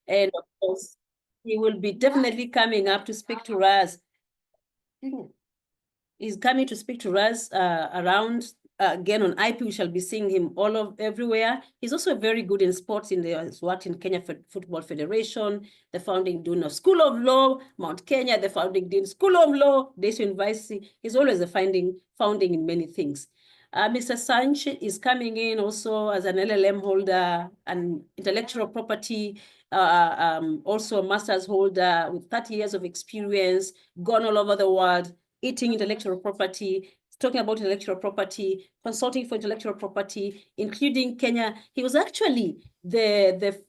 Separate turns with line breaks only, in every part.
And of course, he will be definitely coming up to speak to us. He's coming to speak to us around again on IP. We shall be seeing him everywhere. He's also very good in sports. He's worked in Kenya Football Federation, the founding dean of School of Law, Mount Kenya, the founding dean School of Law, Daisy University. He's always a founding in many things. Mr. Sanch is coming in also as an LLM holder, an intellectual property, also a master's holder with 30 years of experience, gone all over the world, eating intellectual property, talking about intellectual property, consulting for intellectual property, including Kenya. He was actually the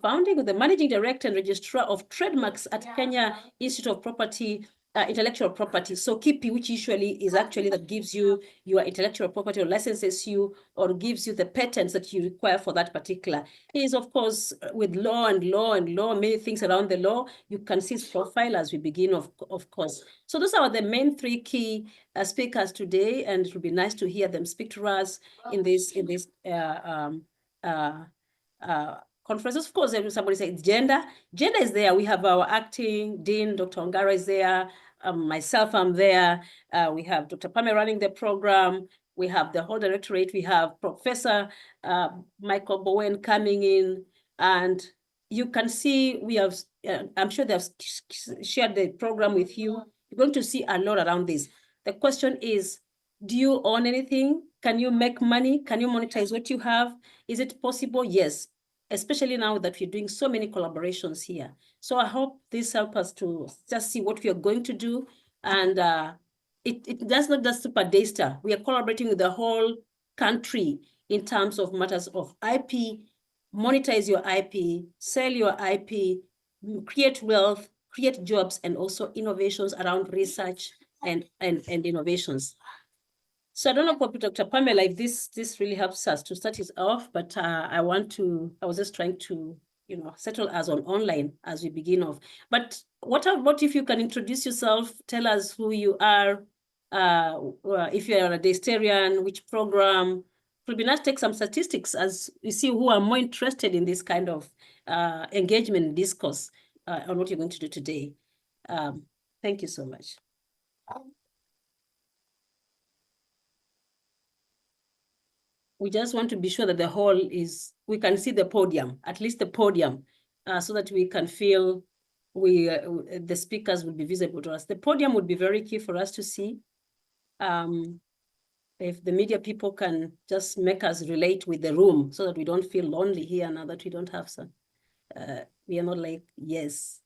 founding or the managing director and registrar of trademarks at Kenya Institute of Property, intellectual property. So KIPI, which usually is actually that gives you your intellectual property or licenses you or gives you the patents that you require for that particular. He is, of course, with law, many things around the law. You can see his profile as we begin, of course. So those are the main three key speakers today, and it would be nice to hear them speak to us in this conferences. Of course, somebody says gender. Gender is there. We have our acting dean, Dr. Ongara is there. Myself, I'm there. We have Dr. Pame running the program. We have the whole directorate. We have Professor Michael Bowen coming in. And you can see we have, I'm sure they've shared the program with you. You're going to see a lot around this. The question is, do you own anything? Can you make money? Can you monetize what you have? Is it possible? Yes, especially now that we're doing so many collaborations here. So I hope this helps us to just see what we are going to do. And it does not just Super Daystar. We are collaborating with the whole country in terms of matters of IP, monetize your IP, sell your IP, create wealth, create jobs, and also innovations around research and innovations. So I don't know what Dr. Pamela, if this really helps us to start it off, but I was just trying to, settle us on online as we begin off. But what if you can introduce yourself, tell us who you are, if you're a Daystarian, which program. It would be nice to take some statistics as you see who are more interested in this kind of engagement discourse on what you're going to do today. Thank you so much. We just want to be sure that the hall we can see the podium, at least the podium, so that we can feel the speakers will be visible to us. The podium would be very key for us to see. If the media people can just make us relate with the room so that we don't feel lonely here now that we don't have some, we are not like, yes,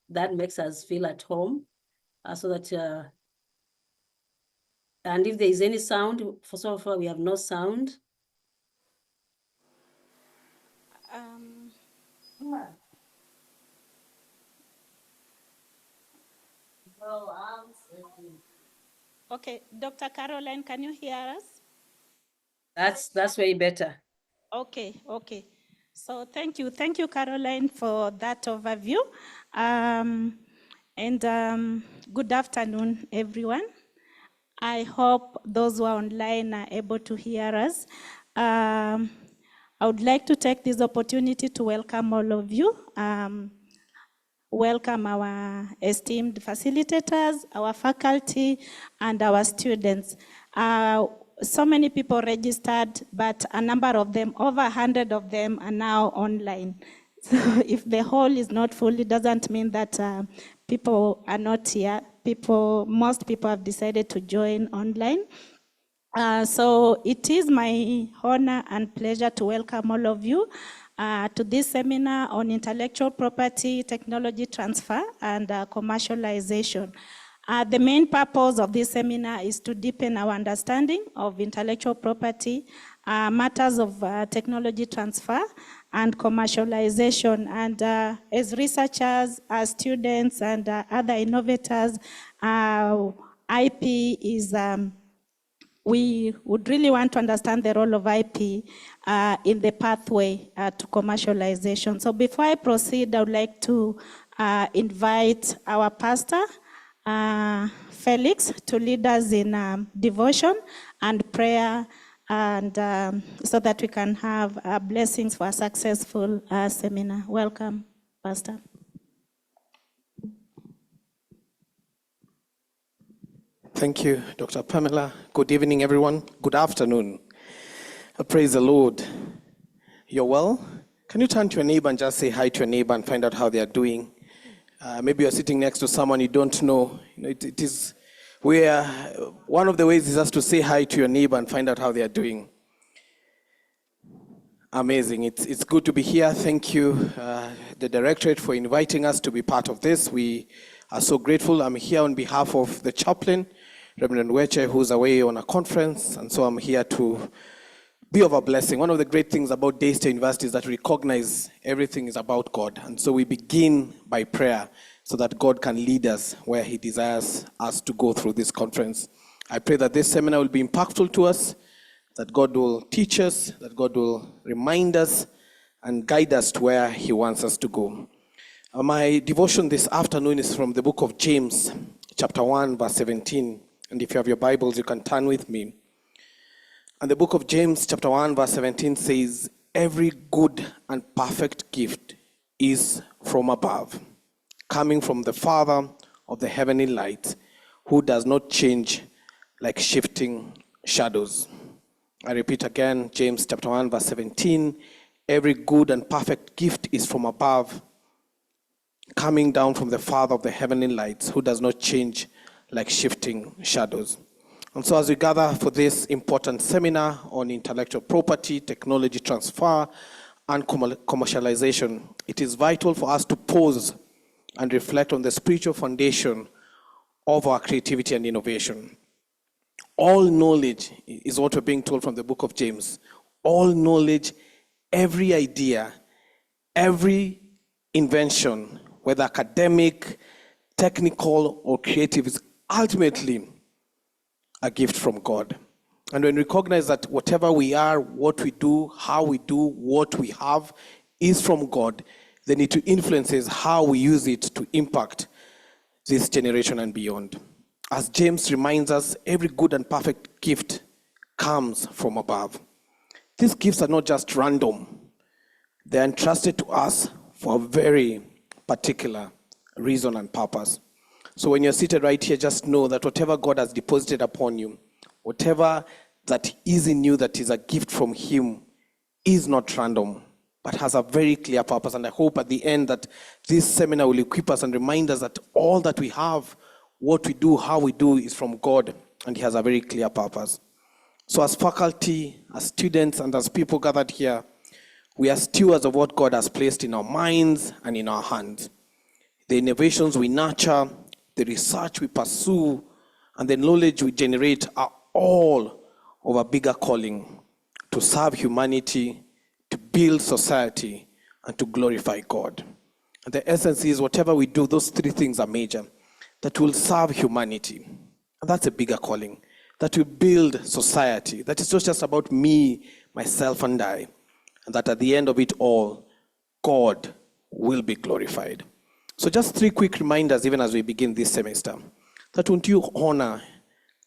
that makes us feel at home so that, and if there is any sound, for so far we have no sound.
Okay, Dr. Caroline, can you hear us?
That's way better.
Okay. So thank you, Caroline, for that overview. Good afternoon, everyone. I hope those who are online are able to hear us. I would like to take this opportunity to welcome all of you. Welcome our esteemed facilitators, our faculty, and our students. So many people registered, but a number of them, over 100 of them, are now online. So if the hall is not full, it doesn't mean that people are not here. Most people have decided to join online. So it is my honor and pleasure to welcome all of you to this seminar on intellectual property, technology transfer, and commercialization. The main purpose of this seminar is to deepen our understanding of intellectual property, matters of technology transfer, and commercialization. And as researchers, as students, and other innovators, IP is we would really want to understand the role of IP in the pathway to commercialization. So before I proceed, I would like to invite our pastor, Felix, to lead us in devotion and prayer, and so that we can have blessings for a successful seminar. Welcome. Pastor.
Thank you, Dr. Pamela. Good evening, everyone. Good afternoon. Praise the Lord. You're well? Can you turn to your neighbor and just say hi to your neighbor and find out how they are doing? Maybe you're sitting next to someone you don't know. It is where one of the ways is just to say hi to your neighbor and find out how they are doing. Amazing. It's good to be here. Thank you, the Directorate, for inviting us to be part of this. We are so grateful. I'm here on behalf of the chaplain, Reverend Weche, who's away on a conference, and so I'm here to be of a blessing. One of the great things about Daystar University is that we recognize everything is about God, and so we begin by prayer so that God can lead us where He desires us to go through this conference. I pray that this seminar will be impactful to us, that God will teach us, that God will remind us and guide us to where He wants us to go. My devotion this afternoon is from the book of James, chapter 1, verse 17. And if you have your Bibles, you can turn with me. And the book of James, chapter 1, verse 17 says, "Every good and perfect gift is from above, coming from the Father of the heavenly light, who does not change like shifting shadows." I repeat again, James chapter 1, verse 17, "Every good and perfect gift is from above, coming down from the Father of the heavenly lights, who does not change like shifting shadows." And so as we gather for this important seminar on intellectual property, technology transfer, and commercialization, it is vital for us to pause and reflect on the spiritual foundation of our creativity and innovation. All knowledge is what we're being told from the book of James. All knowledge, every idea, every invention, whether academic, technical, or creative, is ultimately a gift from God. And when we recognize that whatever we are, what we do, how we do, what we have is from God, then it influences how we use it to impact this generation and beyond. As James reminds us, every good and perfect gift comes from above. These gifts are not just random. They are entrusted to us for a very particular reason and purpose. So when you're seated right here, just know that whatever God has deposited upon you, whatever that is in you that is a gift from Him, is not random, but has a very clear purpose. And I hope at the end that this seminar will equip us and remind us that all that we have, what we do, how we do, is from God, and He has a very clear purpose. So as faculty, as students, and as people gathered here, we are stewards of what God has placed in our minds and in our hands. The innovations we nurture, the research we pursue, and the knowledge we generate are all of a bigger calling: to serve humanity, to build society, and to glorify God. And the essence is whatever we do, those three things are major: that will serve humanity, and that's a bigger calling; that will build society, that is not just about me, myself, and I, and that at the end of it all, God will be glorified. So just three quick reminders, even as we begin this semester, that won't you honor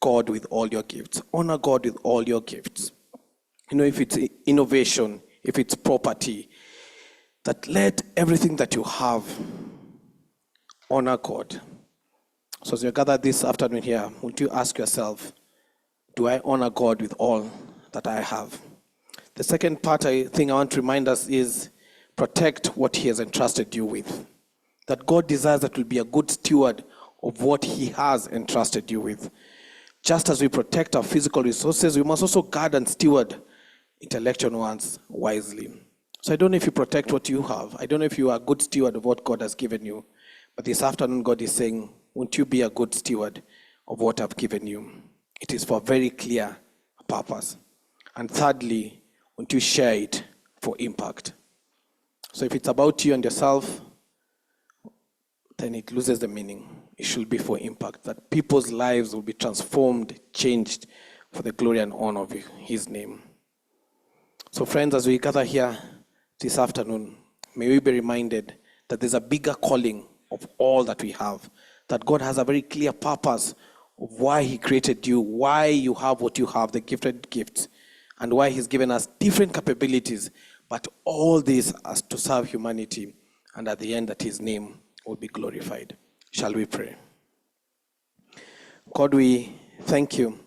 God with all your gifts? Honor God with all your gifts. You know, if it's innovation, if it's property, that let everything that you have honor God. So as you gather this afternoon here, won't you ask yourself, do I honor God with all that I have? The second part I think I want to remind us is protect what He has entrusted you with. That God desires that we'll be a good steward of what He has entrusted you with. Just as we protect our physical resources, we must also guard and steward intellectual ones wisely. So I don't know if you protect what you have. I don't know if you are a good steward of what God has given you. But this afternoon, God is saying, won't you be a good steward of what I've given you? It is for a very clear purpose. And thirdly, won't you share it for impact? So if it's about you and yourself, then it loses the meaning. It should be for impact, that people's lives will be transformed, changed for the glory and honor of His name. So friends, as we gather here this afternoon, may we be reminded that there's a bigger calling of all that we have, that God has a very clear purpose of why He created you, why you have what you have, the gifted gifts, and why He's given us different capabilities, but all this as to serve humanity and at the end that his name will be glorified. Shall we pray? God, we thank you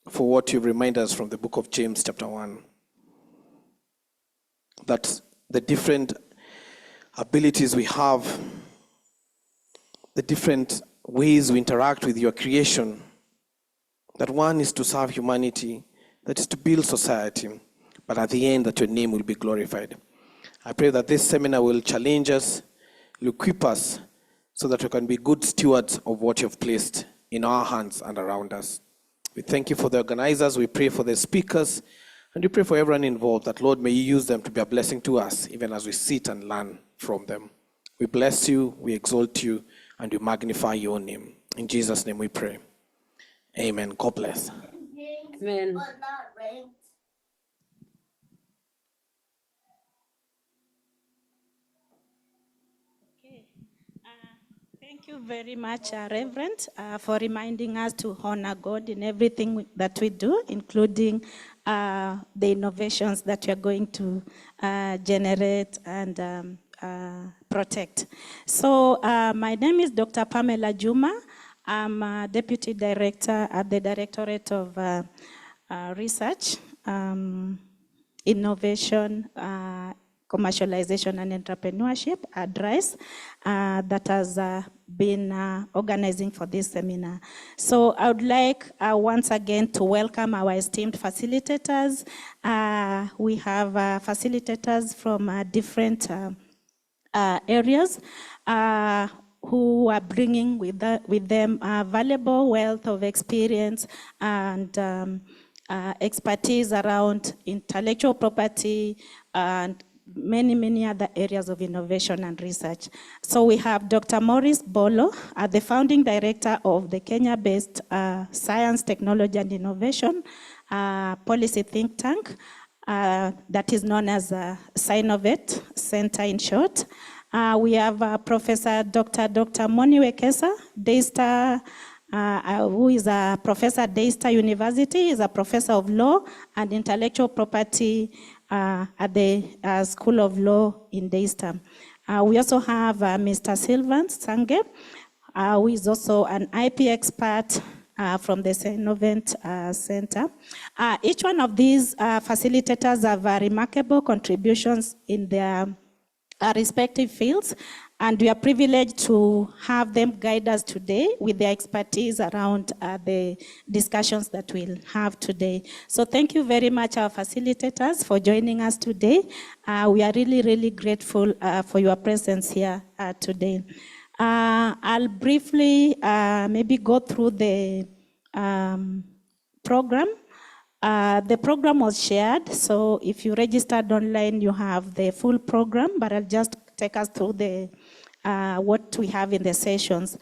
for what you've reminded us from the book of James chapter 1, that the different abilities we have, the different ways we interact with your creation, that one is to serve humanity, that is to build society, but at the end that your name will be glorified. I pray that this seminar will challenge us, will equip us, so that we can be good stewards of what you've placed in our hands and around us. We thank you for the organizers, we pray for the speakers, and we pray for everyone involved, that Lord, may you use them to be a blessing to us, even as we sit and learn from them. We bless you, we exalt you, and we magnify your name. In Jesus' name we pray. Amen. God bless.
Amen.
Thank you very much, Reverend, for reminding us to honor God in everything that we do, including the innovations that we are going to generate and protect. So my name is Dr. Pamela Juma. I'm a Deputy Director at the Directorate of Research, Innovation, Commercialization and Entrepreneurship at DRICE that has been organizing for this seminar. So I would like once again to welcome our esteemed facilitators. We have facilitators from different areas who are bringing with them a valuable wealth of experience and expertise around intellectual property and many other areas of innovation and research. So we have Dr. Maurice Bolo, the founding director of the Kenya-based Science, Technology and Innovation policy think tank that is known as Sinovet Center in short. We have Professor Dr. Moni Wekesa, Daystar, who is a professor at Daystar University, is a professor of law and intellectual property at the School of Law in Daystar. We also have Mr. Sylvan Sange, who is also an IP expert from the Innovent Center. Each one of these facilitators have remarkable contributions in their respective fields, and we are privileged to have them guide us today with their expertise around the discussions that we'll have today. So thank you very much, our facilitators, for joining us today. We are really grateful for your presence here today. I'll briefly maybe go through the program. The program was shared, so if you registered online, you have the full program, but I'll just take us through the what we have in the sessions.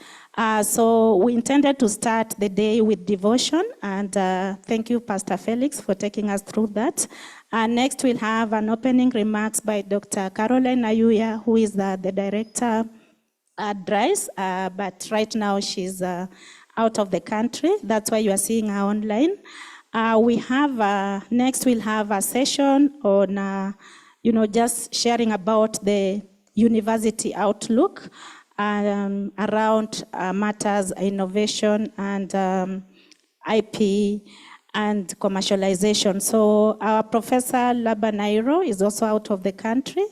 So we intended to start the day with devotion, and thank you, Pastor Felix, for taking us through that. Next, we'll have an opening remarks by Dr. Caroline Ayuya, who is the director at DRICE, but right now she's out of the country. That's why you are seeing her online. We have, next we'll have a session on, just sharing about the university outlook around matters, innovation and IP and commercialization. So our Professor Labanairo is also out of the country.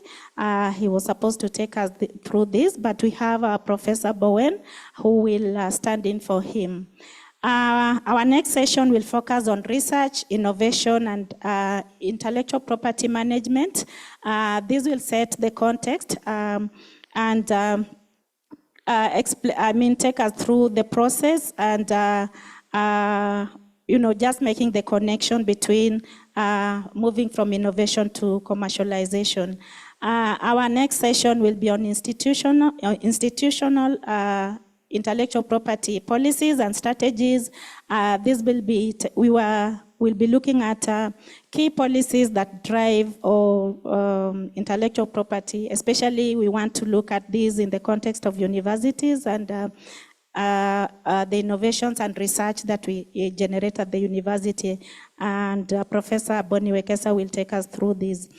He was supposed to take us through this, but we have our Professor Bowen who will stand in for him. Our next session will focus on research, innovation, and intellectual property management. This will set the context and take us through the process and just making the connection between moving from innovation to commercialization. Our next session will be on institutional intellectual property policies and strategies. This will be, we'll be looking at key policies that drive intellectual property. Especially, we want to look at these in the context of universities and the innovations and research that we generate at the university. And Professor Bonnie Wekesa will take us through this.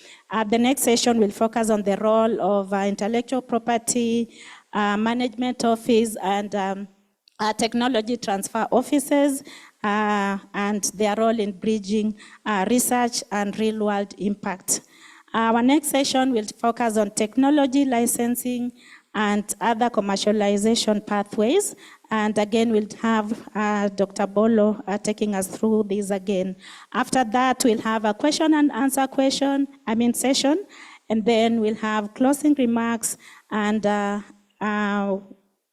The next session will focus on the role of intellectual property, management office, and technology transfer offices, and their role in bridging research and real-world impact. Our next session will focus on technology licensing and other commercialization pathways. And again, we'll have Dr. Bolo taking us through this again. After that, we'll have a question and answer session, and then we'll have closing remarks, and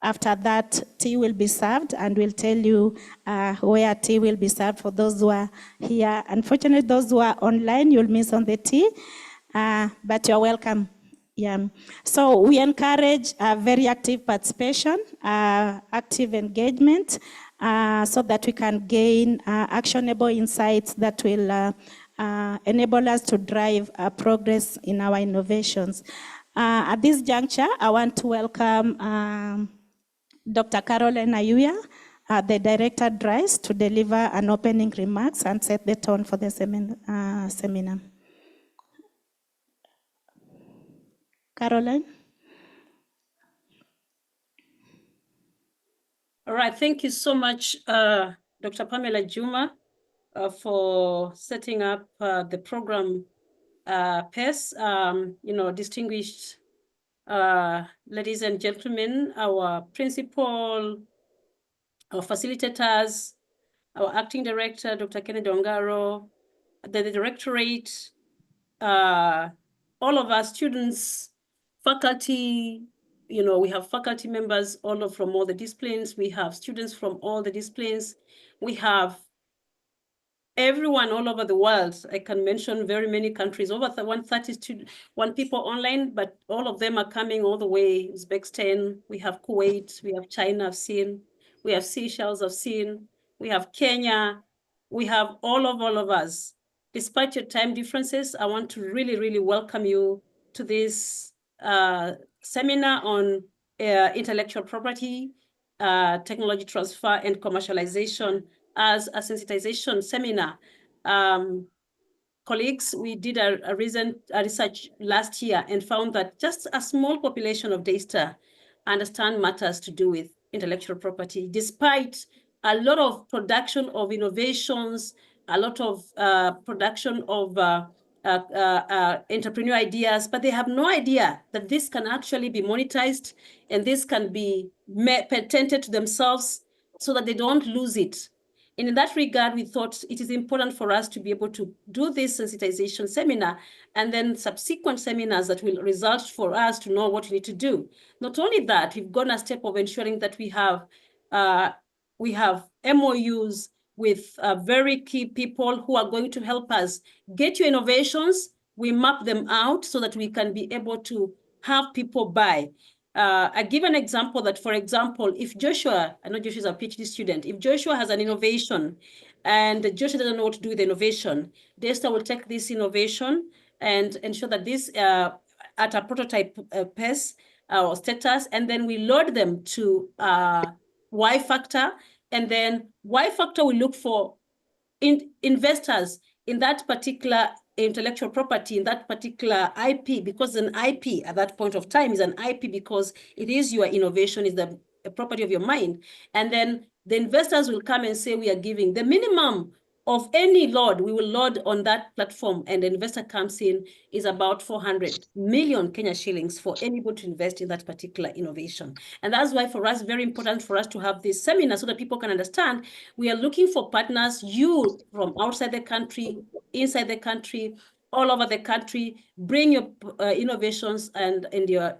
after that, tea will be served, and we'll tell you where tea will be served for those who are here. Unfortunately, those who are online, you'll miss on the tea, but you're welcome. Yeah. So we encourage very active participation, active engagement, so that we can gain actionable insights that will enable us to drive progress in our innovations. At this juncture, I want to welcome Dr. Caroline Ayuya, the Director DRICE, to deliver an opening remarks and set the tone for the seminar. Caroline?
All right, thank you so much, Dr. Pamela Juma, for setting up the program PES. Distinguished ladies and gentlemen, our principal, our facilitators, our acting director, Dr. Kennedy Ongaro, the directorate, all of our students, faculty, we have faculty members from all the disciplines. We have students from all the disciplines. We have everyone all over the world. I can mention very many countries, over 131 people online, but all of them are coming all the way. Uzbekistan, we have Kuwait, we have China, I've seen, we have Seychelles, I've seen, we have Kenya, we have all of us. Despite your time differences, I want to really, really welcome you to this seminar on intellectual property, technology transfer, and commercialization as a sensitization seminar. Colleagues, we did a recent research last year and found that just a small population of Daystar understand matters to do with intellectual property, despite a lot of production of innovations, a lot of production of entrepreneur ideas, but they have no idea that this can actually be monetized and this can be patented to themselves so that they don't lose it. And in that regard, we thought it is important for us to be able to do this sensitization seminar and then subsequent seminars that will result for us to know what we need to do. Not only that, we've gone a step of ensuring that we have MOUs with very key people who are going to help us get your innovations. We map them out so that we can be able to have people buy. I give an example that, for example, if Joshua, I know Joshua is a PhD student, if Joshua has an innovation and Joshua doesn't know what to do with the innovation, Daystar will take this innovation and ensure that this at a prototype pace or status, and then we load them to Y Factor, and then Y Factor will look for investors in that particular intellectual property, in that particular IP, because an IP at that point of time is an IP because it is your innovation, is the property of your mind. And then the investors will come and say, we are giving the minimum of any load, we will load on that platform, and the investor comes in is about 400 million Kenya shillings for anybody to invest in that particular innovation. And that's why for us, very important for us to have this seminar so that people can understand we are looking for partners, you from outside the country, inside the country, all over the country, bring your innovations and your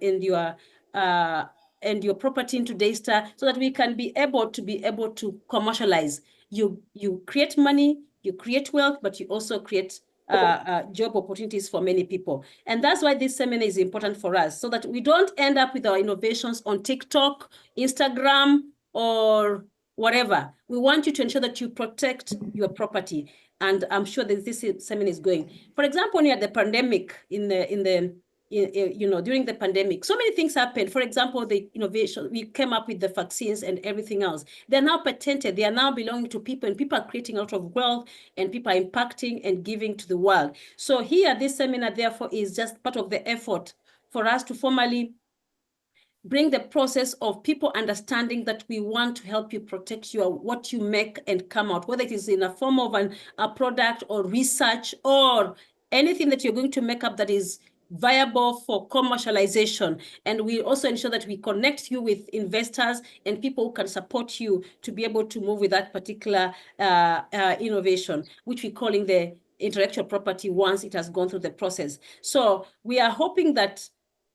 property into Daystar so that we can be able to commercialize. You create money, you create wealth, but you also create job opportunities for many people. And that's why this seminar is important for us, so that we don't end up with our innovations on TikTok, Instagram, or whatever. We want you to ensure that you protect your property. And I'm sure that this seminar is going. For example, when you had the pandemic in the during the pandemic. So many things happened. For example, the innovation, we came up with the vaccines and everything else. They're now patented. They are now belonging to people, and people are creating a lot of wealth, and people are impacting and giving to the world. So here, this seminar, therefore, is just part of the effort for us to formally bring the process of people understanding that we want to help you protect what you make and come out, whether it is in a form of a product or research or anything that you're going to make up that is viable for commercialization. And we also ensure that we connect you with investors and people who can support you to be able to move with that particular innovation, which we're calling the intellectual property once it has gone through the process. So we are hoping that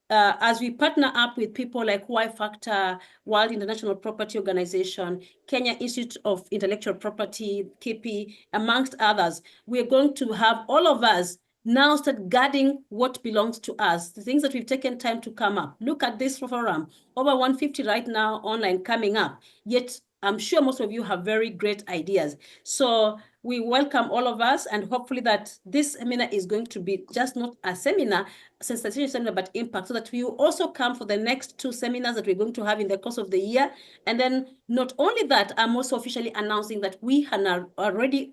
as we partner up with people like Y Factor, World International Property Organization, Kenya Institute of Intellectual Property, KIPI, amongst others, we are going to have all of us now start guarding what belongs to us, the things that we've taken time to come up. Look at this forum, over 150 right now online coming up, yet I'm sure most of you have very great ideas. So we welcome all of us, and hopefully that this seminar is going to be just not a seminar, sensitization seminar, but impact, so that we will also come for the next 2 seminars that we're going to have in the course of the year. And then not only that, I'm also officially announcing that we are already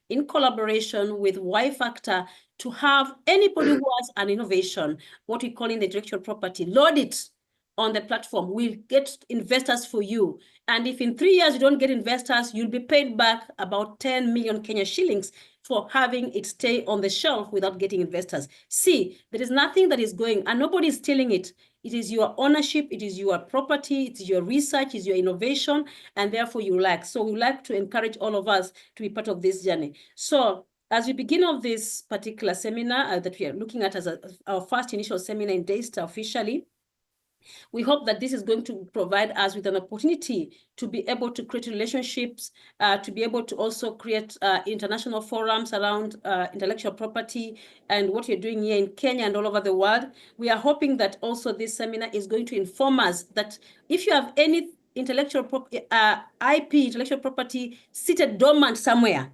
in collaboration with Y Factor to have anybody who has an innovation, what we call in the intellectual property, load it on the platform. We'll get investors for you. And if in 3 years you don't get investors, you'll be paid back about 10 million Kenya shillings for having it stay on the shelf without getting investors. See, there is nothing that is going, and nobody is stealing it. It is your ownership, it is your property, it is your research, it is your innovation, and therefore you like. So we like to encourage all of us to be part of this journey. So as we begin of this particular seminar that we are looking at as our first initial seminar in Daystar officially, we hope that this is going to provide us with an opportunity to be able to create relationships, to be able to also create international forums around intellectual property and what you're doing here in Kenya and all over the world. We are hoping that also this seminar is going to inform us that if you have any intellectual property seated dormant somewhere,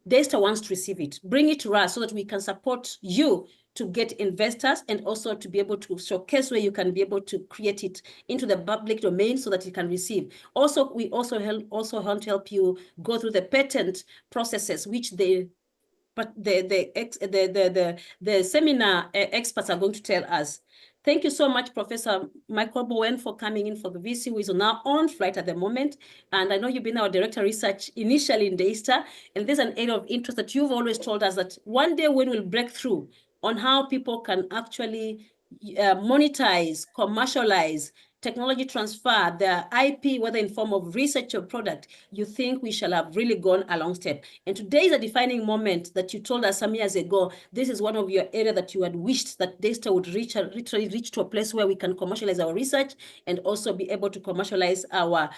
Daystar wants to receive it. Bring it to us so that we can support you to get investors and also to be able to showcase where you can be able to create it into the public domain so that you can receive. Also, we also want to help you go through the patent processes, which the seminar experts are going to tell us. Thank you so much, Professor Michael Bowen, for coming in for the VC, who is now on flight at the moment. And I know you've been our director of research initially in Daystar, and there's an area of interest that you've always told us that one day when we'll break through on how people can actually monetize, commercialize, technology transfer, the IP, whether in form of research or product, you think we shall have really gone a long step. And today is a defining moment that you told us some years ago. This is one of your area that you had wished that Daystar would literally reach to a place where we can commercialize our research and also be able to commercialize our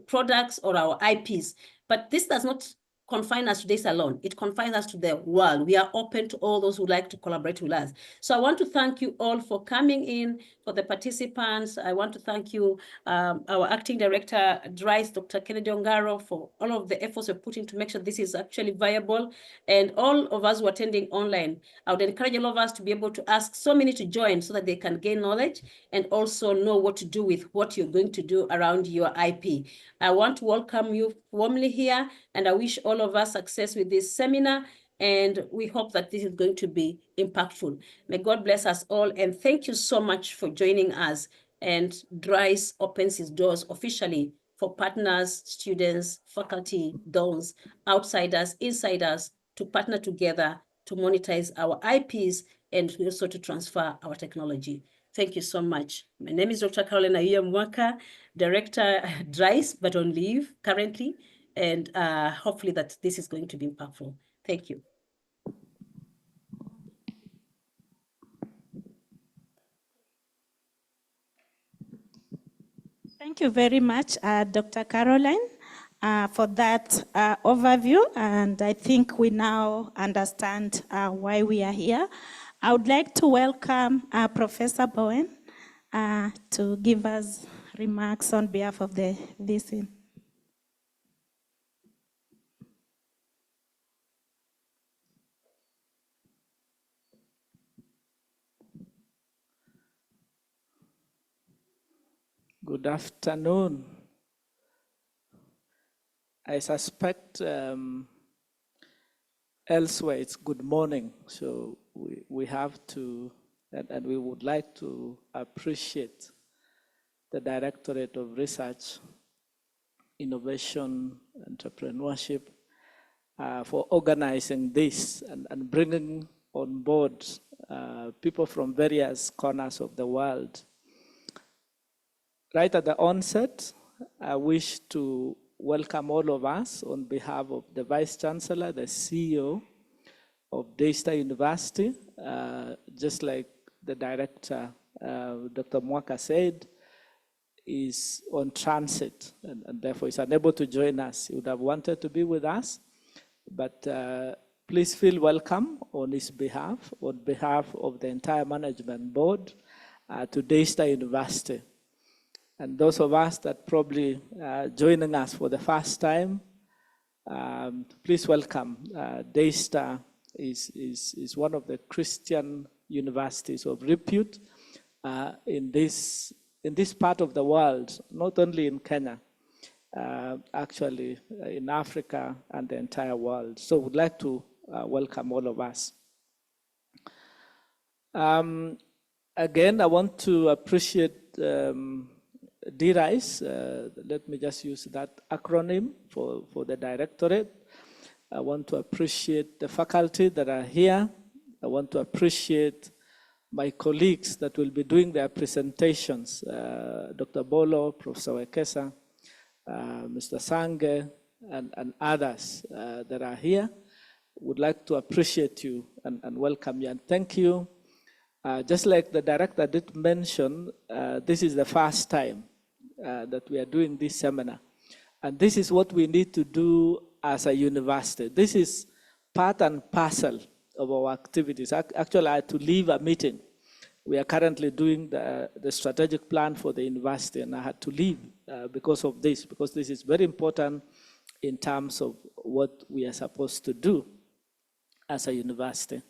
products or our IPs. But this does not confine us to this alone. It confines us to the world. We are open to all those who like to collaborate with us. So I want to thank you all for coming in, for the participants. I want to thank you, our acting director, DRICE, Dr. Kennedy Ongaro, for all of the efforts we're putting to make sure this is actually viable. And all of us who are attending online, I would encourage all of us to be able to ask so many to join so that they can gain knowledge and also know what to do with what you're going to do around your IP. I want to welcome you warmly here, and I wish all of us success with this seminar, and we hope that this is going to be impactful. May God bless us all, and thank you so much for joining us. And DRICE opens its doors officially for partners, students, faculty, dons, outsiders, insiders to partner together to monetize our IPs and also to transfer our technology. Thank you so much. My name is Dr. Caroline Mwaka, Director DRICE, but on leave currently, and hopefully that this is going to be impactful. Thank you.
Thank you very much, Dr. Caroline, for that overview. And I think we now understand why we are here. I would like to welcome Professor Bowen to give us remarks on behalf of the VC.
Good afternoon. I suspect elsewhere it's good morning, so we have to, and we would like to appreciate the Directorate of Research, Innovation, Entrepreneurship for organizing this and bringing on board people from various corners of the world. Right at the onset, I wish to welcome all of us on behalf of the Vice Chancellor, the CEO of Daystar University. Just like the Director, Dr. Mwaka said, is on transit and therefore is unable to join us. He would have wanted to be with us, but please feel welcome on his behalf, on behalf of the entire management board to Daystar University. And those of us that probably joining us for the first time, please welcome. Daystar is one of the Christian universities of repute in this part of the world, not only in Kenya, actually in Africa and the entire world. So we'd like to welcome all of us. Again, I want to appreciate DRICE, let me just use that acronym for the Directorate. I want to appreciate the faculty that are here. I want to appreciate my colleagues that will be doing their presentations, Dr. Bolo, Professor Wekesa, Mr. Sange, and others that are here. Would like to appreciate you and welcome you and thank you. Just like the director did mention, this is the first time that we are doing this seminar. And this is what we need to do as a university. This is part and parcel of our activities. Actually, I had to leave a meeting. We are currently doing the strategic plan for the university, and I had to leave because of this, because this is very important in terms of what we are supposed to do as a university.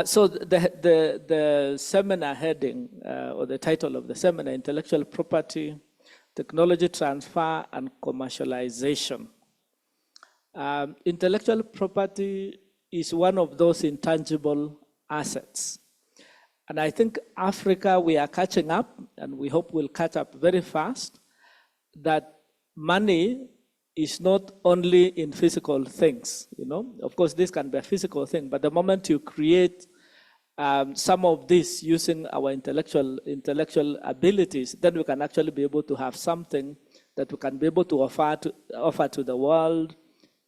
So the seminar heading, or the title of the seminar, Intellectual Property, Technology Transfer and Commercialization. Intellectual property is one of those intangible assets. And I think Africa, we are catching up, and we hope we'll catch up very fast, that money is not only in physical things, you know. Of course, this can be a physical thing, but the moment you create some of this using our intellectual abilities, then we can actually be able to have something that we can be able to offer to the world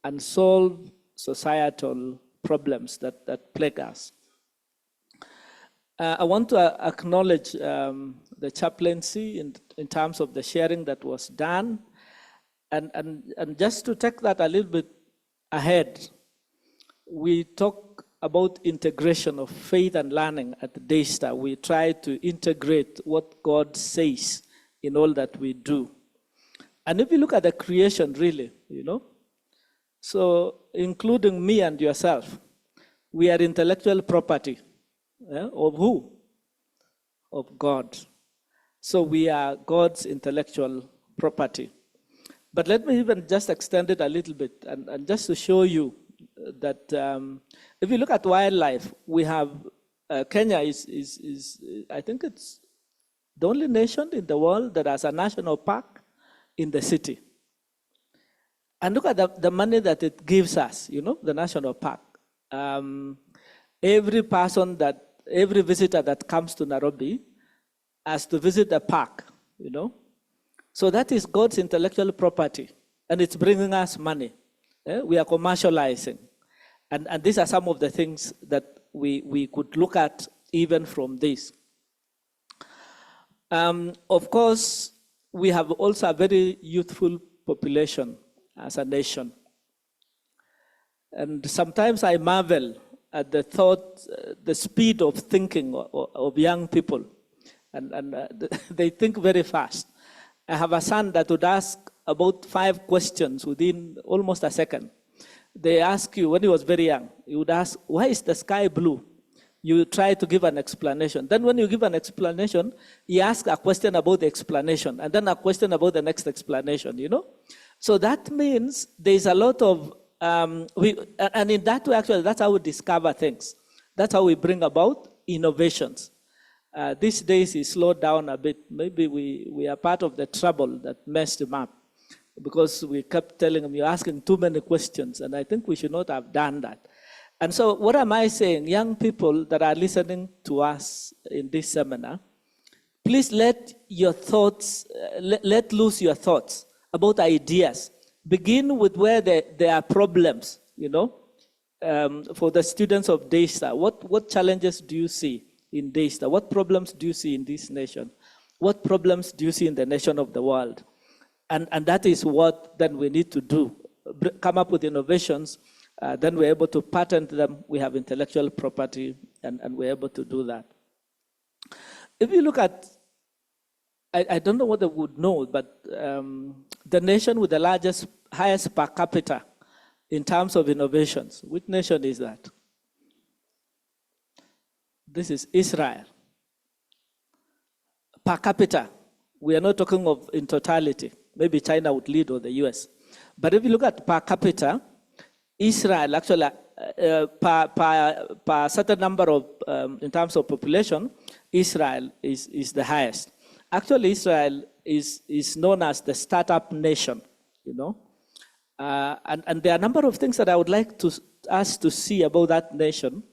and solve societal problems that plague us. I want to acknowledge the chaplaincy in terms of the sharing that was done. And just to take that a little bit ahead, we talk about integration of faith and learning at Daystar. We try to integrate what God says in all that we do. And if you look at the creation, really, you know, so including me and yourself, we are intellectual property. Of who? Of God. So we are God's intellectual property. But let me even just extend it a little bit, and just to show you that if you look at wildlife, we have, Kenya is I think it's the only nation in the world that has a national park in the city. And look at the money that it gives us, you know, the national park. Every visitor that comes to Nairobi has to visit the park, you know. So that is God's intellectual property, and it's bringing us money. We are commercializing. And these are some of the things that we could look at even from this. Of course, we have also a very youthful population as a nation. And sometimes I marvel at the thought, the speed of thinking of young people. And they think very fast. I have a son that would ask about 5 questions within almost a second. They ask you, when he was very young, he would ask, why is the sky blue? you try to give an explanation. Then when you give an explanation, you ask a question about the explanation, and then a question about the next explanation, you know? So that means there's a lot of, and in that way, actually, that's how we discover things. That's how we bring about innovations. These days, he slowed down a bit. Maybe we are part of the trouble that messed him up, because we kept telling him, you're asking too many questions, and I think we should not have done that. And so what am I saying? Young people that are listening to us in this seminar, please let your thoughts, let loose your thoughts about ideas. Begin with where there are problems, you know. For the students of Daystar, what challenges do you see in Daystar? What problems do you see in this nation? What problems do you see in the nation of the world? And that is what then we need to do. Come up with innovations. Then we're able to patent them. We have intellectual property, and we're able to do that. If you look at, I don't know what they would know, but the nation with the highest per capita in terms of innovations, which nation is that? This is Israel. Per capita, we are not talking of in totality. Maybe China would lead, or the US. But if you look at per capita, Israel actually, per certain number of, in terms of population, Israel is the highest. Actually, Israel is known as the startup nation, you know. And there are a number of things that I would like us to see about that nation,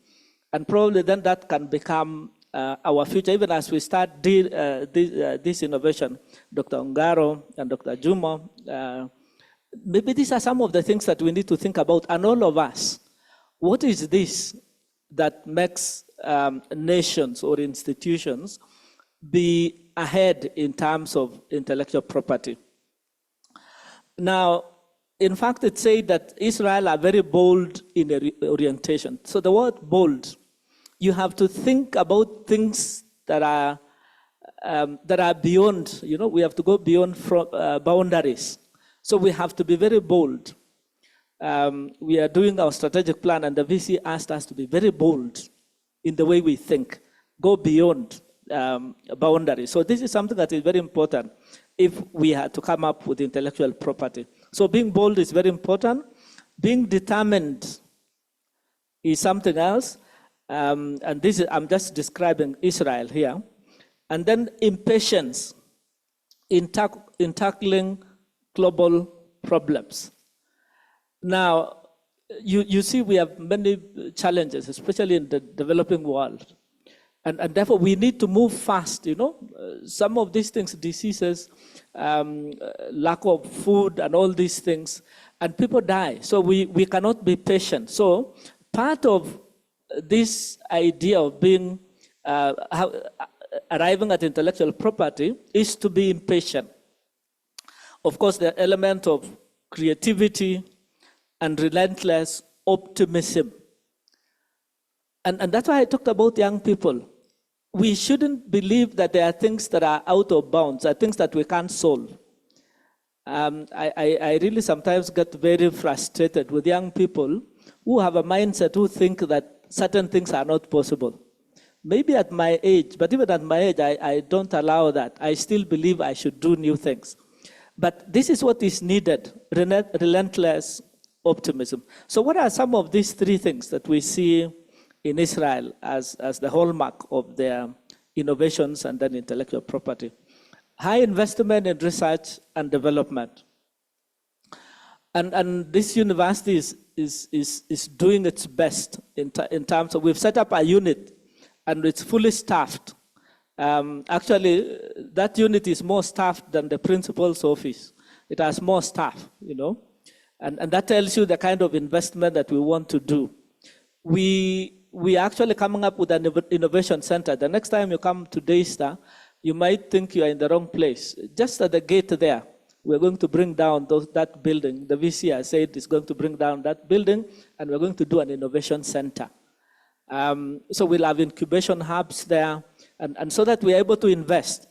and probably then that can become our future, even as we start this innovation. Dr. Ongaro and Dr. Juma, maybe these are some of the things that we need to think about, and all of us. What is this that makes nations or institutions be ahead in terms of intellectual property? Now, in fact, it said that Israel are very bold in their orientation. So the word bold, you have to think about things that are beyond, you know, we have to go beyond boundaries. So we have to be very bold. We are doing our strategic plan, and the VC asked us to be very bold in the way we think, go beyond boundaries. So this is something that is very important if we had to come up with intellectual property. So being bold is very important. Being determined is something else. And this is, I'm just describing Israel here. And then impatience in tackling global problems. Now, you see we have many challenges, especially in the developing world. And therefore, we need to move fast, you know. Some of these things, diseases, lack of food, and all these things, and people die. So we cannot be patient. So part of this idea of being, arriving at intellectual property is to be impatient. Of course, the element of creativity and relentless optimism. And that's why I talked about young people. We shouldn't believe that there are things that are out of bounds, are things that we can't solve. I really sometimes get very frustrated with young people who have a mindset, who think that certain things are not possible. Maybe at my age, but even at my age, I don't allow that. I still believe I should do new things. But this is what is needed, relentless optimism. So what are some of these three things that we see in Israel as the hallmark of their innovations and then intellectual property? High investment in research and development. And this university is doing its best in terms of, we've set up a unit and it's fully staffed. Actually, that unit is more staffed than the principal's office. It has more staff, you know. And that tells you the kind of investment that we want to do. We are actually coming up with an innovation center. The next time you come to Daystar, you might think you are in the wrong place. Just at the gate there, we're going to bring down that building. The VC has said is going to bring down that building, and we're going to do an innovation center. So we'll have incubation hubs there, and so that we're able to invest.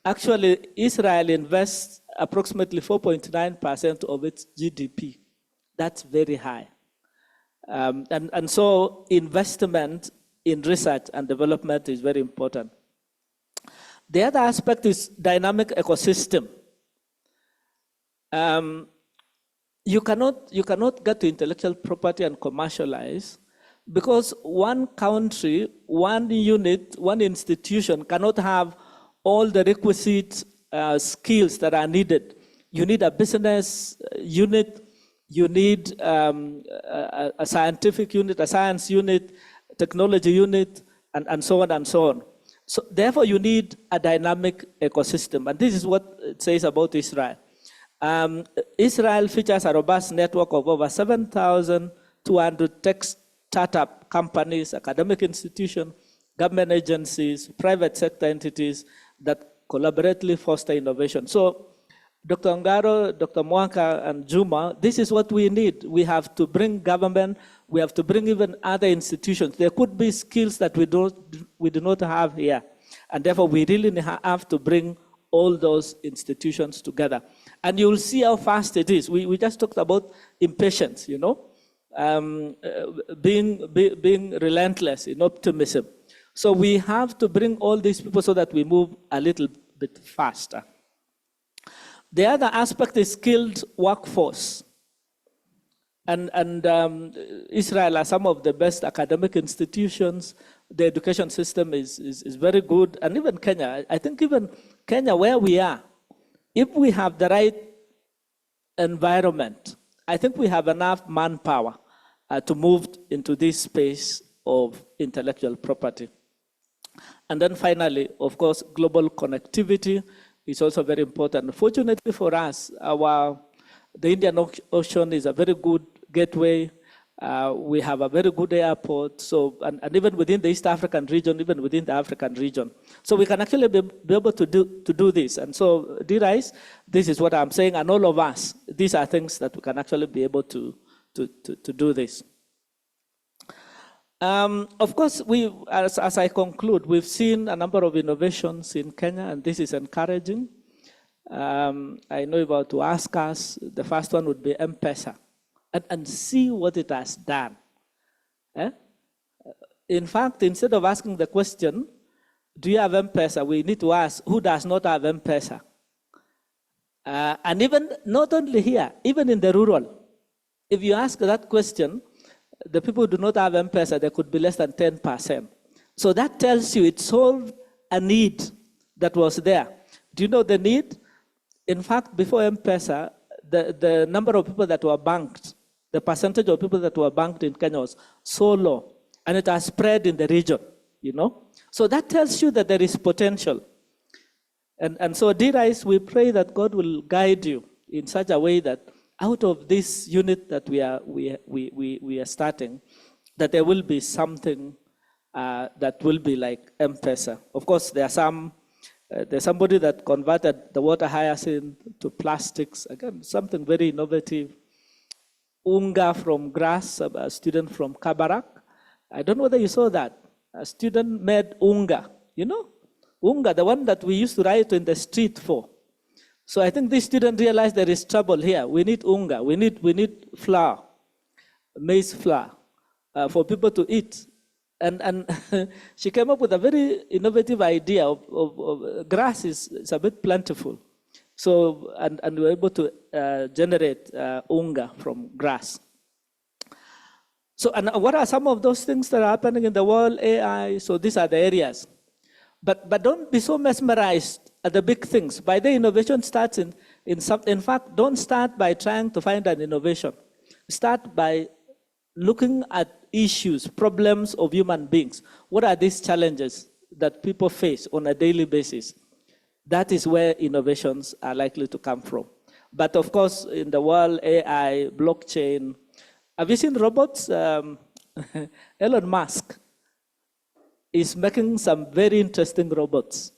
Actually, Israel invests approximately 4.9% of its GDP. That's very high. And so investment in research and development is very important. The other aspect is dynamic ecosystem. You cannot get to intellectual property and commercialize because one country, one unit, one institution cannot have all the requisite skills that are needed. You need a business unit, you need a scientific unit, a science unit, technology unit, and so on and so on. So therefore, you need a dynamic ecosystem. And this is what it says about Israel. Israel features a robust network of over 7,200 tech startup companies, academic institutions, government agencies, private sector entities that collaboratively foster innovation. So Dr. Ongaro, Dr. Mwaka, and Juma, this is what we need. We have to bring government, we have to bring even other institutions. There could be skills that we do not have here. And therefore, we really have to bring all those institutions together. And you'll see how fast it is. We just talked about impatience, you know, being relentless in optimism. So we have to bring all these people so that we move a little bit faster. The other aspect is skilled workforce. And Israel has some of the best academic institutions. The education system is very good. And even Kenya, I think even Kenya, where we are, if we have the right environment, I think we have enough manpower to move into this space of intellectual property. And then finally, of course, global connectivity is also very important. Fortunately for us, the Indian Ocean is a very good gateway. We have a very good airport. So, and even within the East African region, even within the African region. So we can actually be able to do this. And so, Dirais, this is what I'm saying, and all of us, these are things that we can actually be able to do this. Of course, as I conclude, we've seen a number of innovations in Kenya, and this is encouraging. I know if I were to ask us, the first one would be M-Pesa, and see what it has done. In fact, instead of asking the question, do you have M-Pesa, we need to ask, who does not have M-Pesa? And even, not only here, even in the rural, if you ask that question, the people who do not have M-Pesa, there could be less than 10%. So that tells you it solved a need that was there. Do you know the need? In fact, before M-Pesa, the number of people that were banked, the percentage of people that were banked in Kenya was so low, and it has spread in the region, you know? So that tells you that there is potential. And so, Dirais, we pray that God will guide you in such a way that out of this unit that we are starting, that there will be something that will be like M-Pesa. Of course, there's somebody that converted the water hyacinth to plastics. Again, something very innovative. Unga from grass, a student from Kabarak. I don't know whether you saw that. A student made unga, you know? Unga, the one that we used to write in the street for. So I think this student realized there is trouble here. We need unga, we need flour, maize flour, for people to eat. And she came up with a very innovative idea of grass is a bit plentiful. So, and we were able to generate unga from grass. So, and what are some of those things that are happening in the world? AI, so these are the areas. But don't be so mesmerized at the big things. By the innovation starts in fact, don't start by trying to find an innovation. Start by looking at issues, problems of human beings. What are these challenges that people face on a daily basis? That is where innovations are likely to come from. But of course, in the world, AI, blockchain. Have you seen robots? Elon Musk is making some very interesting robots.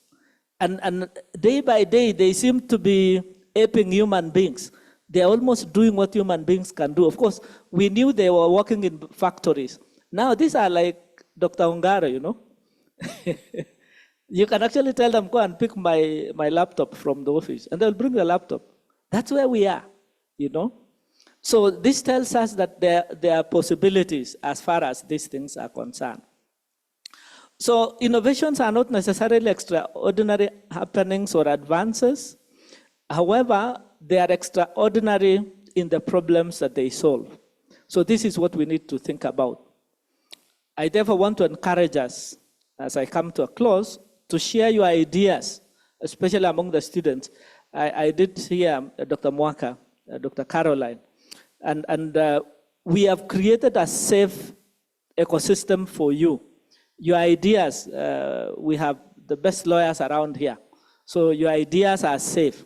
And day by day, they seem to be aping human beings. They're almost doing what human beings can do. Of course, we knew they were working in factories. Now, these are like Dr. Ongaro, you know. You can actually tell them, go and pick my laptop from the office, and they'll bring the laptop. That's where we are, you know. So this tells us that there are possibilities as far as these things are concerned. So innovations are not necessarily extraordinary happenings or advances. However, they are extraordinary in the problems that they solve. So this is what we need to think about. I therefore want to encourage us, as I come to a close, to share your ideas, especially among the students. I did hear Dr. Mwaka, Dr. Caroline, and we have created a safe ecosystem for you. Your ideas, we have the best lawyers around here. So your ideas are safe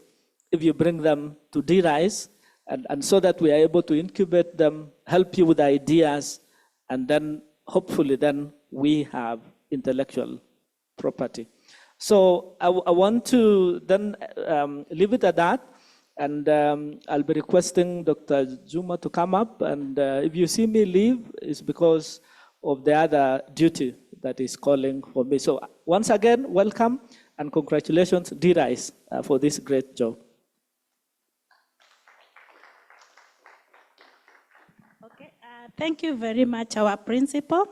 if you bring them to DRISE, and so that we are able to incubate them, help you with ideas, and then hopefully then we have intellectual property. So I want to then leave it at that, and I'll be requesting Dr. Juma to come up, and if you see me leave, it's because of the other duty that is calling for me. So once again, welcome and congratulations, DRISE, for this great job.
Okay, thank you very much, our principal.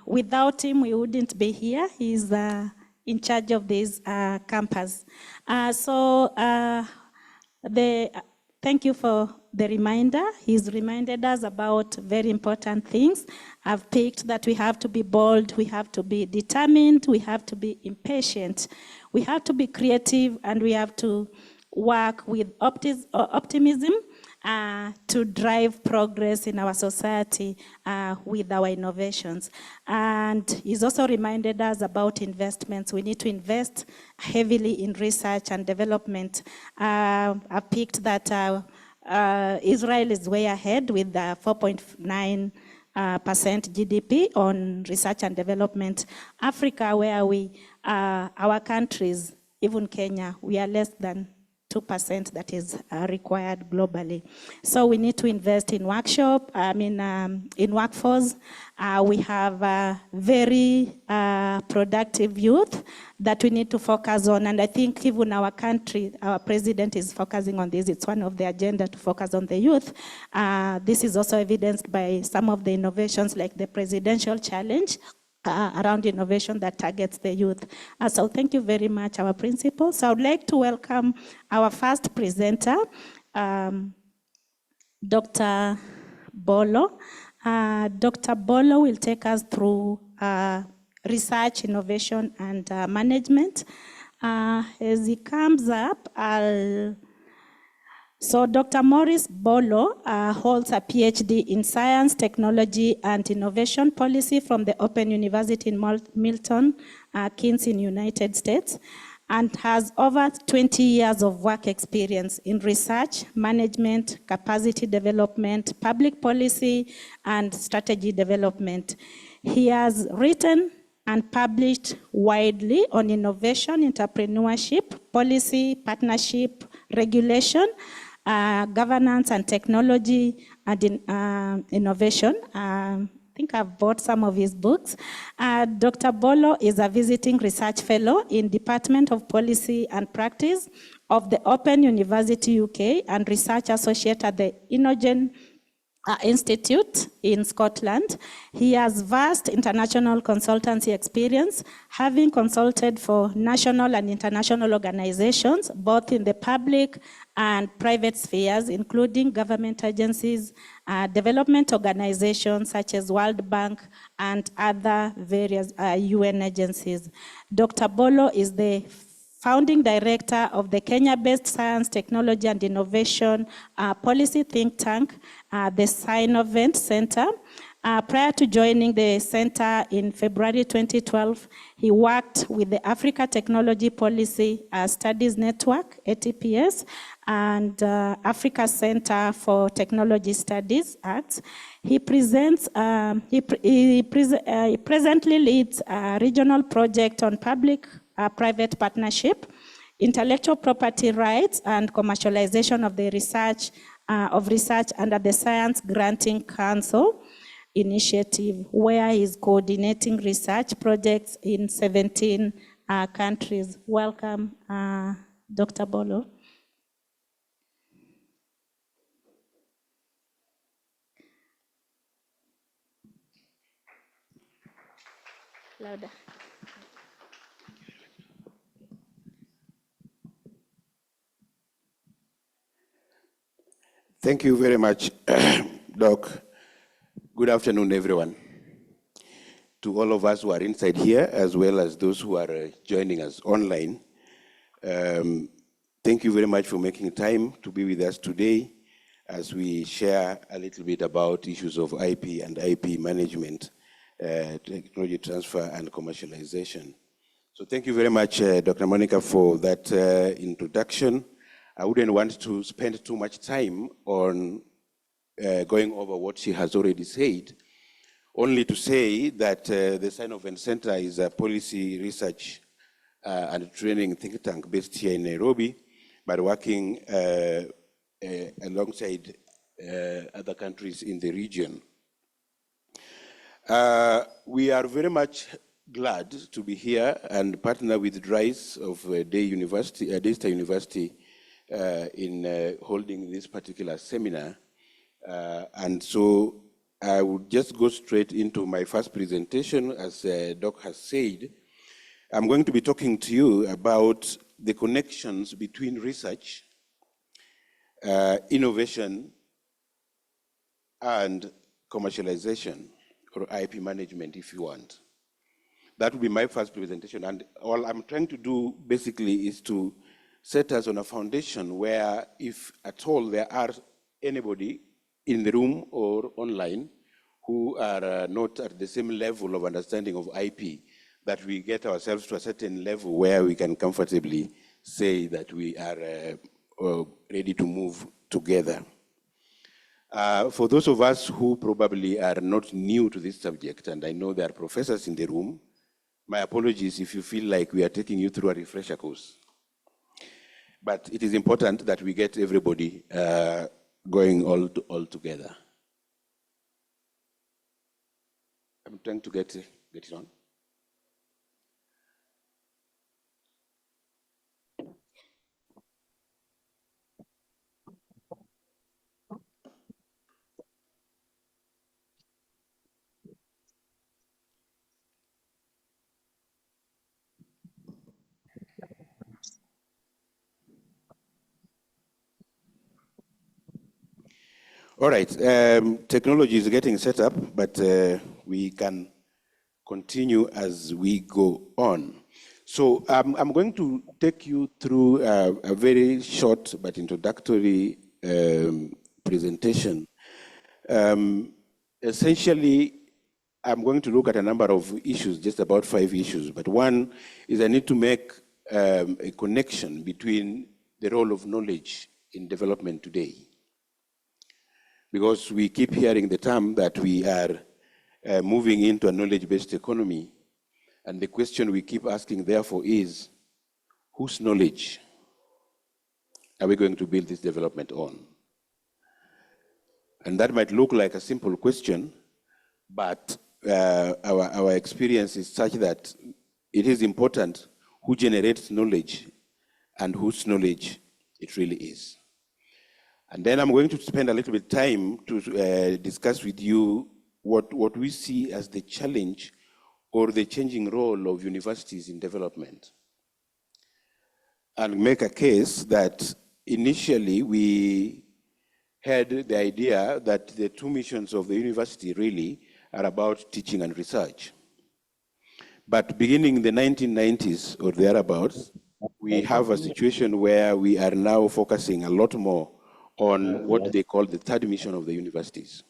Without him, we wouldn't be here. He's in charge of this campus. Thank you for the reminder. He's reminded us about very important things. I've picked that we have to be bold, we have to be determined, we have to be impatient, we have to be creative, and we have to work with optimism to drive progress in our society with our innovations. And he's also reminded us about investments. We need to invest heavily in research and development. I picked that Israel is way ahead with 4.9% GDP on research and development. Africa, where our countries, even Kenya, we are less than 2% that is required globally. So we need to invest in in workforce. We have very productive youth that we need to focus on. And I think even our country, our president is focusing on this. It's one of the agenda to focus on the youth. This is also evidenced by some of the innovations like the presidential challenge around innovation that targets the youth. So thank you very much, our principal. So I would like to welcome our first presenter, Dr. Bolo. Dr. Bolo will take us through research, innovation, and management. As he comes up, So Dr. Maurice Bolo holds a PhD in Science, Technology, and Innovation Policy from the Open University in Milton Keynes in United States, and has over 20 years of work experience in research, management, capacity development, public policy, and strategy development. He has written and published widely on innovation, entrepreneurship, policy, partnership, regulation, governance and technology, and innovation. I think I've bought some of his books. Dr. Bolo is a visiting research fellow in Department of Policy and Practice of the Open University UK and research associate at the Inogen Institute in Scotland. He has vast international consultancy experience, having consulted for national and international organizations, both in the public and private spheres, including government agencies, development organizations such as World Bank and other various UN agencies. Dr. Bolo is the founding director of the Kenya-based Science, Technology, and Innovation Policy think tank, the Sinovent Center. Prior to joining the center in February 2012, he worked with the Africa Technology Policy Studies Network, ATPS, and Africa Center for Technology Studies, ACTS. He presently leads a regional project on public-private partnership, intellectual property rights, and commercialization of the research under the Science Granting Council initiative, where he's coordinating research projects in 17 countries. Welcome, Dr. Bolo. Louder.
Thank you very much, Doc. Good afternoon, everyone. To all of us who are inside here, as well as those who are joining us online, thank you very much for making time to be with us today as we share a little bit about issues of IP and IP management, technology transfer and commercialization. So thank you very much, Dr. Monica, for that introduction. I wouldn't want to spend too much time on going over what she has already said, only to say that the Sinoven Center is a policy research and training think tank based here in Nairobi, but working alongside other countries in the region. We are very much glad to be here and partner with DRICE of Daystar University in holding this particular seminar. And so I would just go straight into my first presentation. As Doc has said, I'm going to be talking to you about the connections between research, innovation, and commercialization, or IP management, if you want. That will be my first presentation. And all I'm trying to do basically is to set us on a foundation where, if at all there are anybody in the room or online who are not at the same level of understanding of IP, that we get ourselves to a certain level where we can comfortably say that we are ready to move together. For those of us who probably are not new to this subject, and I know there are professors in the room, my apologies if you feel like we are taking you through a refresher course. But it is important that we get everybody going all together. I'm trying to get it on. All right, technology is getting set up, but we can continue as we go on. So I'm going to take you through a very short but introductory presentation. Essentially, I'm going to look at a number of issues, just about 5 issues, but one is I need to make a connection between the role of knowledge in development today. Because we keep hearing the term that we are moving into a knowledge-based economy. And the question we keep asking, therefore, is, whose knowledge are we going to build this development on? And that might look like a simple question, but our experience is such that it is important who generates knowledge and whose knowledge it really is. And then I'm going to spend a little bit of time to discuss with you what we see as the challenge or the changing role of universities in development. And make a case that initially we had the idea that the 2 missions of the university really are about teaching and research. But beginning in the 1990s or thereabouts, we have a situation where we are now focusing a lot more on what they call the 3rd mission of the universities.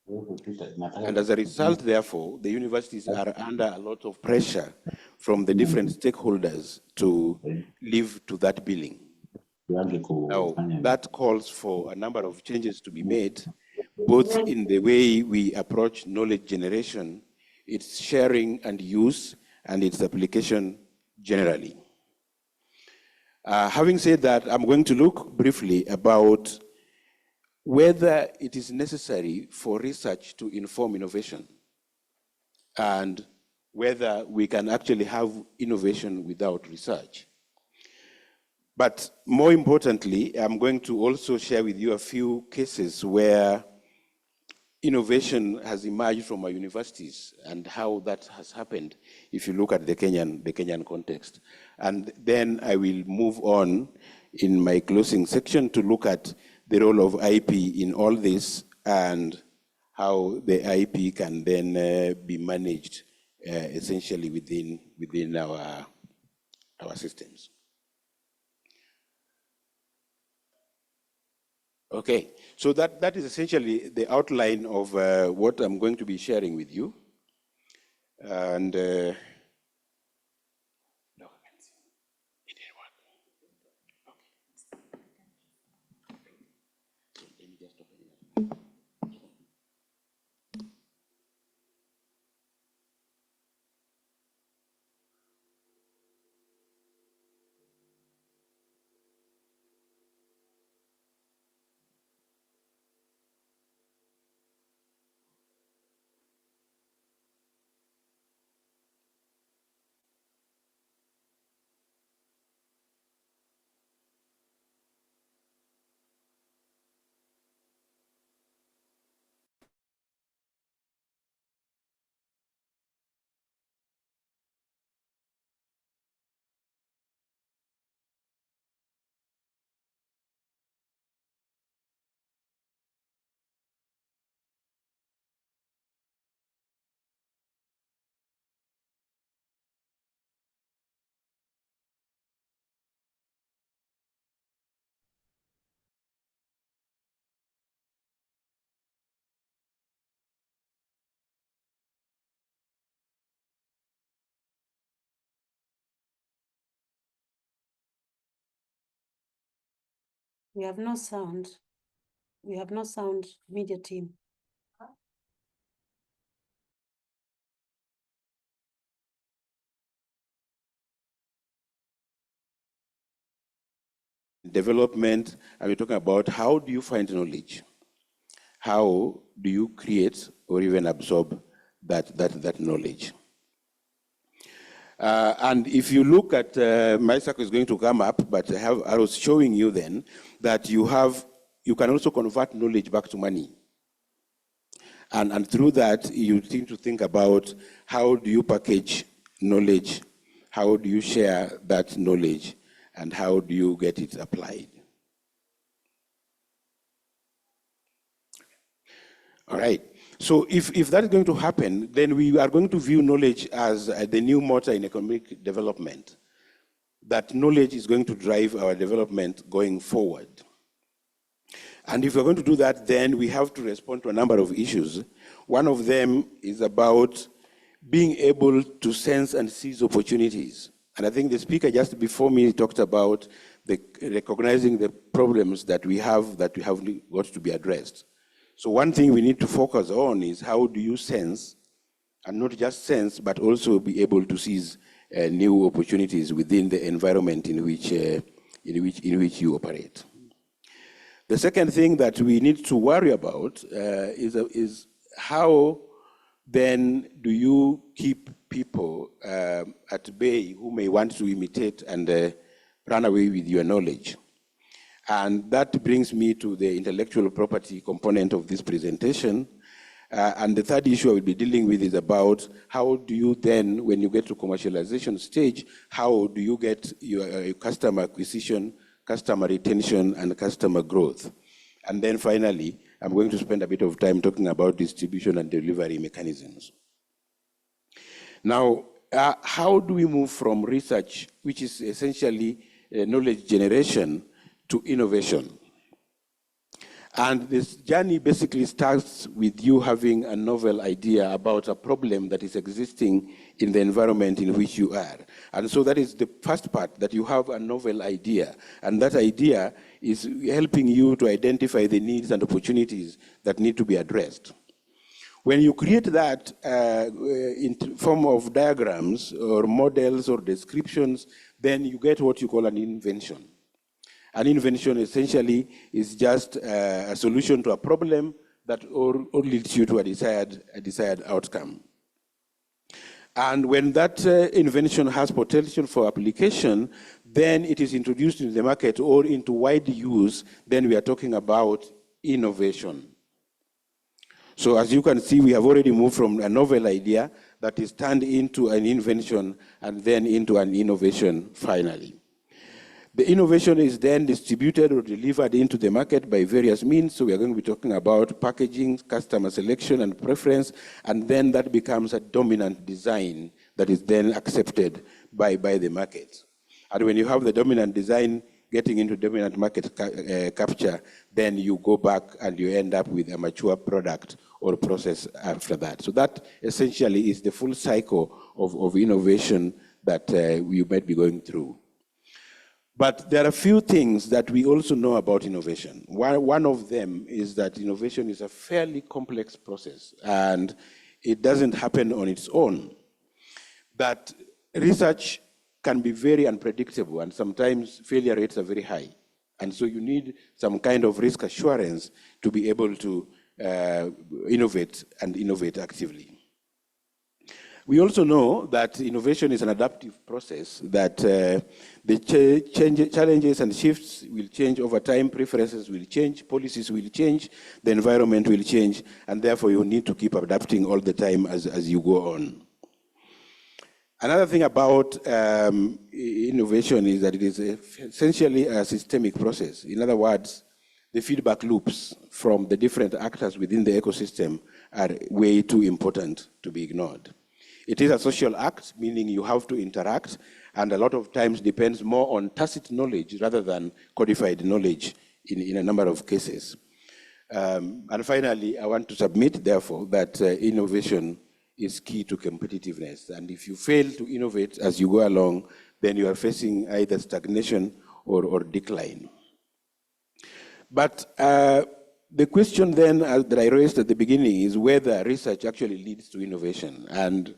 And as a result, therefore, the universities are under a lot of pressure from the different stakeholders to live to that billing. Now, that calls for a number of changes to be made, both in the way we approach knowledge generation, its sharing and use, and its application generally. Having said that, I'm going to look briefly about whether it is necessary for research to inform innovation and whether we can actually have innovation without research. But more importantly, I'm going to also share with you a few cases where innovation has emerged from our universities and how that has happened if you look at the Kenyan context. And then I will move on in my closing section to look at the role of IP in all this and how the IP can then be managed essentially within our systems. Okay, so that is essentially the outline of what I'm going to be sharing with you. And it didn't work. Okay. So let me just open it.
We have no sound. We have no sound, media team.
Development, and we're talking about how do you find knowledge? How do you create or even absorb that knowledge? And if you look at, my circle is going to come up, but I was showing you then that you can also convert knowledge back to money. And through that, you need to think about how do you package knowledge, how do you share that knowledge, and how do you get it applied? All right. So if that is going to happen, then we are going to view knowledge as the new motor in economic development. That knowledge is going to drive our development going forward. And if we're going to do that, then we have to respond to a number of issues. One of them is about being able to sense and seize opportunities. And I think the speaker just before me talked about recognizing the problems that we have got to be addressed. So one thing we need to focus on is how do you sense, and not just sense, but also be able to seize new opportunities within the environment in which you operate. The second thing that we need to worry about is how then do you keep people at bay who may want to imitate and run away with your knowledge. And that brings me to the intellectual property component of this presentation. And the third issue I will be dealing with is about how do you then, when you get to commercialization stage, how do you get your customer acquisition, customer retention, and customer growth? And then finally, I'm going to spend a bit of time talking about distribution and delivery mechanisms. Now, how do we move from research, which is essentially knowledge generation, to innovation? And this journey basically starts with you having a novel idea about a problem that is existing in the environment in which you are. And so that is the first part, that you have a novel idea. And that idea is helping you to identify the needs and opportunities that need to be addressed. When you create that in form of diagrams or models or descriptions, then you get what you call an invention. An invention essentially is just a solution to a problem that or leads you to a desired outcome. And when that invention has potential for application, then it is introduced into the market or into wide use, then we are talking about innovation. So as you can see, we have already moved from a novel idea that is turned into an invention and then into an innovation finally. The innovation is then distributed or delivered into the market by various means. So we are going to be talking about packaging, customer selection and preference, and then that becomes a dominant design that is then accepted by the market. And when you have the dominant design getting into dominant market capture, then you go back and you end up with a mature product or process after that. So that essentially is the full cycle of innovation that you might be going through. But there are a few things that we also know about innovation. One of them is that innovation is a fairly complex process and it doesn't happen on its own. That research can be very unpredictable and sometimes failure rates are very high. And so you need some kind of risk assurance to be able to innovate and innovate actively. We also know that innovation is an adaptive process, that the challenges and shifts will change over time, preferences will change, policies will change, the environment will change, and therefore you need to keep adapting all the time as you go on. Another thing about innovation is that it is essentially a systemic process. In other words, the feedback loops from the different actors within the ecosystem are way too important to be ignored. It is a social act, meaning you have to interact, and a lot of times depends more on tacit knowledge rather than codified knowledge in a number of cases. And finally, I want to submit, therefore, that innovation is key to competitiveness. And if you fail to innovate as you go along, then you are facing either stagnation or decline. But the question then that I raised at the beginning is whether research actually leads to innovation. And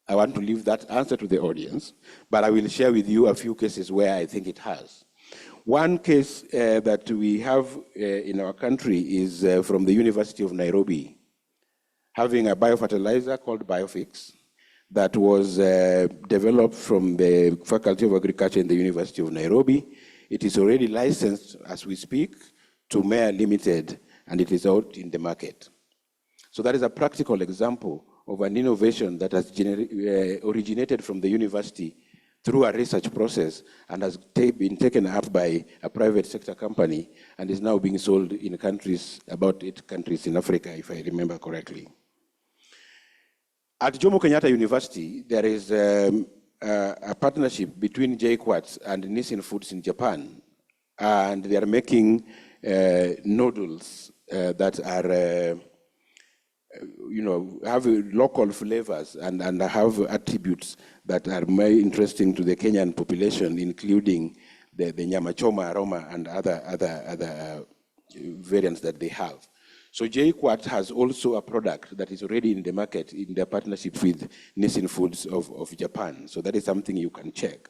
I want to leave that answer to the audience, but I will share with you a few cases where I think it has. One case that we have in our country is from the University of Nairobi, having a biofertilizer called Biofix that was developed from the Faculty of Agriculture in the University of Nairobi. It is already licensed as we speak to Mare Limited, and it is out in the market. So that is a practical example of an innovation that has originated from the university through a research process and has been taken up by a private sector company and is now being sold in countries, about 8 countries in Africa, if I remember correctly. At Jomo Kenyatta University, there is a partnership between JQuats and Nissin Foods in Japan, and they are making noodles that are have local flavors and have attributes that are very interesting to the Kenyan population, including the nyama choma aroma and other variants that they have. So JQuat has also a product that is already in the market in their partnership with Nissin Foods of Japan. So that is something you can check.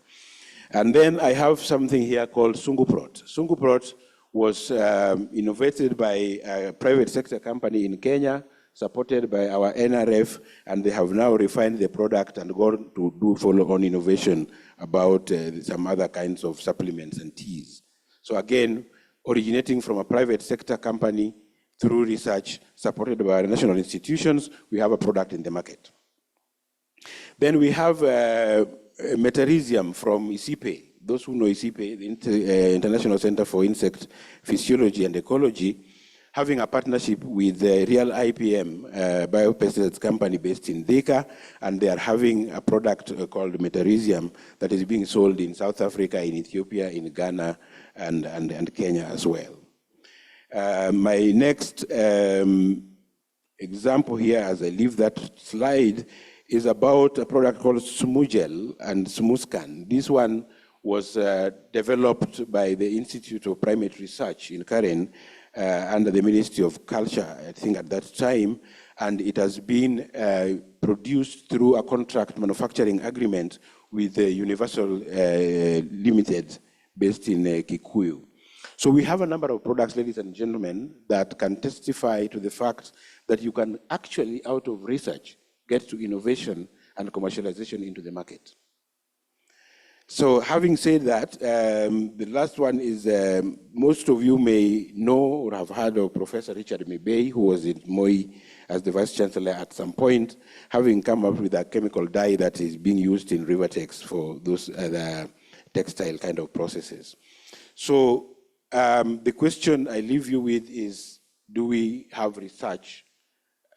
And then I have something here called Sunguprot. Sunguprot was innovated by a private sector company in Kenya, supported by our NRF, and they have now refined the product and gone to do follow-on innovation about some other kinds of supplements and teas. So again, originating from a private sector company through research supported by national institutions, we have a product in the market. Then we have metarhizium from ISIPE. Those who know ISIPE, the International Center for Insect Physiology and Ecology, having a partnership with the Real IPM biopesticides company based in Thika, and they are having a product called metarhizium that is being sold in South Africa, in Ethiopia, in Ghana, and Kenya as well. My next example here, as I leave that slide, is about a product called Smugel and Smuscan. This one was developed by the Institute of Primate Research in Karen, under the Ministry of Culture, I think at that time, and it has been produced through a contract manufacturing agreement with the Universal Limited based in Kikuyu. So we have a number of products, ladies and gentlemen, that can testify to the fact that you can actually, out of research, get to innovation and commercialization into the market. So having said that, the last one is most of you may know or have heard of Professor Richard Mibei, who was in Moi as the Vice Chancellor at some point, having come up with a chemical dye that is being used in Rivertex for those other textile kind of processes. So the question I leave you with is, do we have research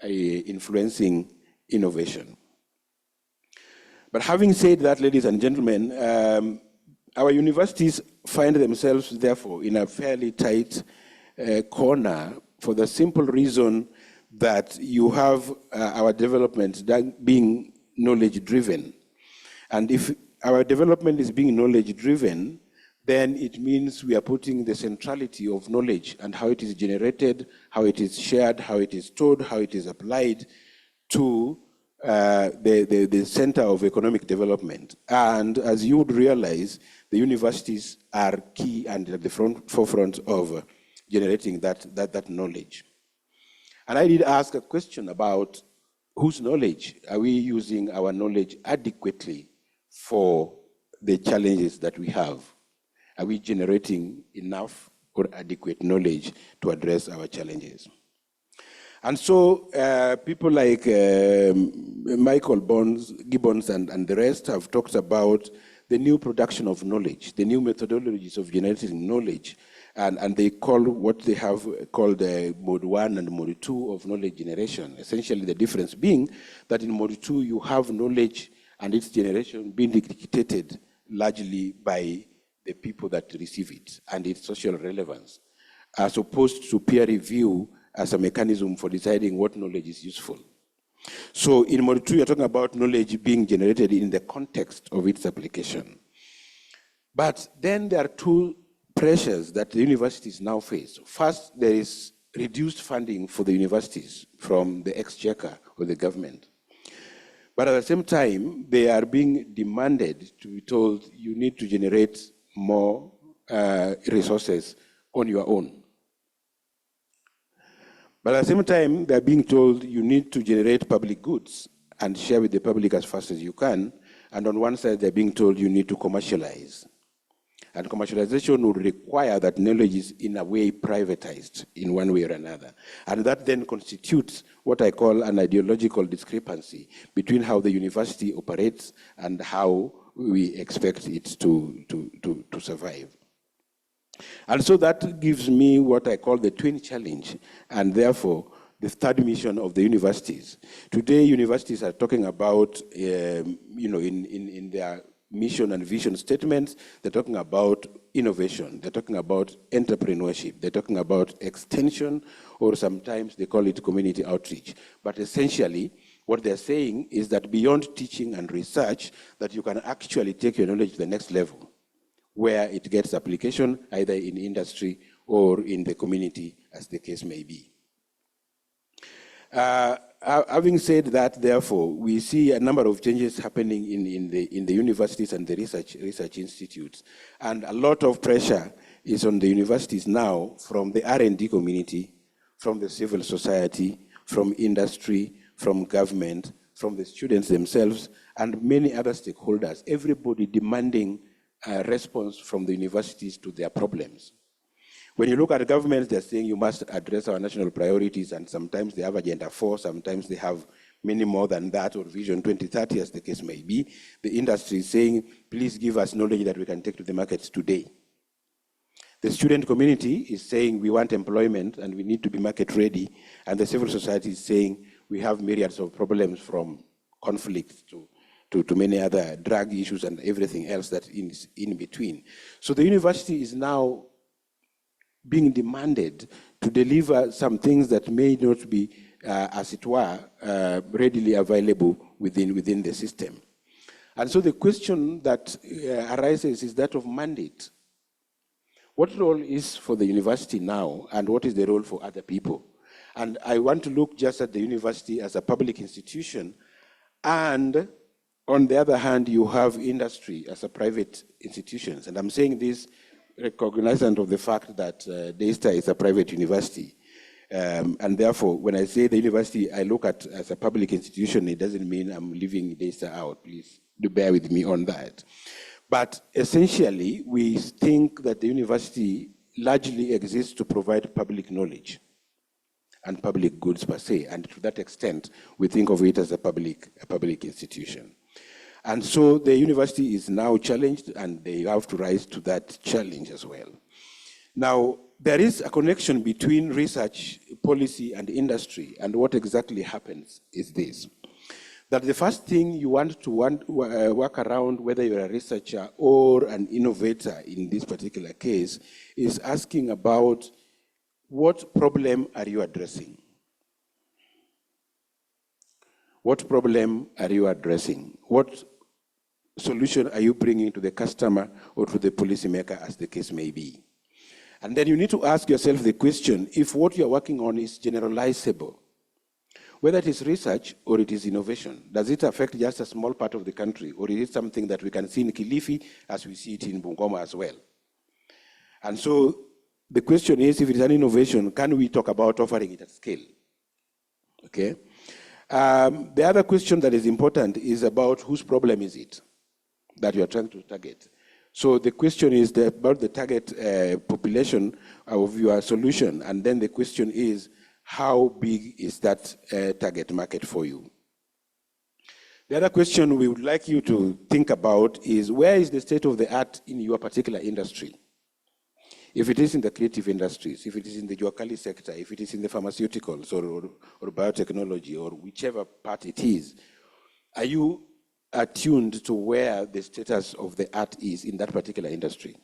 influencing innovation? But having said that, ladies and gentlemen, our universities find themselves, therefore, in a fairly tight corner for the simple reason that you have our development being knowledge-driven. And if our development is being knowledge-driven, then it means we are putting the centrality of knowledge and how it is generated, how it is shared, how it is stored, how it is applied to the center of economic development. And as you would realize, the universities are key and at the forefront of generating that knowledge. And I did ask a question about whose knowledge? Are we using our knowledge adequately for the challenges that we have? Are we generating enough or adequate knowledge to address our challenges? And so people like Michael Gibbons and the rest have talked about the new production of knowledge, the new methodologies of generating knowledge, and they call what they have called mode 1 and mode 2 of knowledge generation. Essentially the difference being that in mode 2 you have knowledge and its generation being dictated largely by the people that receive it and its social relevance, as opposed to peer review as a mechanism for deciding what knowledge is useful. So in mode 2, you're talking about knowledge being generated in the context of its application. But then there are two pressures that the universities now face. First, there is reduced funding for the universities from the exchequer or the government. But at the same time, they are being demanded to be told, you need to generate more resources on your own. But at the same time, they're being told you need to generate public goods and share with the public as fast as you can. And on one side, they're being told you need to commercialize. And commercialization would require that knowledge is in a way privatized in one way or another. And that then constitutes what I call an ideological discrepancy between how the university operates and how we expect it to survive. And so that gives me what I call the twin challenge, and therefore the third mission of the universities. Today, universities are talking about, in their mission and vision statements, they're talking about innovation, they're talking about entrepreneurship, they're talking about extension, or sometimes they call it community outreach. But essentially, what they're saying is that beyond teaching and research, that you can actually take your knowledge to the next level, where it gets application either in industry or in the community, as the case may be. Having said that, therefore, we see a number of changes happening in the universities and the research institutes. And a lot of pressure is on the universities now from the R&D community, from the civil society, from industry, from government, from the students themselves, and many other stakeholders, everybody demanding a response from the universities to their problems. When you look at governments, they're saying you must address our national priorities, and sometimes they have Agenda 4, sometimes they have many more than that, or Vision 2030, as the case may be. The industry is saying, please give us knowledge that we can take to the markets today. The student community is saying we want employment and we need to be market ready, and the civil society is saying we have myriads of problems from conflicts to many other drug issues and everything else that is in between. So the university is now being demanded to deliver some things that may not be, as it were, readily available within the system. And so the question that arises is that of mandate. What role is for the university now, and what is the role for other people? And I want to look just at the university as a public institution, and on the other hand, you have industry as a private institution. And I'm saying this recognizant of the fact that Daystar is a private university. And therefore, when I say the university, I look at as a public institution, it doesn't mean I'm leaving Daystar out. Please do bear with me on that. But essentially, we think that the university largely exists to provide public knowledge and public goods per se, and to that extent, we think of it as a public institution. And so the university is now challenged, and they have to rise to that challenge as well. Now, there is a connection between research, policy, and industry, and what exactly happens is this: that the first thing you want to work around, whether you're a researcher or an innovator in this particular case, is asking about what problem are you addressing? What problem are you addressing? What solution are you bringing to the customer or to the policymaker, as the case may be? And then you need to ask yourself the question, if what you're working on is generalizable, whether it is research or it is innovation, does it affect just a small part of the country, or is it something that we can see in Kilifi as we see it in Bungoma as well? And so the question is, if it is an innovation, can we talk about offering it at scale? Okay. The other question that is important is about whose problem is it that you are trying to target. So the question is about the target population of your solution, and then the question is, how big is that target market for you? The other question we would like you to think about is, where is the state of the art in your particular industry? If it is in the creative industries, if it is in the Juakali sector, if it is in the pharmaceuticals or biotechnology, or whichever part it is, are you attuned to where the status of the art is in that particular industry?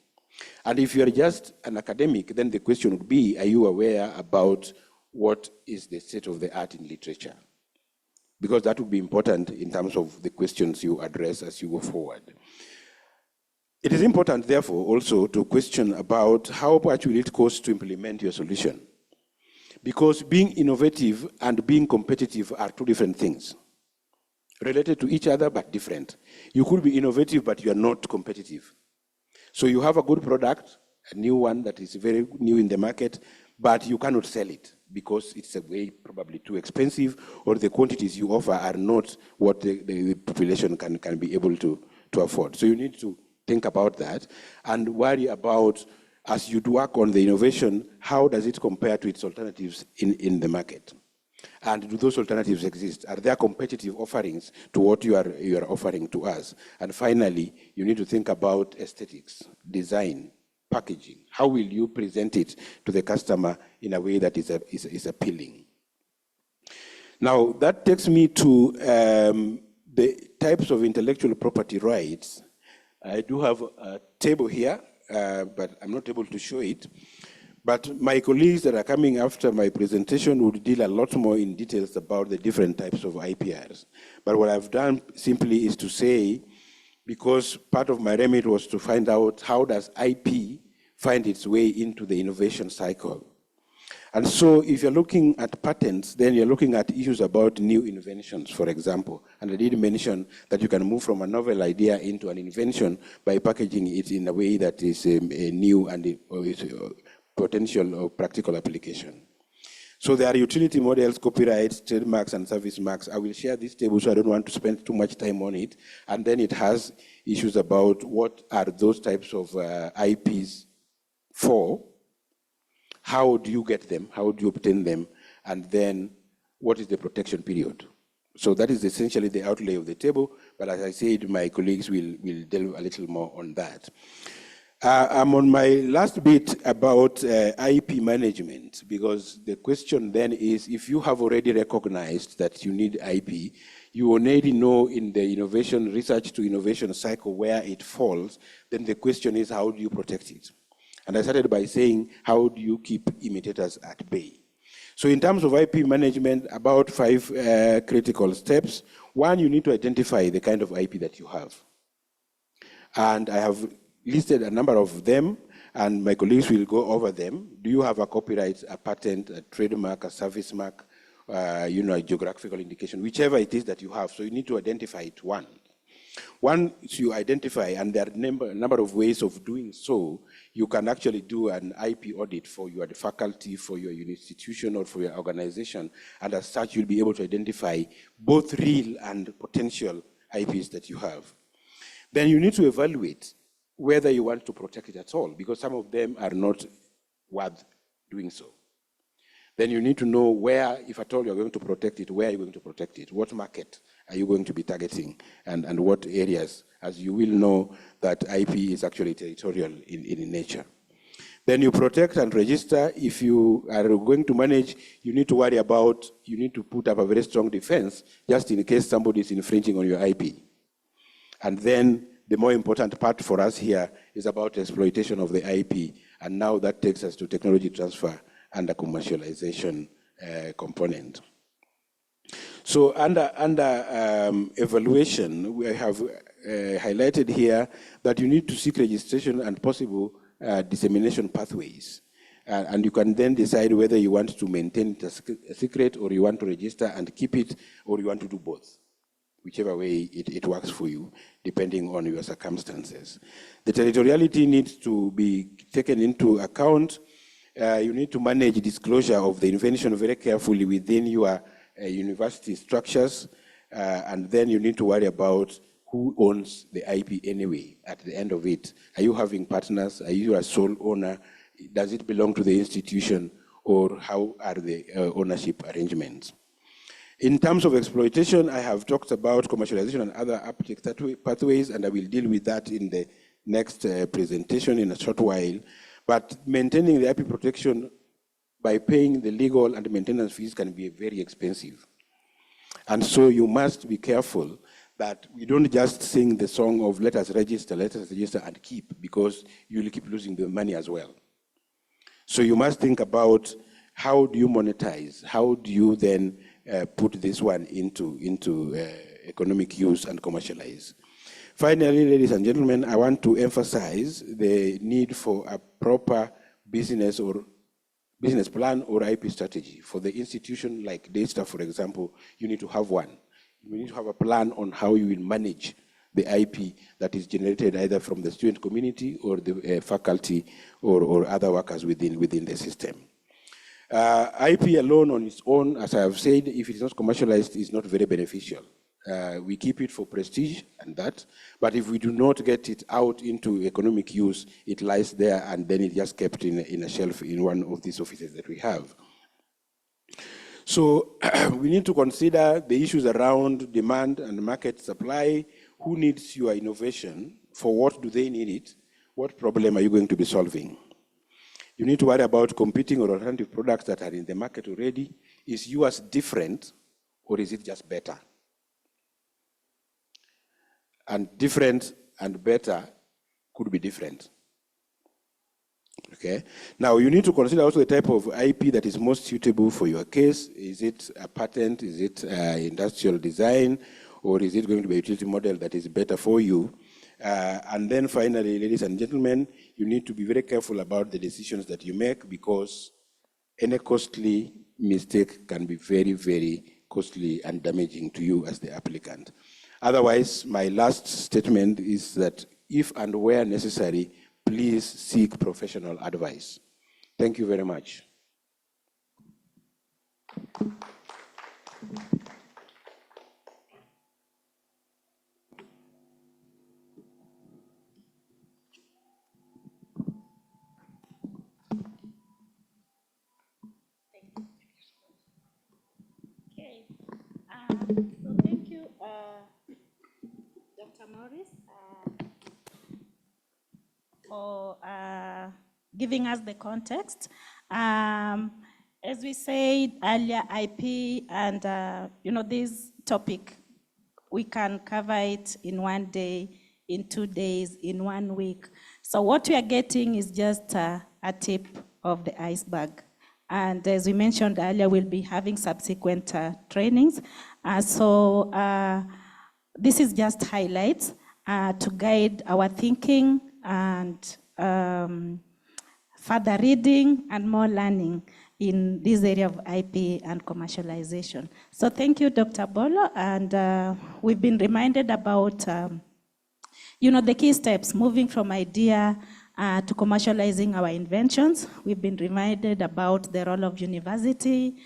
And if you are just an academic, then the question would be, are you aware about what is the state of the art in literature? Because that would be important in terms of the questions you address as you go forward. It is important, therefore, also to question about how much will it cost to implement your solution. Because being innovative and being competitive are two different things, related to each other but different. You could be innovative, but you are not competitive. So you have a good product, a new one that is very new in the market, but you cannot sell it because it's a way probably too expensive, or the quantities you offer are not what the population can be able to afford. So you need to think about that and worry about, as you work on the innovation, how does it compare to its alternatives in the market? And do those alternatives exist? Are there competitive offerings to what you are offering to us? And finally, you need to think about aesthetics, design, packaging. How will you present it to the customer in a way that is appealing? Now, that takes me to the types of intellectual property rights. I do have a table here, but I'm not able to show it. But my colleagues that are coming after my presentation would deal a lot more in details about the different types of IPRs. But what I've done simply is to say, because part of my remit was to find out how does IP find its way into the innovation cycle. And so if you're looking at patents, then you're looking at issues about new inventions, for example. And I did mention that you can move from a novel idea into an invention by packaging it in a way that is new and potential or practical application. So there are utility models, copyrights, trademarks, and service marks. I will share this table, so I don't want to spend too much time on it. And then it has issues about what are those types of IPs for, how do you get them, how do you obtain them, and then what is the protection period. So that is essentially the outlay of the table, but as I said, my colleagues will delve a little more on that. I'm on my last bit about IP management, because the question then is, if you have already recognized that you need IP, you already know in the innovation, research to innovation cycle where it falls, then the question is, how do you protect it? And I started by saying, how do you keep imitators at bay? So in terms of IP management, about 5 critical steps. One, you need to identify the kind of IP that you have. And I have listed a number of them, and my colleagues will go over them. Do you have a copyright, a patent, a trademark, a service mark, a geographical indication, whichever it is that you have. So you need to identify it, one. Once you identify, and there are a number of ways of doing so, you can actually do an IP audit for your faculty, for your institution, or for your organization, and as such, you'll be able to identify both real and potential IPs that you have. Then you need to evaluate whether you want to protect it at all, because some of them are not worth doing so. Then you need to know where, if at all you're going to protect it, where are you going to protect it? What market are you going to be targeting, and what areas, as you will know that IP is actually territorial in nature. Then you protect and register. If you are going to manage, you need to worry about, you need to put up a very strong defense just in case somebody is infringing on your IP. And then the more important part for us here is about exploitation of the IP. And now that takes us to technology transfer and the commercialization component. So under evaluation, we have highlighted here that you need to seek registration and possible dissemination pathways. And you can then decide whether you want to maintain it as a secret, or you want to register and keep it, or you want to do both. Whichever way it works for you, depending on your circumstances. The territoriality needs to be taken into account. You need to manage disclosure of the invention very carefully within your university structures, and then you need to worry about who owns the IP anyway at the end of it. Are you having partners? Are you a sole owner? Does it belong to the institution, or how are the ownership arrangements? In terms of exploitation, I have talked about commercialization and other uptake pathways, and I will deal with that in the next presentation in a short while. But maintaining the IP protection by paying the legal and maintenance fees can be very expensive. And so you must be careful that we don't just sing the song of let us register and keep, because you'll keep losing the money as well. So you must think about how do you monetize? How do you then put this one into economic use and commercialize? Finally, ladies and gentlemen, I want to emphasize the need for a proper business plan or IP strategy. For the institution like Daystar, for example, you need to have one. You need to have a plan on how you will manage the IP that is generated either from the student community or the faculty or other workers within the system. IP alone on its own, as I have said, if it is not commercialized, is not very beneficial. We keep it for prestige and that, but if we do not get it out into economic use, it lies there and then it just kept in a shelf in one of these offices that we have. So we need to consider the issues around demand and market supply. Who needs your innovation? For what do they need it? What problem are you going to be solving? You need to worry about competing or alternative products that are in the market already. Is yours different, or is it just better? And different and better could be different. Okay. Now you need to consider also the type of IP that is most suitable for your case. Is it a patent? Is it industrial design? Or is it going to be a utility model that is better for you? And then finally, ladies and gentlemen, you need to be very careful about the decisions that you make, because any costly mistake can be very, very costly and damaging to you as the applicant. Otherwise, my last statement is that if and where necessary, please seek professional advice. Thank you very much.
Okay. So thank you, Dr. Morris, for giving us the context. As we said earlier, IP and this topic, we can cover it in 1 day, in 2 days, in 1 week. So what we are getting is just a tip of the iceberg. And as we mentioned earlier, we'll be having subsequent trainings. So this is just highlights to guide our thinking and further reading and more learning in this area of IP and commercialization. So thank you, Dr. Bolo. And we've been reminded about the key steps, moving from idea to commercializing our inventions. We've been reminded about the role of university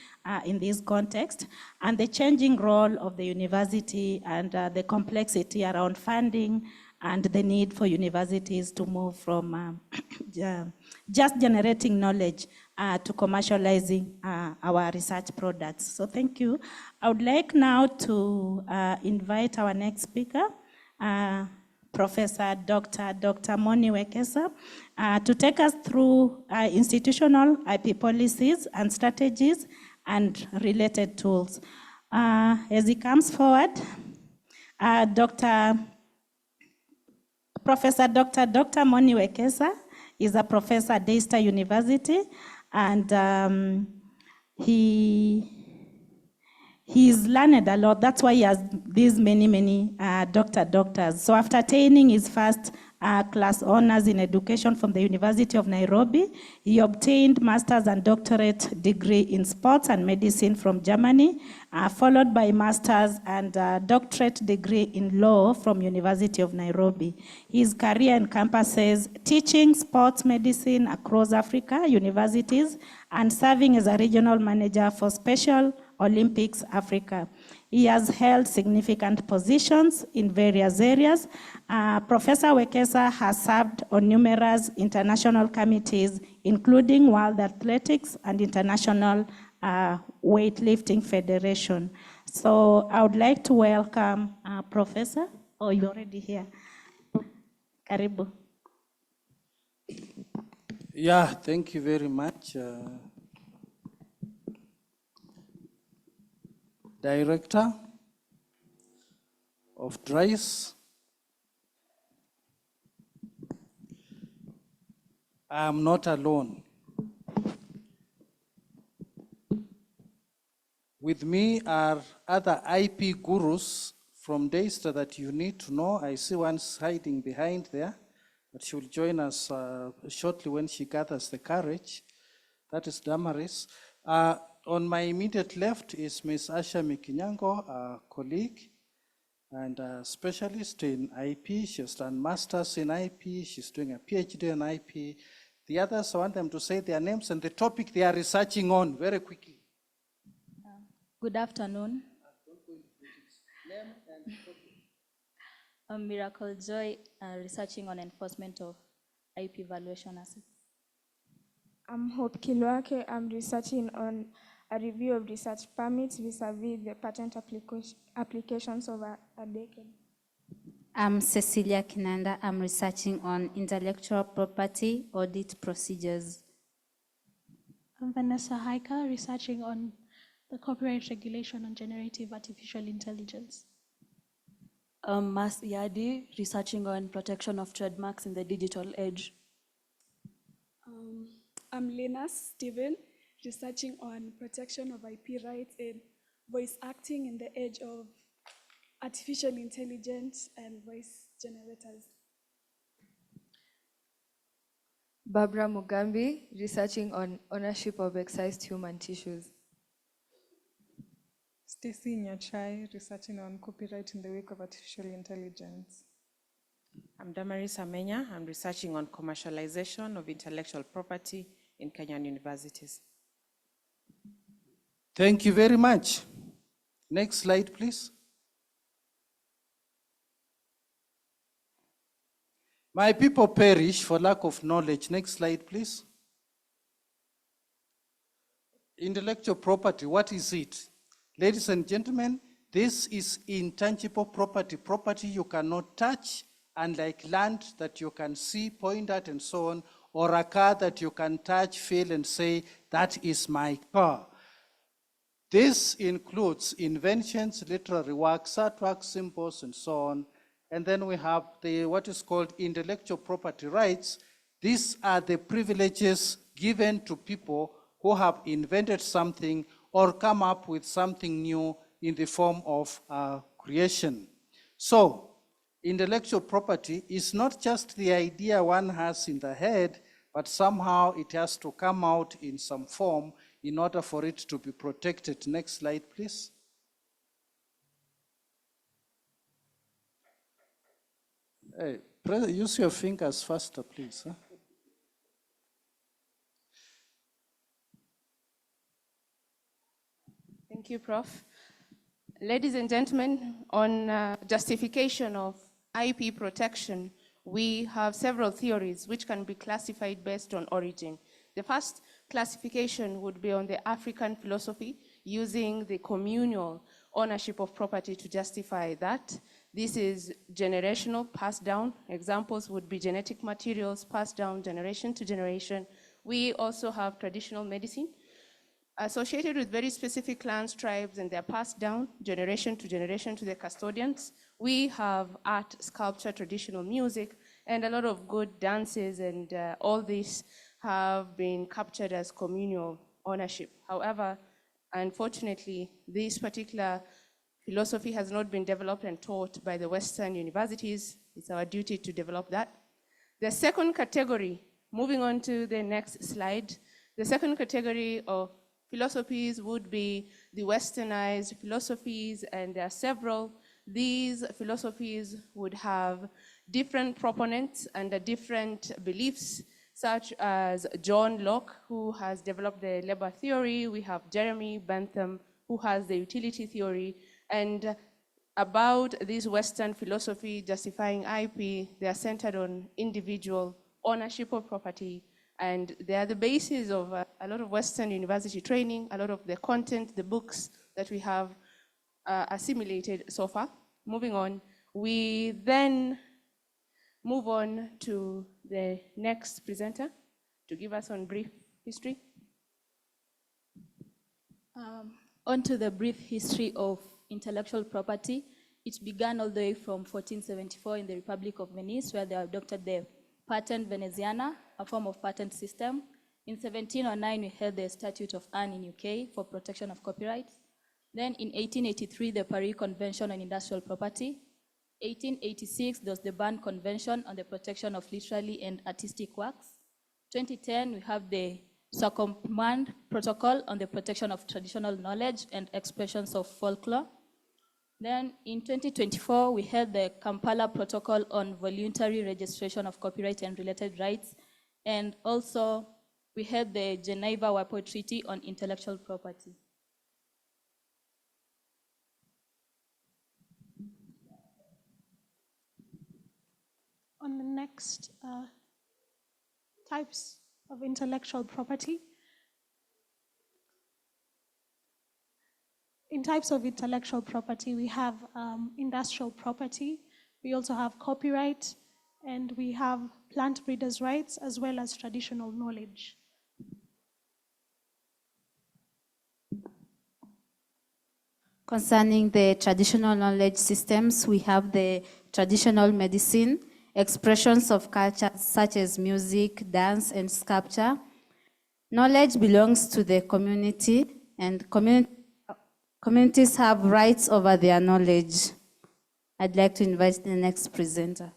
in this context, and the changing role of the university and the complexity around funding and the need for universities to move from just generating knowledge to commercializing our research products. So thank you. I would like now to invite our next speaker, Professor Dr. Moni Wekesa, to take us through institutional IP policies and strategies and related tools. As he comes forward, Professor Dr. Moni Wekesa is a professor at Daystar University, and he's learned a lot. That's why he has these many doctors. So after attaining his first class honors in education from the University of Nairobi, he obtained master's and doctorate degree in sports and medicine from Germany, followed by master's and doctorate degree in law from University of Nairobi. His career encompasses teaching sports medicine across Africa universities and serving as a regional manager for Special Olympics Africa. He has held significant positions in various areas. Professor Wekesa has served on numerous international committees, including World Athletics and International Weightlifting Federation. So I would like to welcome Professor. Oh, you're already here. Karibu.
Yeah, thank you very much. Director of DRICE. I am not alone. With me are other IP gurus from Daystar that you need to know. I see one hiding behind there, but she will join us shortly when she gathers the courage. That is Damaris. On my immediate left is Ms. Asha Mikinyango, a colleague and a specialist in IP. She has done masters in IP. She's doing a PhD in IP. The others, I want them to say their names and the topic they are researching on very quickly.
Good afternoon. I'm Miracle Joy, researching on enforcement of IP valuation assets.
I'm Hope Kilwake. I'm researching on a review of research permits vis-a-vis the patent applications over a decade.
I'm Cecilia Kinanda. I'm researching on intellectual property audit procedures.
I'm Vanessa Haika, researching on the copyright regulation on generative artificial intelligence.
I'm Mas Yadi, researching on protection of trademarks in the digital age.
I'm Lena Steven, researching on protection of IP rights in voice acting in the age of artificial intelligence and voice generators.
Barbara Mugambi, researching on ownership of excised human tissues.
Stacy Nyachai, researching on copyright in the wake of artificial intelligence.
I'm Damaris Amenya. I'm researching on commercialization of intellectual property in Kenyan universities.
Thank you very much. Next slide, please. My people perish for lack of knowledge. Next slide, please. Intellectual property, what is it? Ladies and gentlemen, this is intangible property, property you cannot touch, unlike land that you can see, point at, and so on, or a car that you can touch, feel, and say, that is my car. This includes inventions, literary works, artworks, symbols, and so on. And then we have what is called intellectual property rights. These are the privileges given to people who have invented something or come up with something new in the form of creation. So, intellectual property is not just the idea one has in the head, but somehow it has to come out in some form in order for it to be protected. Next slide, please. Hey, use your fingers faster, please. Huh?
Thank you, Prof. Ladies and gentlemen, on justification of IP protection, we have several theories which can be classified based on origin. The first classification would be on the African philosophy, using the communal ownership of property to justify that. This is generational, passed down. Examples would be genetic materials passed down generation to generation. We also have traditional medicine associated with very specific clans, tribes, and they're passed down generation to the custodians. We have art, sculpture, traditional music, and a lot of good dances, and all these have been captured as communal ownership. However, unfortunately, this particular philosophy has not been developed and taught by the Western universities. It's our duty to develop that. The second category, moving on to the next slide, the second category of philosophies would be the westernized philosophies, and there are several. These philosophies would have different proponents and different beliefs, such as John Locke, who has developed the labor theory. We have Jeremy Bentham, who has the utility theory. And about this Western philosophy justifying IP, they are centered on individual ownership of property, and they are the basis of a lot of Western university training, a lot of the content, the books that we have assimilated so far. Moving on, we then move on to the next presenter to give us on brief history.
On to the brief history of intellectual property. It began all the way from 1474 in the Republic of Venice, where they adopted the Patent Veneziana, a form of patent system. In 1709, we had the Statute of Anne in UK for protection of copyright. Then in 1883, the Paris Convention on Industrial Property. 1886, there was the Berne Convention on the protection of literary and artistic works. 2010, we have the Circumpound Protocol on the protection of traditional knowledge and expressions of folklore. Then in 2024, we had the Kampala Protocol on voluntary registration of copyright and related rights. And also, we had the Geneva WIPO Treaty on intellectual property.
On the next types of intellectual property. In types of intellectual property, we have industrial property, we also have copyright, and we have plant breeders' rights, as well as traditional knowledge.
Concerning the traditional knowledge systems, we have the traditional medicine, expressions of culture such as music, dance, and sculpture. Knowledge belongs to the community, and communities have rights over their knowledge. I'd like to invite the next presenter.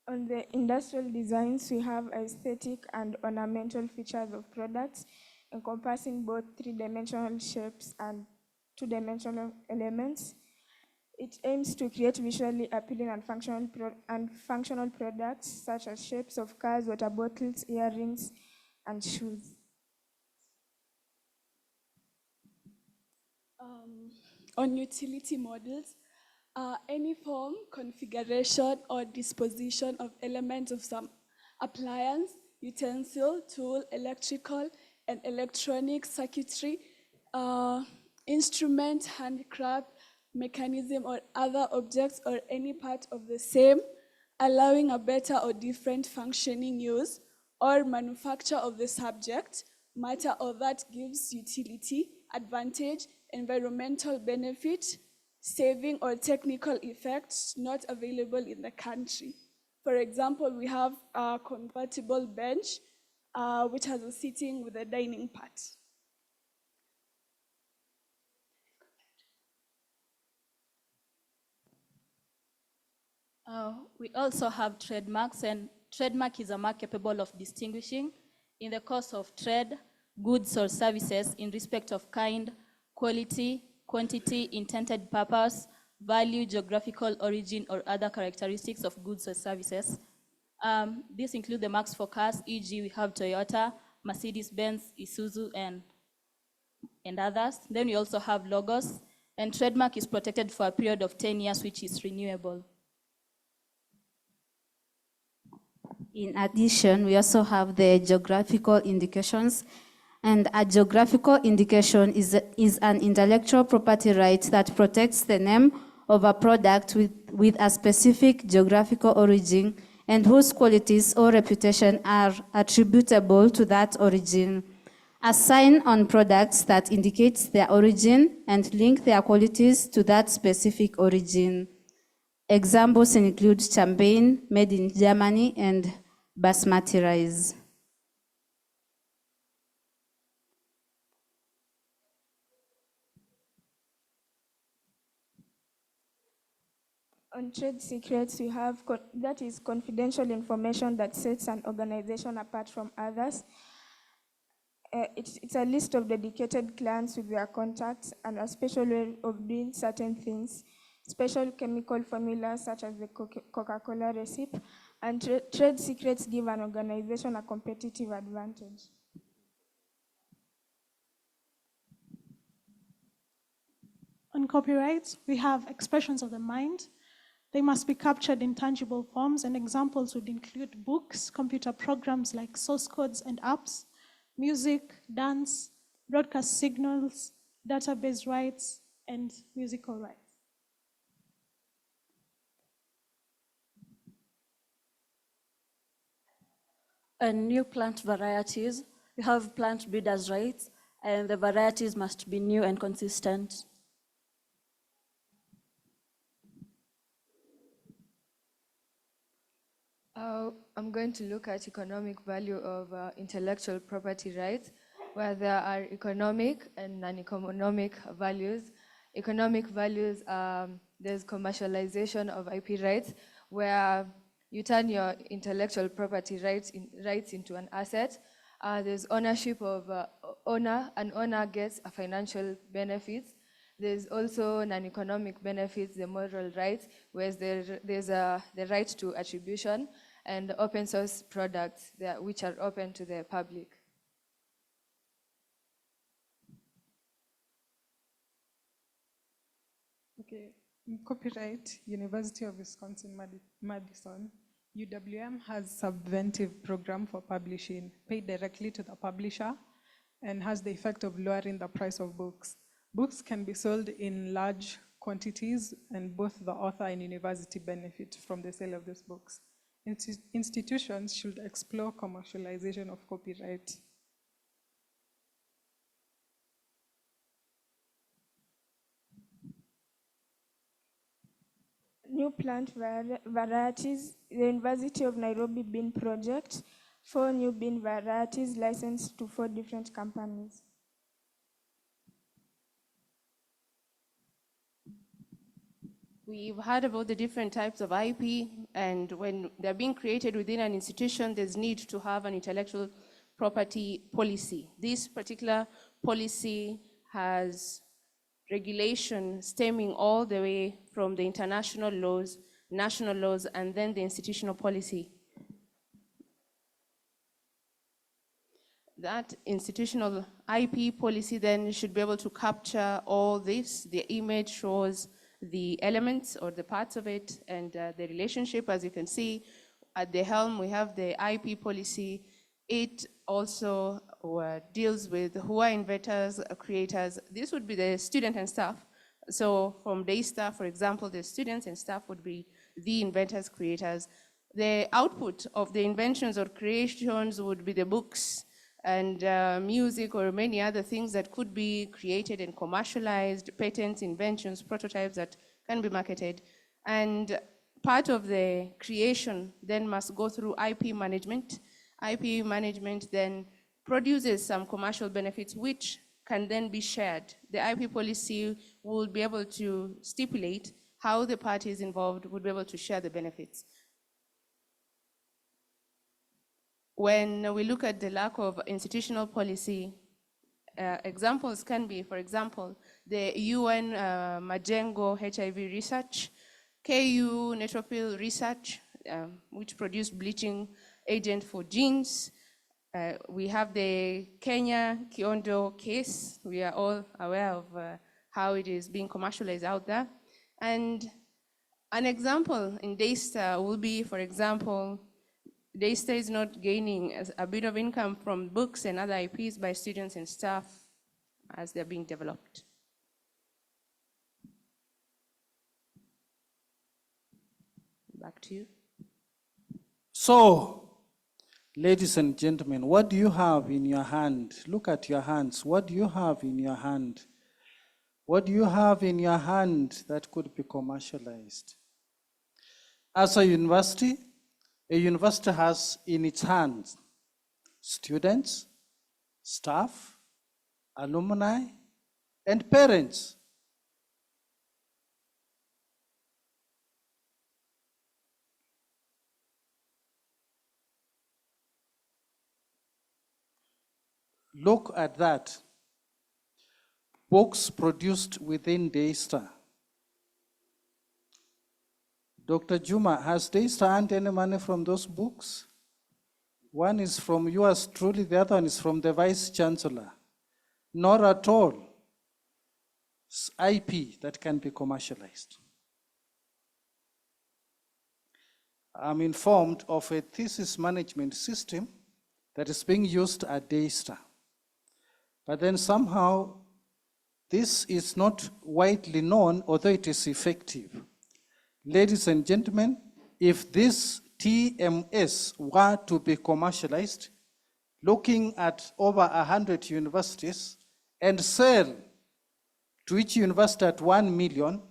On the industrial designs, we have aesthetic and ornamental features of products, encompassing both three-dimensional shapes and two-dimensional elements. It aims to create visually appealing and functional products, such as shapes of cars, water bottles, earrings, and shoes.
On utility models, any form, configuration, or disposition of elements of some appliance, utensil, tool, electrical, and electronic circuitry, instrument, handicraft, mechanism, or other objects, or any part of the same, allowing a better or different functioning use or manufacture of the subject matter, or that gives utility, advantage, environmental benefit, saving, or technical effects not available in the country. For example, we have a convertible bench, which has a seating with a dining part.
We also have trademarks, and trademark is a mark capable of distinguishing in the course of trade, goods or services in respect of kind, quality, quantity, intended purpose, value, geographical origin, or other characteristics of goods or services. These include the marks for cars, e.g. we have Toyota, Mercedes-Benz, Isuzu, and and others. Then we also have logos, and trademark is protected for a period of 10 years, which is renewable.
In addition, we also have the geographical indications. And a geographical indication is an intellectual property right that protects the name of a product with a specific geographical origin and whose qualities or reputation are attributable to that origin. A sign on products that indicates their origin and link their qualities to that specific origin. Examples include champagne made in Germany and basmati rice.
On trade secrets, we have that is confidential information that sets an organization apart from others. It's a list of dedicated clients with their contacts and a special way of doing certain things, special chemical formulas such as the Coca-Cola recipe, and trade secrets give an organization a competitive advantage.
On copyrights, we have expressions of the mind. They must be captured in tangible forms, and examples would include books, computer programs like source codes and apps, music, dance, broadcast signals, database rights, and musical rights.
And new plant varieties, we have plant breeders' rights, and the varieties must be new and consistent.
I'm going to look at economic value of intellectual property rights, where there are economic and non-economic values. Economic values, there's commercialization of IP rights, where you turn your intellectual property rights into an asset. There's ownership of an owner gets a financial benefits. There's also non-economic benefits, the moral rights, whereas there's the right to attribution and open source products which are open to the public.
Okay, in copyright, University of Wisconsin-Madison, UWM has subventive program for publishing, paid directly to the publisher, and has the effect of lowering the price of books. Books can be sold in large quantities, and both the author and university benefit from the sale of these books. Institutions should explore commercialization of copyright.
New plant varieties, the University of Nairobi bean project, 4 new bean varieties licensed to 4 different companies.
We've heard about the different types of IP, and when they're being created within an institution, there's need to have an intellectual property policy. This particular policy has regulation stemming all the way from the international laws, national laws, and then the institutional policy. That institutional IP policy then should be able to capture all this. The image shows the elements or the parts of it and the relationship. As you can see, at the helm, we have the IP policy. It also deals with who are inventors, creators. This would be the student and staff. So from day staff, for example, the students and staff would be the inventors, creators. The output of the inventions or creations would be the books and music or many other things that could be created and commercialized, patents, inventions, prototypes that can be marketed. And part of the creation then must go through IP management. IP management then produces some commercial benefits which can then be shared. The IP policy will be able to stipulate how the parties involved would be able to share the benefits. When we look at the lack of institutional policy, examples can be, for example, the UN Majengo HIV research, KU Neutrophil research, which produced bleaching agent for genes, We have the Kenya Kiondo case. We are all aware of how it is being commercialized out there. And an example in Daystar will be, for example, Daystar is not gaining a bit of income from books and other IPs by students and staff as they're being developed. Back to you.
So, ladies and gentlemen, what do you have in your hand? Look at your hands. What do you have in your hand? What do you have in your hand that could be commercialized? As a university has in its hands students, staff, alumni, and parents. Look at that. Books produced within Daystar. Dr. Juma, has Daystar earned any money from those books? One is from yours truly, the other one is from the Vice Chancellor. Not at all. It's IP that can be commercialized. I'm informed of a thesis management system that is being used at Daystar. But then somehow, this is not widely known, although it is effective. Ladies and gentlemen, if this TMS were to be commercialized, looking at over 100 universities, and sell to each university at 1 million,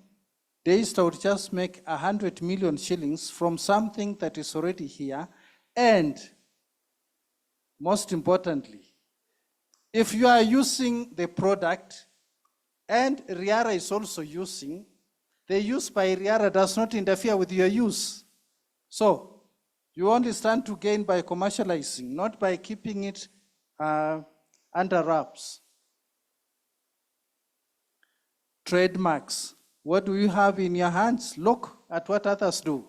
Daystar would just make 100 million shillings from something that is already here. And most importantly, if you are using the product and RIARA is also using, the use by RIARA does not interfere with your use. So you only stand to gain by commercializing, not by keeping it under wraps. Trademarks. What do you have in your hands? Look at what others do.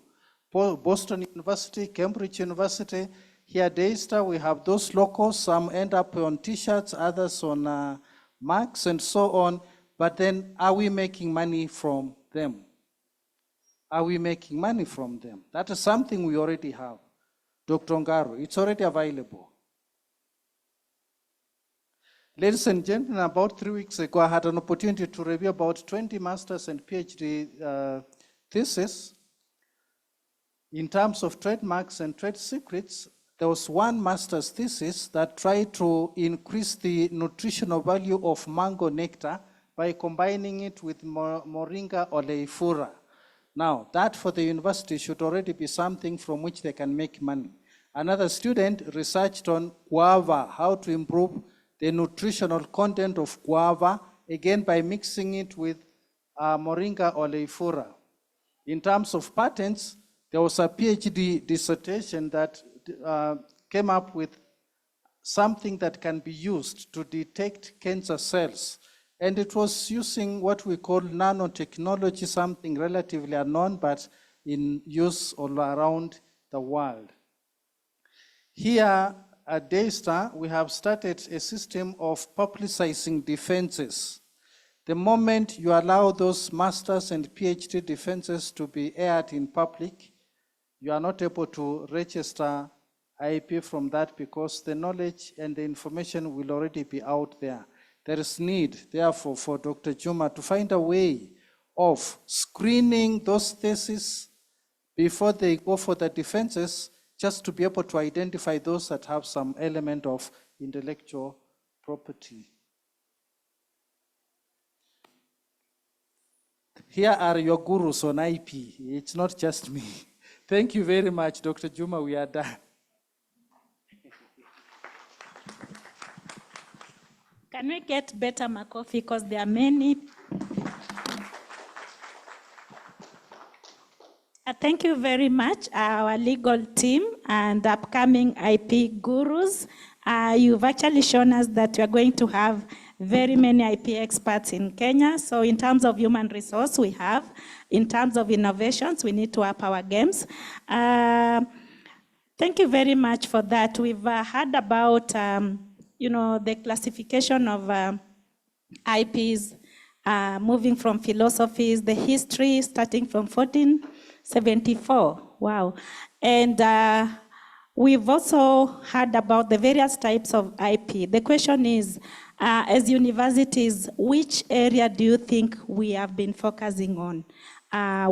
Boston University, Cambridge University. Here at Daystar, we have those logos. Some end up on T-shirts, others on marks and so on. But then, are we making money from them? Are we making money from them? That is something we already have. Dr. Ongaro, it's already available. Ladies and gentlemen, about 3 weeks ago, I had an opportunity to review about 20 master's and PhD theses. In terms of trademarks and trade secrets, there was one master's thesis that tried to increase the nutritional value of mango nectar by combining it with Moringa oleifera. Now, that for the university should already be something from which they can make money. Another student researched on guava, how to improve the nutritional content of guava, again by mixing it with Moringa oleifera. In terms of patents, there was a PhD dissertation that came up with something that can be used to detect cancer cells. And it was using what we call nanotechnology, something relatively unknown, but in use all around the world. Here at Daystar, we have started a system of publicizing defenses. The moment you allow those master's and PhD defenses to be aired in public, you are not able to register IP from that because the knowledge and the information will already be out there. There is need, therefore, for Dr. Juma to find a way of screening those theses before they go for the defenses, just to be able to identify those that have some element of intellectual property. Here are your gurus on IP. It's not just me. Thank you very much, Dr. Juma. We are done.
Can we get better Makofi? Because there are many. Thank you very much, our legal team and upcoming IP gurus. You've actually shown us that we are going to have very many IP experts in Kenya. So in terms of human resource, we have. In terms of innovations, we need to up our games. Thank you very much for that. We've heard about, the classification of IPs, moving from philosophies, the history starting from 1474. Wow. And we've also heard about the various types of IP. The question is, as universities, which area do you think we have been focusing on?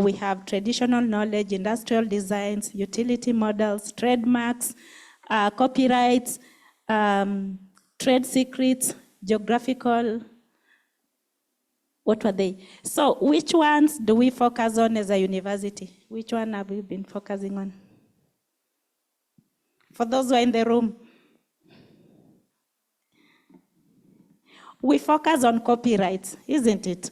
We have traditional knowledge, industrial designs, utility models, trademarks, copyrights, trade secrets, geographical. What were they? So which ones do we focus on as a university? Which one have we been focusing on? For those who are in the room. We focus on copyrights, isn't it?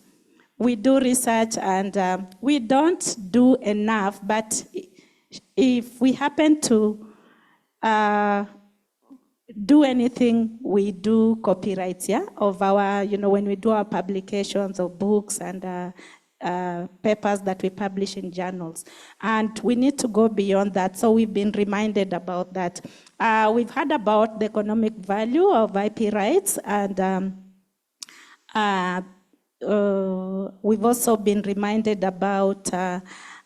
We do research and we don't do enough, but if we happen to do anything, we do copyrights, yeah, of our, when we do our publications of books and papers that we publish in journals. And we need to go beyond that, so we've been reminded about that. We've heard about the economic value of IP rights, and we've also been reminded about,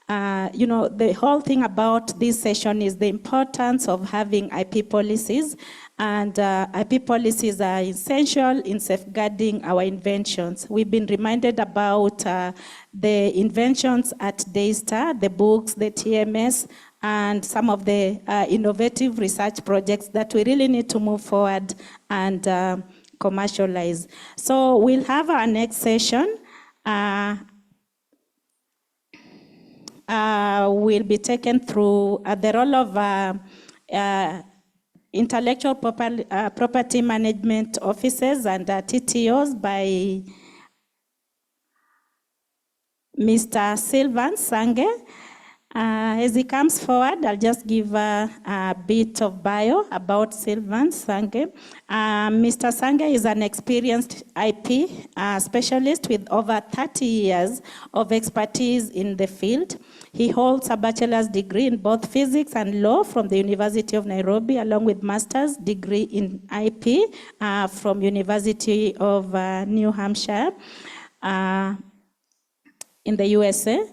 the whole thing about this session is the importance of having IP policies, and IP policies are essential in safeguarding our inventions. We've been reminded about the inventions at Daystar, the books, the TMS, and some of the innovative research projects that we really need to move forward and commercialize. So we'll have our next session. Will be taken through the role of intellectual property management officers and TTOs by Mr. Sylvan Sange. As he comes forward, I'll just give a bit of bio about Sylvan Sange. Mr. Sange is an experienced IP specialist with over 30 years of expertise in the field. He holds a bachelor's degree in both physics and law from the University of Nairobi, along with master's degree in IP from University of New Hampshire in the USA.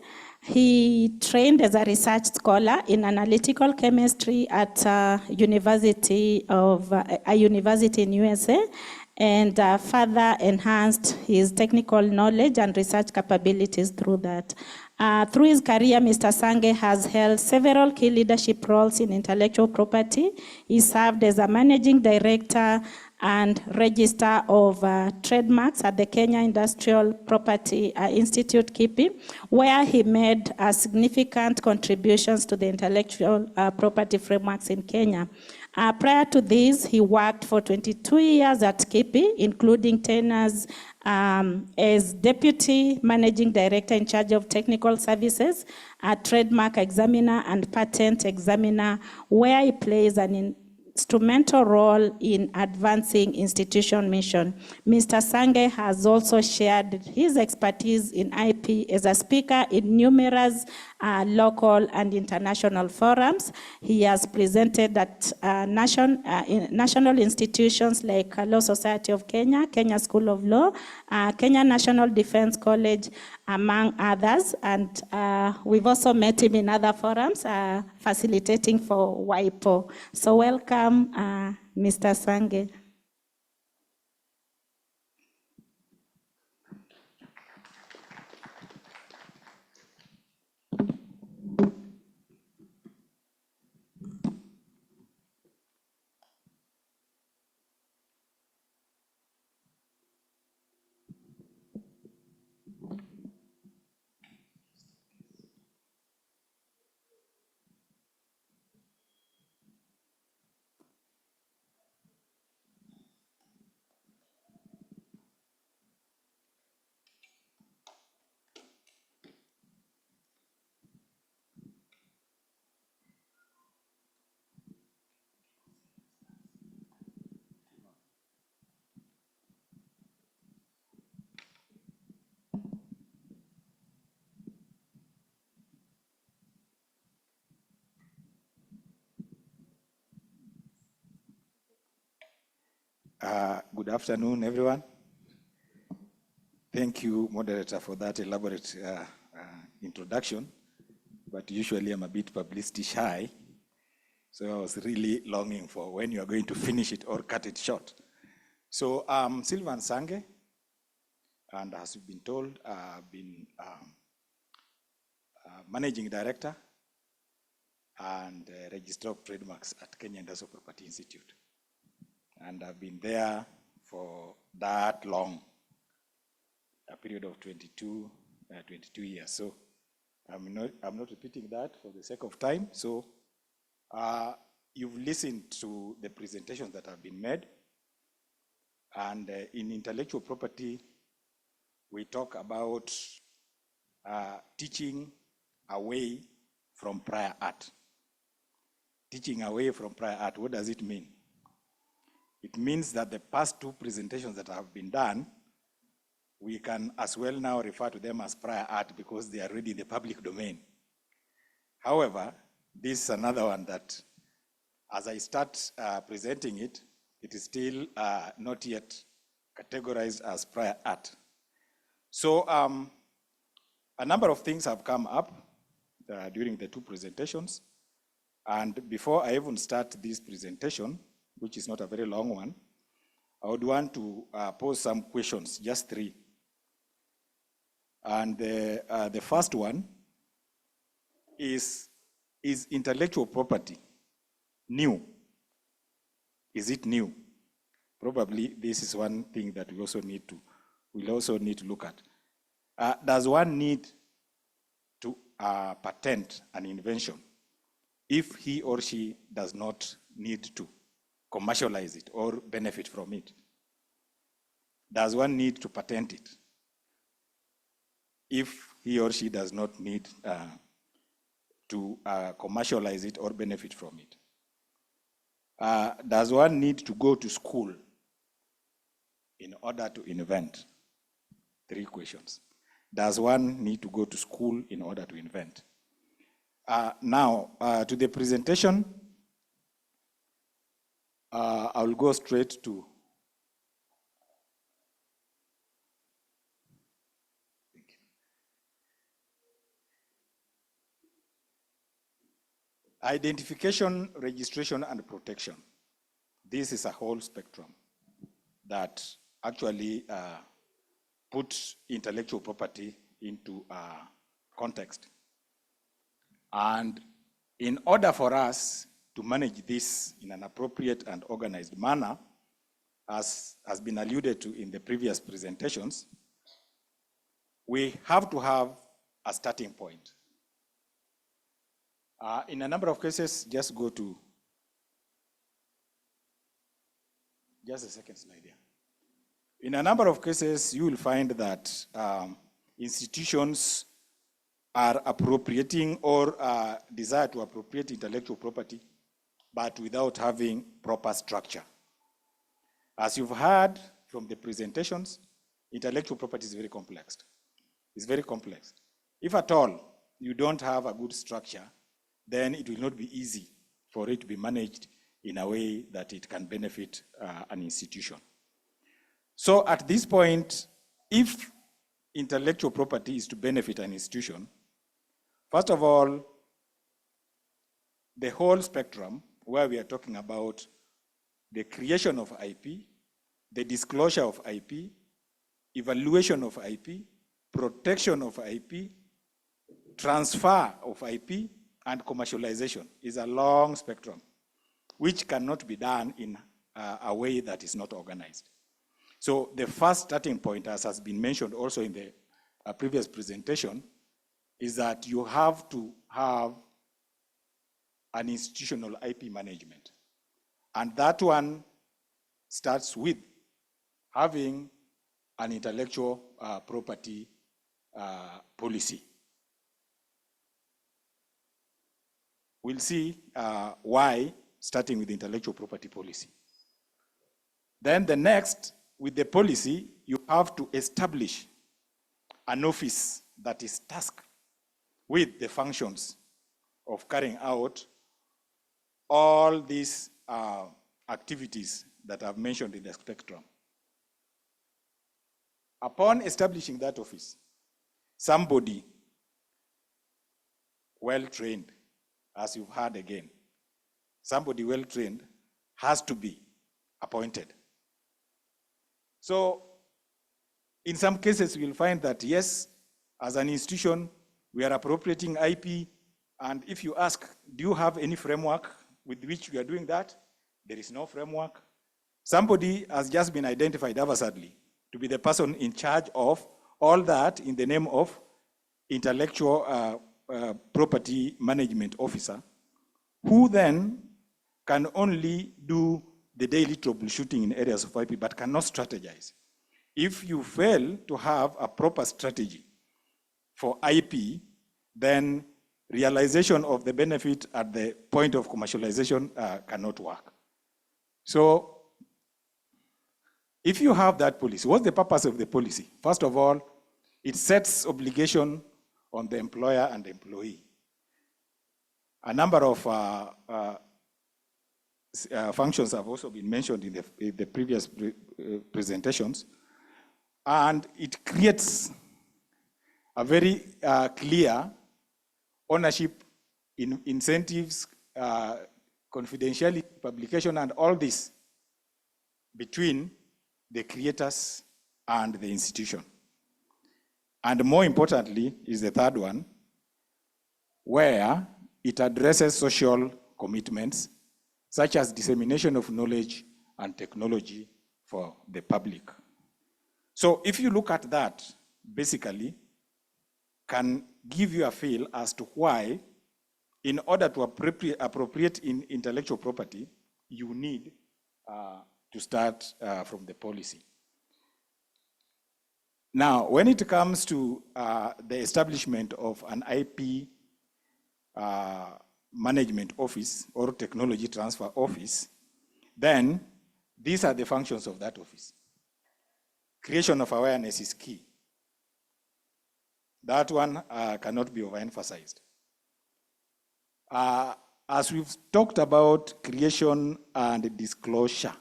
He trained as a research scholar in analytical chemistry at a university in USA, and further enhanced his technical knowledge and research capabilities through that. Through his career, Mr. Sange has held several key leadership roles in intellectual property. He served as a managing director and Register of Trademarks at the Kenya Industrial Property Institute, KIPI, where he made significant contributions to the intellectual property frameworks in Kenya. Prior to this, he worked for 22 years at KIPI, including 10 years as Deputy Managing Director in charge of technical services, a trademark examiner and patent examiner, where he plays an instrumental role in advancing institution mission. Mr. Sange has also shared his expertise in IP as a speaker in numerous local and international forums. He has presented at national institutions like Law Society of Kenya, Kenya School of Law, Kenya National Defense College, among others. And we've also met him in other forums, facilitating for WIPO. So welcome, Mr. Sange.
Good afternoon, everyone. Thank you, moderator, for that elaborate introduction. But usually I'm a bit publicity shy, so I was really longing for when you are going to finish it or cut it short. So Sylvan Sange, and as you've been told, I've been managing director and registrar of trademarks at Kenya Industrial Property Institute. And I've been there for that long, a period of 22 years. So I'm not repeating that for the sake of time. So you've listened to the presentations that have been made. And in intellectual property, we talk about teaching away from prior art. Teaching away from prior art, what does it mean? It means that the past two presentations that have been done, we can as well now refer to them as prior art because they are already in the public domain. However, this is another one that, as I start presenting it, it is still not yet categorized as prior art. So a number of things have come up during the two presentations. And before I even start this presentation, which is not a very long one, I would want to pose some questions, just three. And the first one is intellectual property new? Is it new? Probably this is one thing that we'll also need to look at. Does one need to patent an invention if he or she does not need to commercialize it or benefit from it? Does one need to patent it if he or she does not need to commercialize it or benefit from it? Does one need to go to school in order to invent? Three questions. Does one need to go to school in order to invent? Now, to the presentation, I will go straight to identification, registration, and protection. This is a whole spectrum that actually puts intellectual property into context. And in order for us to manage this in an appropriate and organized manner, as has been alluded to in the previous presentations, we have to have a starting point. In a number of cases, just go to, just a second slide here. In a number of cases, you will find that institutions are appropriating or desire to appropriate intellectual property, but without having proper structure. As you've heard from the presentations, intellectual property is very complex. It's very complex. If at all you don't have a good structure, then it will not be easy for it to be managed in a way that it can benefit an institution. So at this point, if intellectual property is to benefit an institution, first of all, the whole spectrum where we are talking about the creation of IP, the disclosure of IP, evaluation of IP, protection of IP, transfer of IP, and commercialization is a long spectrum, which cannot be done in a way that is not organized. So the first starting point, as has been mentioned also in the previous presentation, is that you have to have an institutional IP management. And that one starts with having an intellectual property policy. We'll see why, starting with intellectual property policy. Then the next, with the policy, you have to establish an office that is tasked with the functions of carrying out all these activities that I've mentioned in the spectrum. Upon establishing that office, somebody well-trained, as you've heard again, somebody well-trained has to be appointed. So in some cases, we'll find that, yes, as an institution, we are appropriating IP, and if you ask, do you have any framework with which we are doing that? There is no framework. Somebody has just been identified adversely to be the person in charge of all that in the name of intellectual property management officer, who then can only do the daily troubleshooting in areas of IP, but cannot strategize. If you fail to have a proper strategy for IP, then realization of the benefit at the point of commercialization cannot work. So if you have that policy, what's the purpose of the policy? First of all, it sets obligation on the employer and the employee. A number of functions have also been mentioned in the previous presentations, and it creates a very clear ownership, incentives, confidentiality, publication, and all this between the creators and the institution. And more importantly is the third one, where it addresses social commitments, such as dissemination of knowledge and technology for the public. So if you look at that, basically, can give you a feel as to why, in order to appropriate in intellectual property, you need to start from the policy. Now, when it comes to the establishment of an IP management office or technology transfer office, then these are the functions of that office. Creation of awareness is key. That one cannot be overemphasized. As we've talked about creation and disclosure,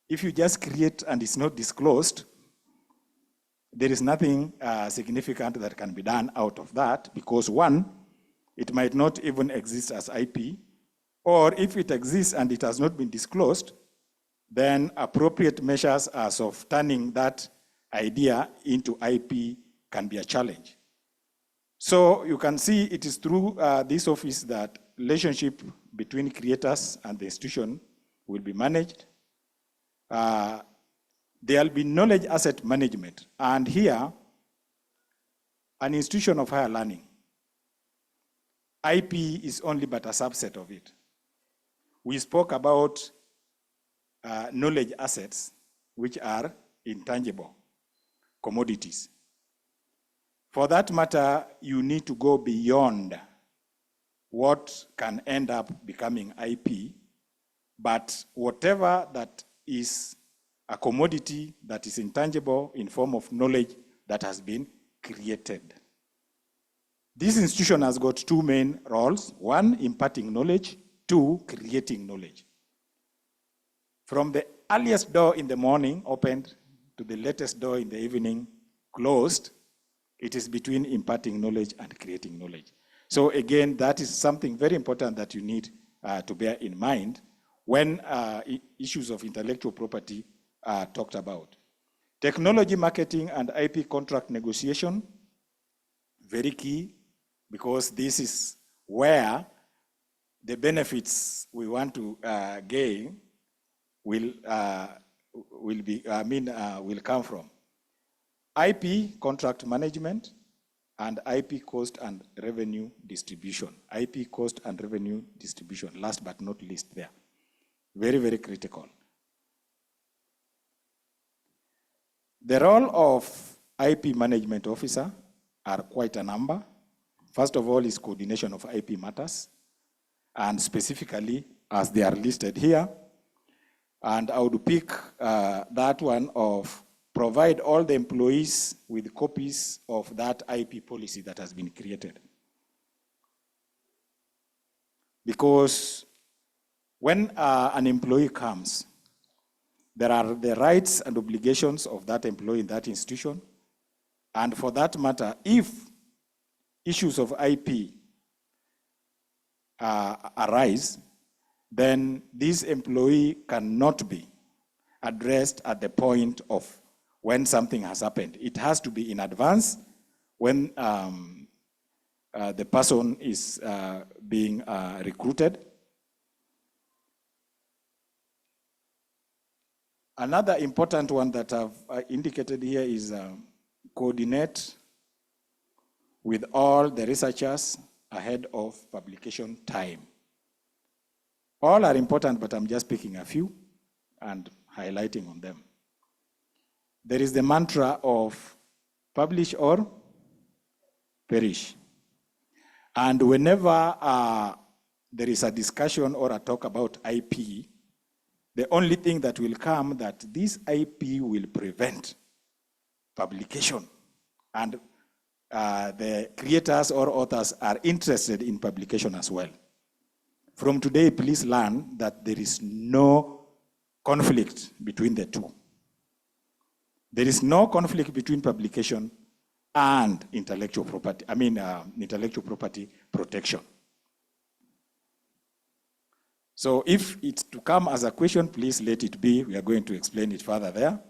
if you just create and it's not disclosed, there is nothing significant that can be done out of that, because one, it might not even exist as IP, or if it exists and it has not been disclosed, then appropriate measures as of turning that idea into IP can be a challenge. So you can see it is through this office that relationship between creators and the institution will be managed. There will be knowledge asset management, and here, an institution of higher learning, IP is only but a subset of it. We spoke about knowledge assets, which are intangible commodities. For that matter, you need to go beyond what can end up becoming IP, but whatever that is a commodity that is intangible in form of knowledge that has been created. This institution has got two main roles: one, imparting knowledge; two, creating knowledge. From the earliest door in the morning opened to the latest door in the evening closed, it is between imparting knowledge and creating knowledge. So again, that is something very important that you need to bear in mind when issues of intellectual property are talked about. Technology marketing and IP contract negotiation, very key, because this is where the benefits we want to gain will come from. IP contract management and IP cost and revenue distribution. IP cost and revenue distribution, last but not least there. Very, very critical. The role of IP management officer are quite a number. First of all is coordination of IP matters, and specifically as they are listed here. And I would pick that one of provide all the employees with copies of that IP policy that has been created. Because when an employee comes, there are the rights and obligations of that employee in that institution. And for that matter, if issues of IP arise, then this employee cannot be addressed at the point of when something has happened. It has to be in advance when the person is being recruited. Another important one that I've indicated here is coordinate with all the researchers ahead of publication time. All are important, but I'm just picking a few and highlighting on them. There is the mantra of publish or perish. And whenever there is a discussion or a talk about IP, the only thing that will come that this IP will prevent publication. And the creators or authors are interested in publication as well. From today, please learn that there is no conflict between the two. There is no conflict between publication and intellectual property, intellectual property protection. So if it's to come as a question, please let it be. We are going to explain it further there.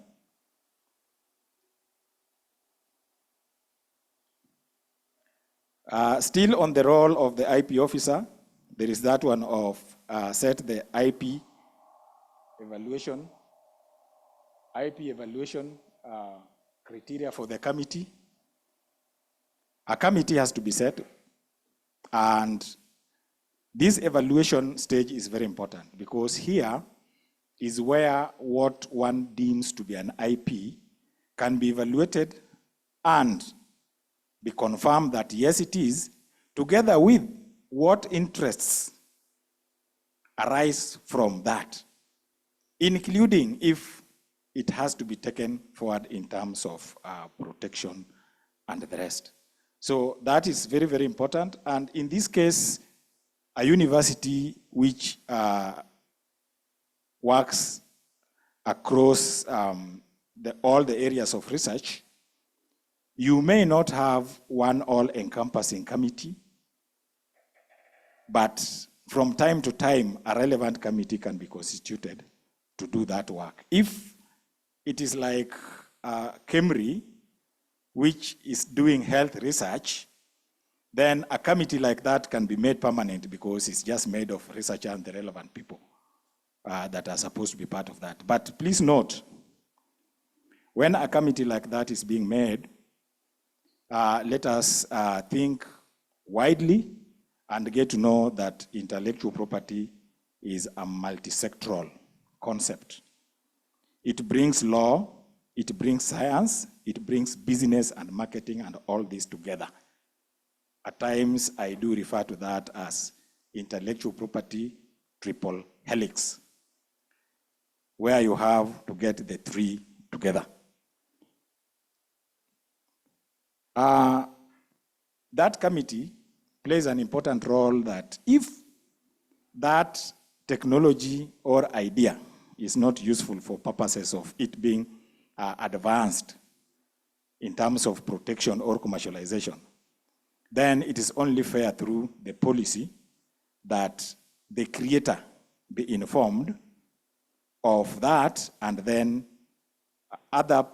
Still on the role of the IP officer, there is that one of set the IP evaluation criteria for the committee. A committee has to be set, and this evaluation stage is very important because here is where what one deems to be an IP can be evaluated and be confirmed that yes, it is, together with what interests arise from that, including if it has to be taken forward in terms of protection and the rest. So that is very, very important. And in this case, a university which works across all the areas of research, you may not have one all-encompassing committee, but from time to time, a relevant committee can be constituted to do that work. If it is like KEMRI, which is doing health research, then a committee like that can be made permanent because it's just made of researchers and the relevant people that are supposed to be part of that. But please note, when a committee like that is being made, let us think widely and get to know that intellectual property is a multi-sectoral concept. It brings law, it brings science, it brings business and marketing and all this together. At times, I do refer to that as intellectual property triple helix, where you have to get the three together. That committee plays an important role that if that technology or idea is not useful for purposes of it being advanced in terms of protection or commercialization, then it is only fair through the policy that the creator be informed of that, and then other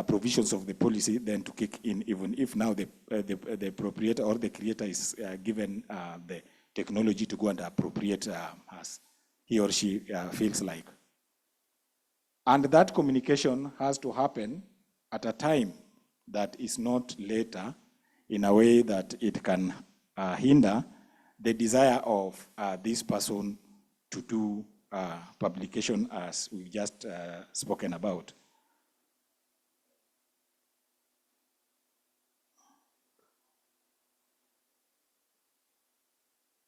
provisions of the policy then to kick in, even if now the appropriator or the creator is given the technology to go and appropriate as he or she feels like. And that communication has to happen at a time that is not later in a way that it can hinder the desire of this person to do publication as we've just spoken about.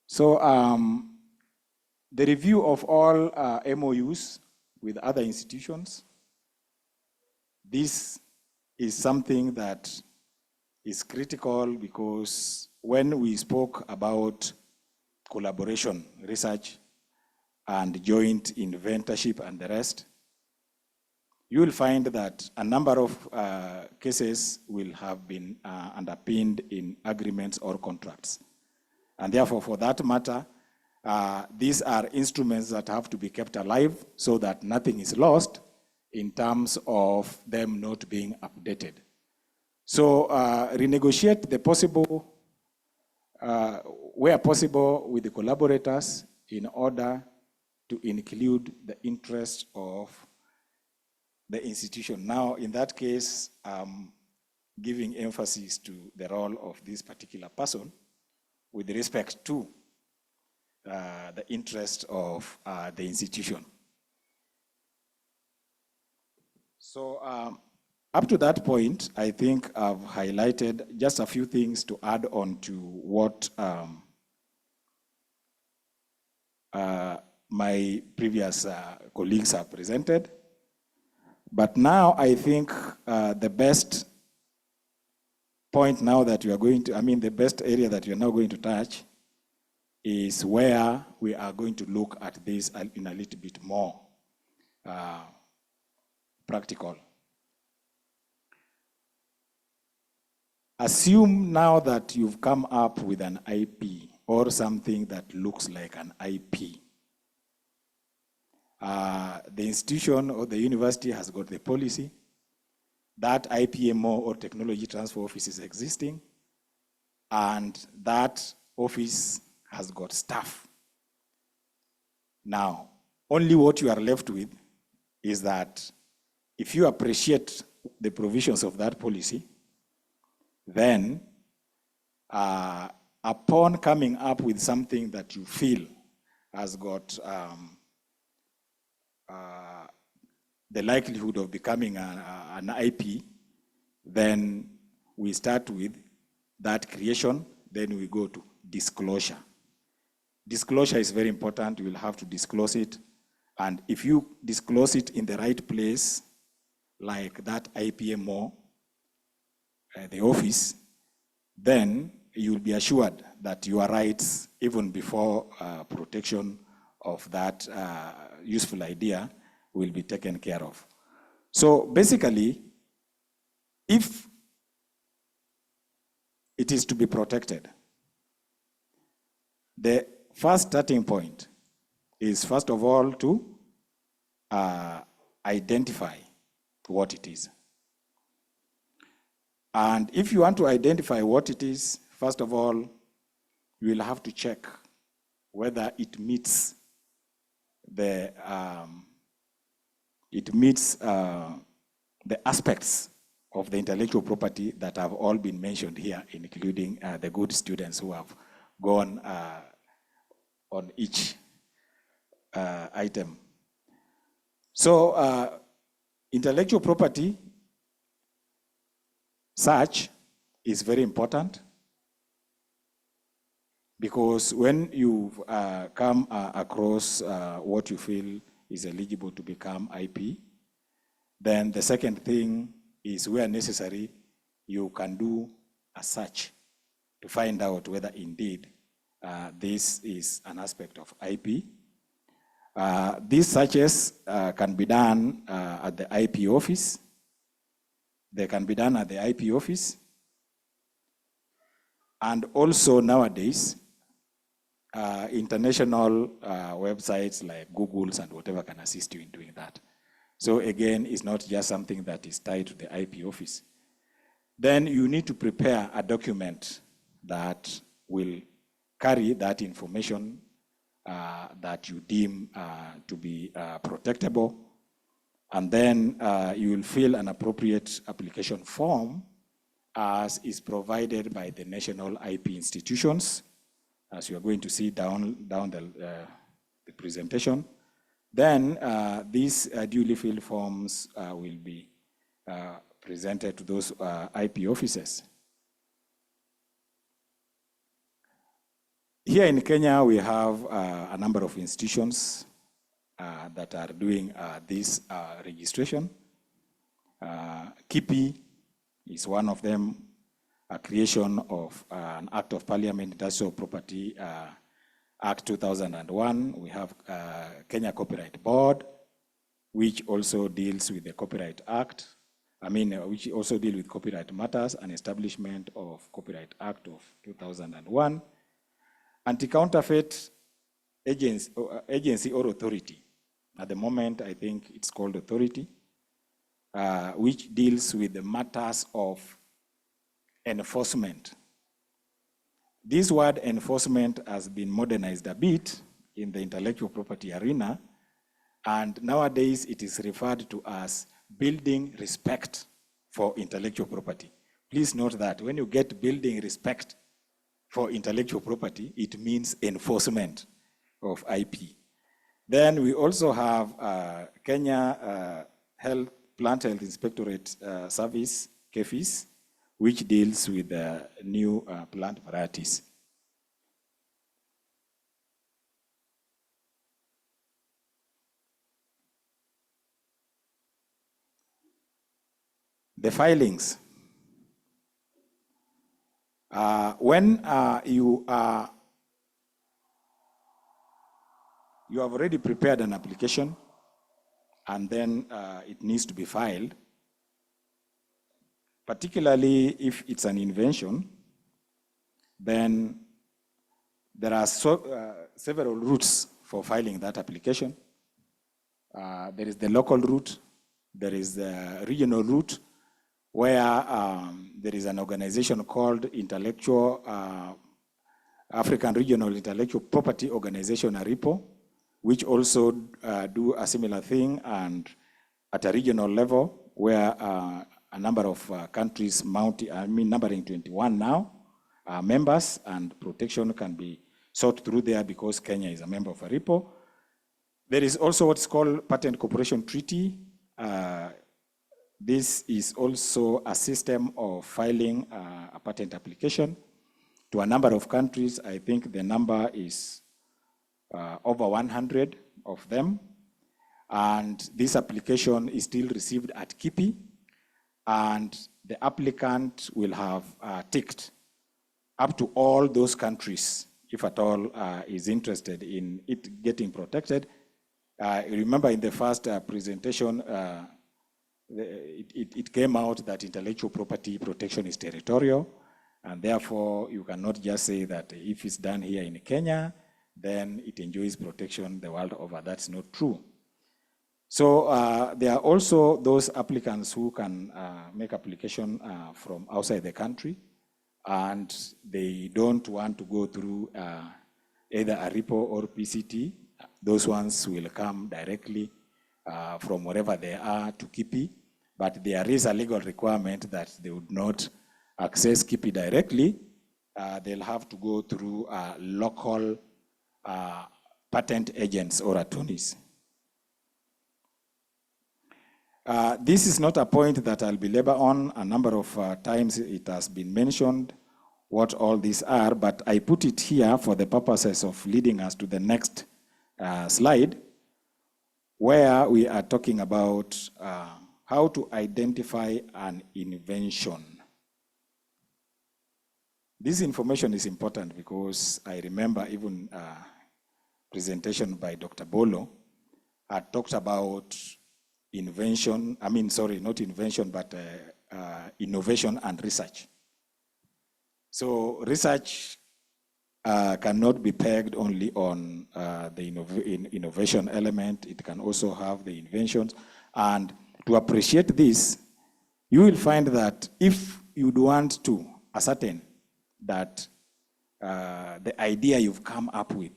So the review of all MOUs with other institutions, this is something that is critical because when we spoke about collaboration, research, and joint inventorship and the rest, you will find that a number of cases will have been underpinned in agreements or contracts. And therefore, for that matter, these are instruments that have to be kept alive so that nothing is lost in terms of them not being updated. So renegotiate the possible, where possible, with the collaborators in order to include the interests of the institution. Now, in that case, giving emphasis to the role of this particular person with respect to the interest of the institution. So up to that point, I think I've highlighted just a few things to add on to what my previous colleagues have presented. But now I think the best point now that we are going to, the best area that we are now going to touch is where we are going to look at this in a little bit more practical. Assume now that you've come up with an IP or something that looks like an IP. The institution or the university has got the policy. That IPMO or technology transfer office is existing, and that office has got staff. Now, only what you are left with is that if you appreciate the provisions of that policy, then upon coming up with something that you feel has got the likelihood of becoming an IP, then we start with that creation, then we go to disclosure. Disclosure is very important. You will have to disclose it. And if you disclose it in the right place, like that IPMO, the office, then you will be assured that your rights, even before protection of that useful idea, will be taken care of. So basically, if it is to be protected, the first starting point is, first of all, to identify what it is. And if you want to identify what it is, first of all, you will have to check whether it meets the aspects of the intellectual property that have all been mentioned here, including the good students who have gone on each item. So intellectual property search is very important, because when you come across what you feel is eligible to become IP, then the second thing is, where necessary, you can do a search to find out whether indeed this is an aspect of IP. These searches can be done at the IP office. They can be done at the IP office. And also nowadays, international websites like Google's and whatever can assist you in doing that. So again, it's not just something that is tied to the IP office. Then you need to prepare a document that will carry that information that you deem to be protectable. And then you will fill an appropriate application form as is provided by the national IP institutions, as you are going to see down the presentation. Then these duly filled forms will be presented to those IP offices. Here in Kenya, we have a number of institutions that are doing this registration. KIPI is one of them, a creation of an Act of Parliament Industrial Property Act 2001. We have Kenya Copyright Board, which also deals with the Copyright Act. Which also deal with copyright matters and establishment of Copyright Act of 2001. Anti-counterfeit agency or authority. At the moment, I think it's called authority, which deals with the matters of enforcement. This word enforcement has been modernized a bit in the intellectual property arena, and nowadays it is referred to as building respect for intellectual property. Please note that when you get building respect for intellectual property, it means enforcement of IP. Then we also have Kenya Plant Health Inspectorate Service, KEFIS, which deals with new plant varieties. The filings. When you have already prepared an application and then it needs to be filed, particularly if it's an invention, then there are several routes for filing that application. There is the local route, there is the regional route, where there is an organization called African Regional Intellectual Property Organization, ARIPO, which also do a similar thing, and at a regional level, where a number of countries, numbering 21 now, are members, and protection can be sought through there because Kenya is a member of ARIPO. There is also what's called Patent Cooperation Treaty. This is also a system of filing a patent application to a number of countries. I think the number is over 100 of them. And this application is still received at KIPI, and the applicant will have ticked up to all those countries, if at all is interested in it getting protected. Remember in the first presentation, it came out that intellectual property protection is territorial, and therefore you cannot just say that if it's done here in Kenya, then it enjoys protection the world over. That's not true. So there are also those applicants who can make application from outside the country, and they don't want to go through either ARIPO or PCT. Those ones will come directly from wherever they are to KIPI, but there is a legal requirement that they would not access KIPI directly. They'll have to go through local patent agents or attorneys. This is not a point that I'll belabor on. A number of times it has been mentioned what all these are, but I put it here for the purposes of leading us to the next slide, where we are talking about how to identify an invention. This information is important because I remember even a presentation by Dr. Bolo had talked about invention, not invention, but innovation and research. So research cannot be pegged only on the innovation element. It can also have the inventions. And to appreciate this, you will find that if you want to ascertain that the idea you've come up with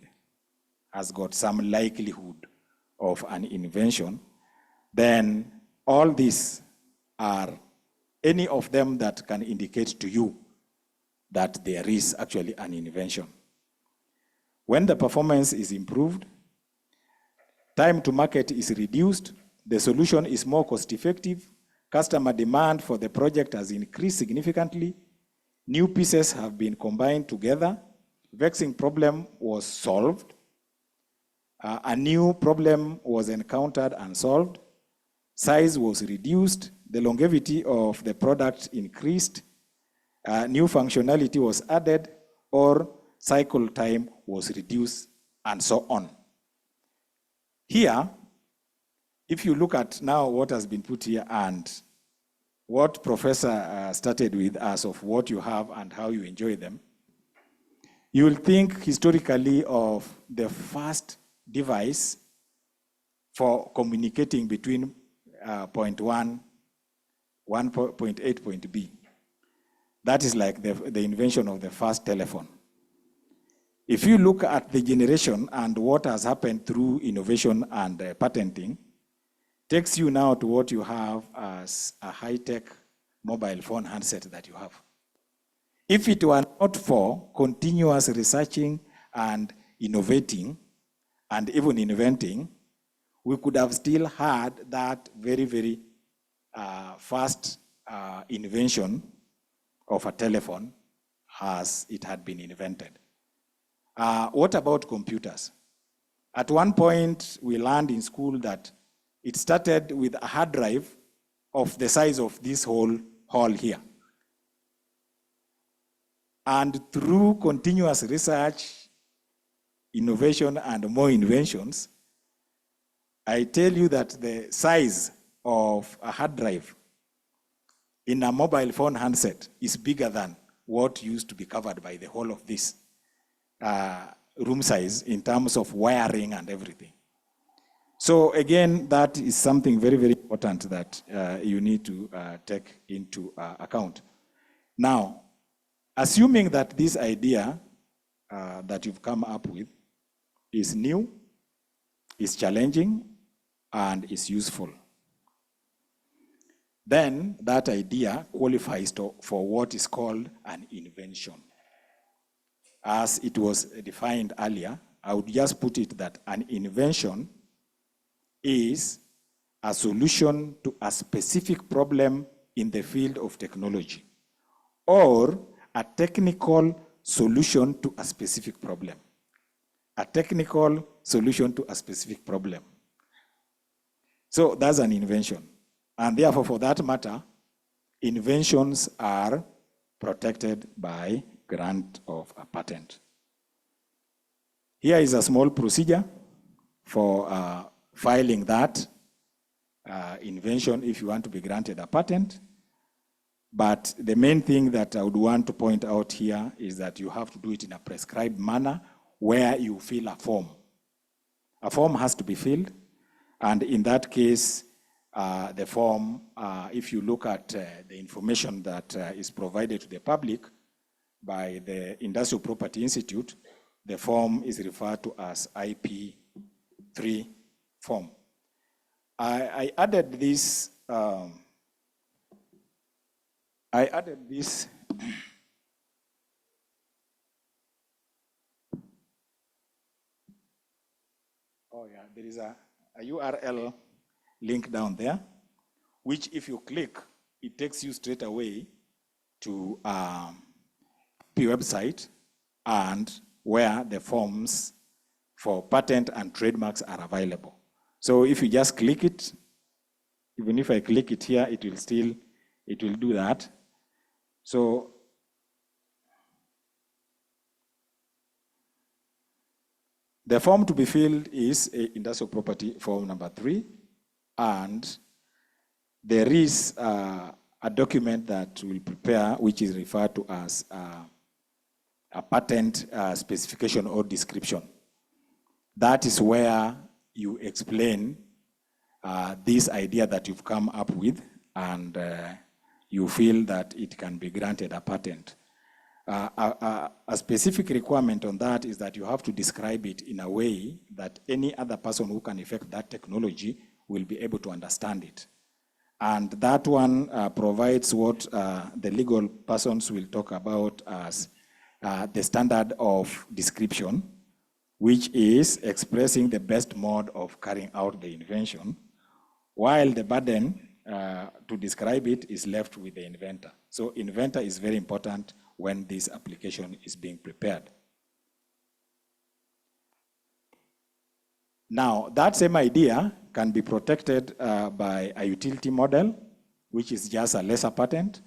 has got some likelihood of an invention, then all these are any of them that can indicate to you that there is actually an invention. When the performance is improved, time to market is reduced, the solution is more cost-effective, customer demand for the project has increased significantly, new pieces have been combined together, vexing problem was solved, a new problem was encountered and solved, size was reduced, the longevity of the product increased, new functionality was added, or cycle time was reduced and so on. Here, if you look at now what has been put here and what Professor started with as of what you have and how you enjoy them, you will think historically of the first device for communicating between point point A, point B. That is like the invention of the first telephone. If you look at the generation and what has happened through innovation and patenting, takes you now to what you have as a high-tech mobile phone handset that you have. If it were not for continuous researching and innovating and even inventing, we could have still had that very, very fast invention of a telephone as it had been invented. What about computers? At one point, we learned in school that it started with a hard drive of the size of this whole hall here. And through continuous research, innovation, and more inventions, I tell you that the size of a hard drive in a mobile phone handset is bigger than what used to be covered by the whole of this room size in terms of wiring and everything. So again, that is something very, very important that you need to take into account. Now, assuming that this idea that you've come up with is new, is challenging, and is useful, then that idea qualifies for what is called an invention. As it was defined earlier, I would just put it that an invention is a solution to a specific problem in the field of technology, or a technical solution to a specific problem. A technical solution to a specific problem. So that's an invention. And therefore, for that matter, inventions are protected by grant of a patent. Here is a small procedure for filing that invention if you want to be granted a patent. But the main thing that I would want to point out here is that you have to do it in a prescribed manner where you fill a form. A form has to be filled, and in that case, the form, if you look at the information that is provided to the public by the Industrial Property Institute, the form is referred to as IP3 form. I added this. Oh yeah, there is a URL link down there, which if you click, it takes you straight away to the website and where the forms for patent and trademarks are available. So if you just click it, even if I click it here, it will do that. So the form to be filled is industrial property form number 3, and there is a document that we'll prepare which is referred to as a patent specification or description. That is where you explain this idea that you've come up with, and you feel that it can be granted a patent. A specific requirement on that is that you have to describe it in a way that any other person who can affect that technology will be able to understand it. And that one provides what the legal persons will talk about as the standard of description, which is expressing the best mode of carrying out the invention, while the burden to describe it is left with the inventor. So inventor is very important when this application is being prepared. Now, that same idea can be protected by a utility model, which is just a lesser patent.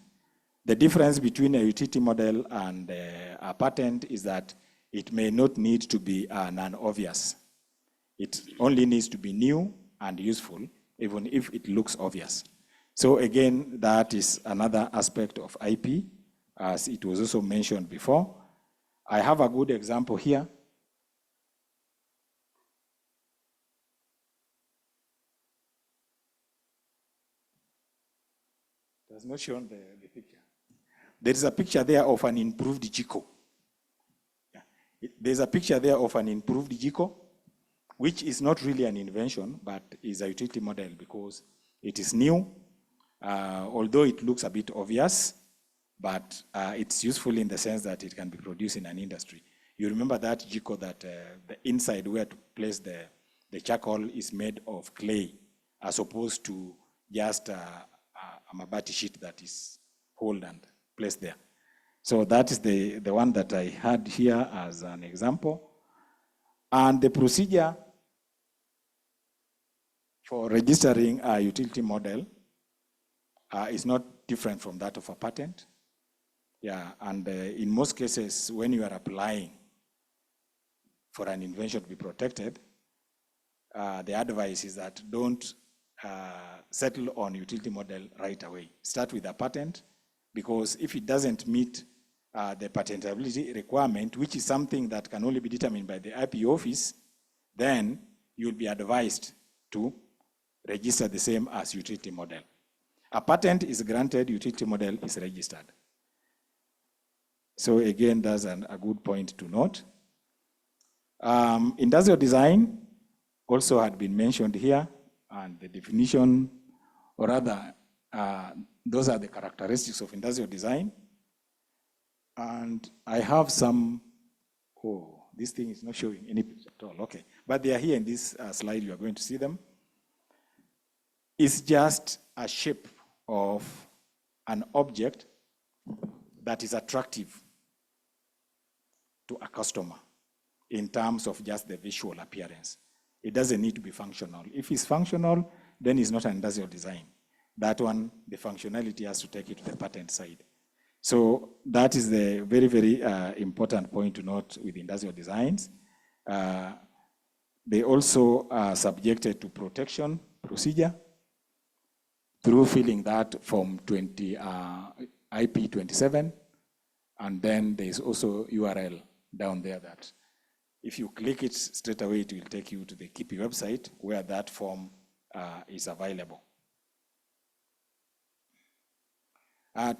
The difference between a utility model and a patent is that it may not need to be non-obvious. It only needs to be new and useful, even if it looks obvious. So again, that is another aspect of IP, as it was also mentioned before. I have a good example here. It has not shown the picture. There is a picture there of an improved Jiko. There's a picture there of an improved Jiko, which is not really an invention, but is a utility model because it is new, although it looks a bit obvious, but it's useful in the sense that it can be produced in an industry. You remember that Jiko that the inside where to place the charcoal is made of clay, as opposed to just a mabati sheet that is held and placed there. So that is the one that I had here as an example. And the procedure for registering a utility model is not different from that of a patent. Yeah, and in most cases, when you are applying for an invention to be protected, the advice is that don't settle on utility model right away. Start with a patent, because if it doesn't meet the patentability requirement, which is something that can only be determined by the IP office, then you'll be advised to register the same as utility model. A patent is granted, utility model is registered. So again, that's a good point to note. Industrial design also had been mentioned here, and the definition, or rather, those are the characteristics of industrial design. And I have some, oh, this thing is not showing any picture at all, okay. But they are here in this slide, you are going to see them. It's just a shape of an object that is attractive to a customer in terms of just the visual appearance. It doesn't need to be functional. If it's functional, then it's not an industrial design. That one, the functionality has to take it to the patent side. So that is the very, very important point to note with industrial designs. They also are subjected to protection procedure through filling that form 20, IP 27, and then there is also URL down there that if you click it straight away, it will take you to the KIPI website where that form is available.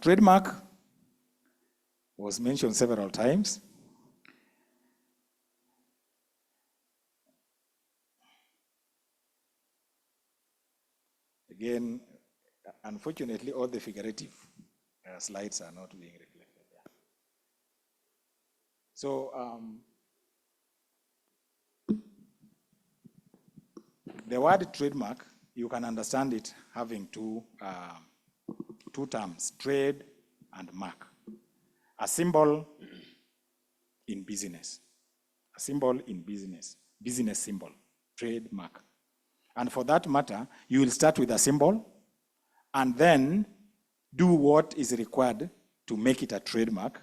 Trademark was mentioned several times. Again, unfortunately, all the figurative slides are not being reflected there. So the word trademark, you can understand it having two terms, trade and mark. A symbol in business, a symbol in business, business symbol, trademark. And for that matter, you will start with a symbol and then do what is required to make it a trademark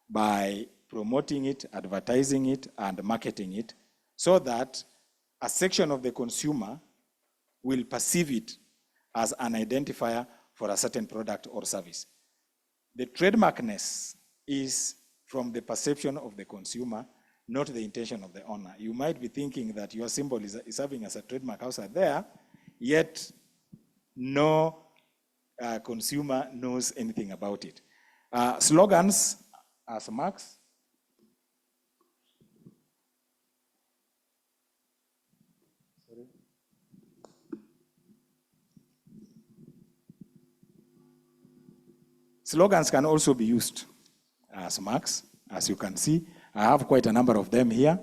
by promoting it, advertising it, and marketing it so that a section of the consumer will perceive it as an identifier for a certain product or service. The trademarkness is from the perception of the consumer, not the intention of the owner. You might be thinking that your symbol is serving as a trademark outside there, yet no consumer knows anything about it. Slogans as marks. Sorry. Slogans can also be used as marks, as you can see. I have quite a number of them here.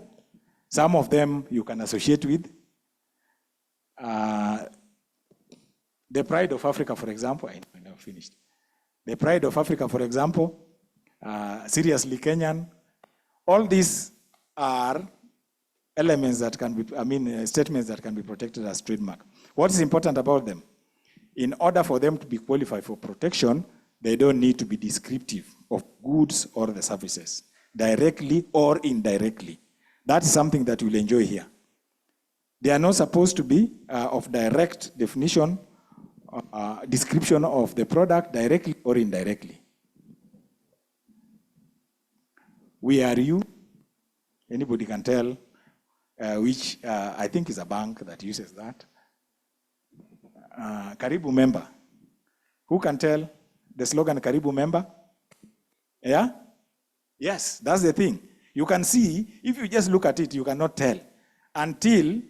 Some of them you can associate with. The Pride of Africa, for example, I never finished. The Pride of Africa, for example, Seriously Kenyan. All these are elements that can be, statements that can be protected as trademark. What is important about them? In order for them to be qualified for protection, they don't need to be descriptive of goods or the services. directly or indirectly. That's something that you'll enjoy here. They are not supposed to be of direct definition, description of the product directly or indirectly. We are you. Anybody can tell which I think is a bank that uses that. Karibu member. Who can tell the slogan Karibu member? Yeah? Yes, that's the thing. You can see, if you just look at it, you cannot tell until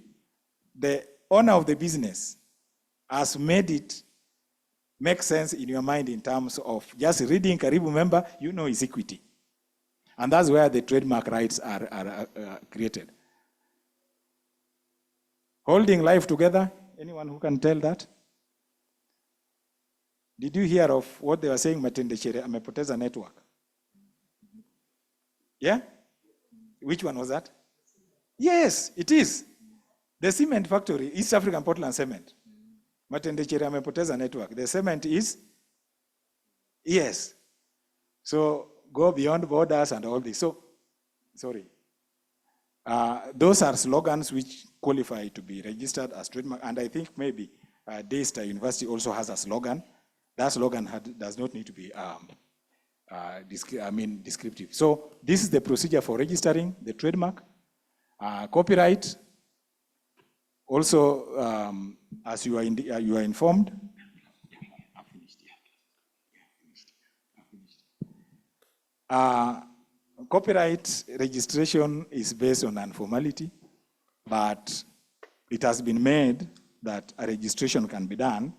the owner of the business has made it make sense in your mind in terms of just reading Karibu member, you know is equity. And that's where the trademark rights are created. Holding life together, anyone who can tell that? Did you hear of what they were saying, Matendechere amepoteza network? Yeah? Which one was that? Yes, it is. The cement factory, East African Portland Cement. Matendechere amepoteza network. The cement is? Yes. So go beyond borders and all this. So, sorry. Those are slogans which qualify to be registered as trademark. And I think maybe Daystar University also has a slogan. That slogan does not need to be descriptive. So this is the procedure for registering the trademark. Copyright, also, as you are informed, copyright registration is based on informality, but it has been made that a registration can be done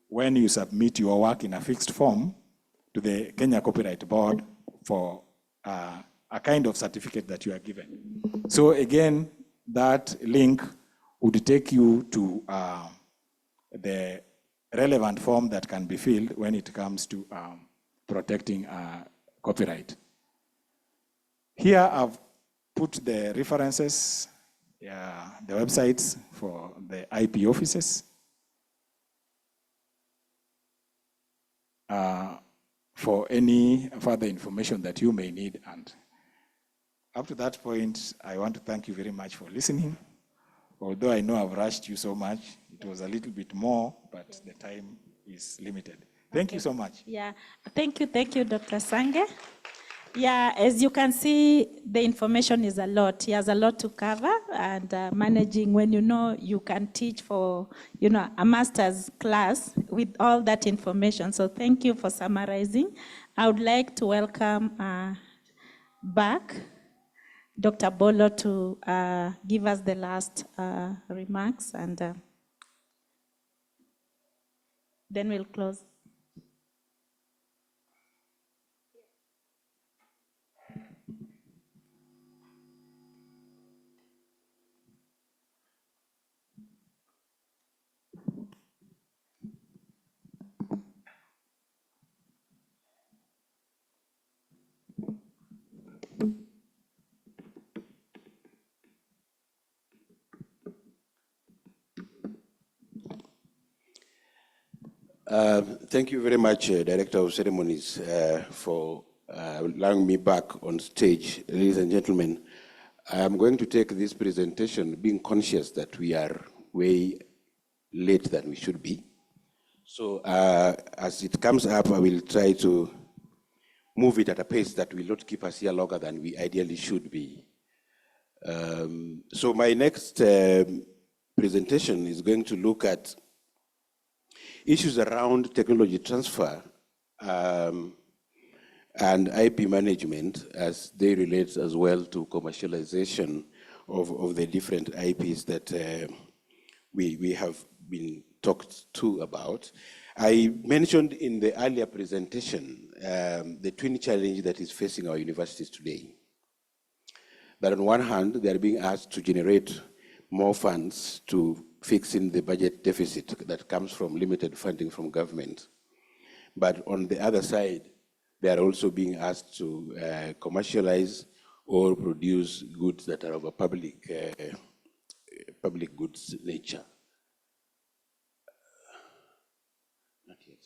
when you submit your work in a fixed form to the Kenya Copyright Board for a kind of certificate that you are given. So again, that link would take you to the relevant form that can be filled when it comes to protecting copyright. Here I've put the references, the websites for the IP offices. For any further information that you may need. And up to that point, I want to thank you very much for listening. Although I know I've rushed you so much, it was a little bit more, but the time is limited. Thank you so much.
Yeah, thank you, Dr. Sange. Yeah, as you can see, the information is a lot. He has a lot to cover, and managing when you know you can teach for, a master's class with all that information. So thank you for summarizing. I would like to welcome back Dr. Bolo to give us the last remarks, and then we'll close.
Thank you very much, Director of Ceremonies, for allowing me back on stage. Ladies and gentlemen, I am going to take this presentation being conscious that we are way late than we should be. So as it comes up, I will try to move it at a pace that will not keep us here longer than we ideally should be. So my next presentation is going to look at issues around technology transfer and IP management as they relate as well to commercialization of the different IPs that we have been talked to about. I mentioned in the earlier presentation the twin challenge that is facing our universities today. That on one hand, they are being asked to generate more funds to fix in the budget deficit that comes from limited funding from government. But on the other side, they are also being asked to commercialize or produce goods that are of a public goods nature. Not yet.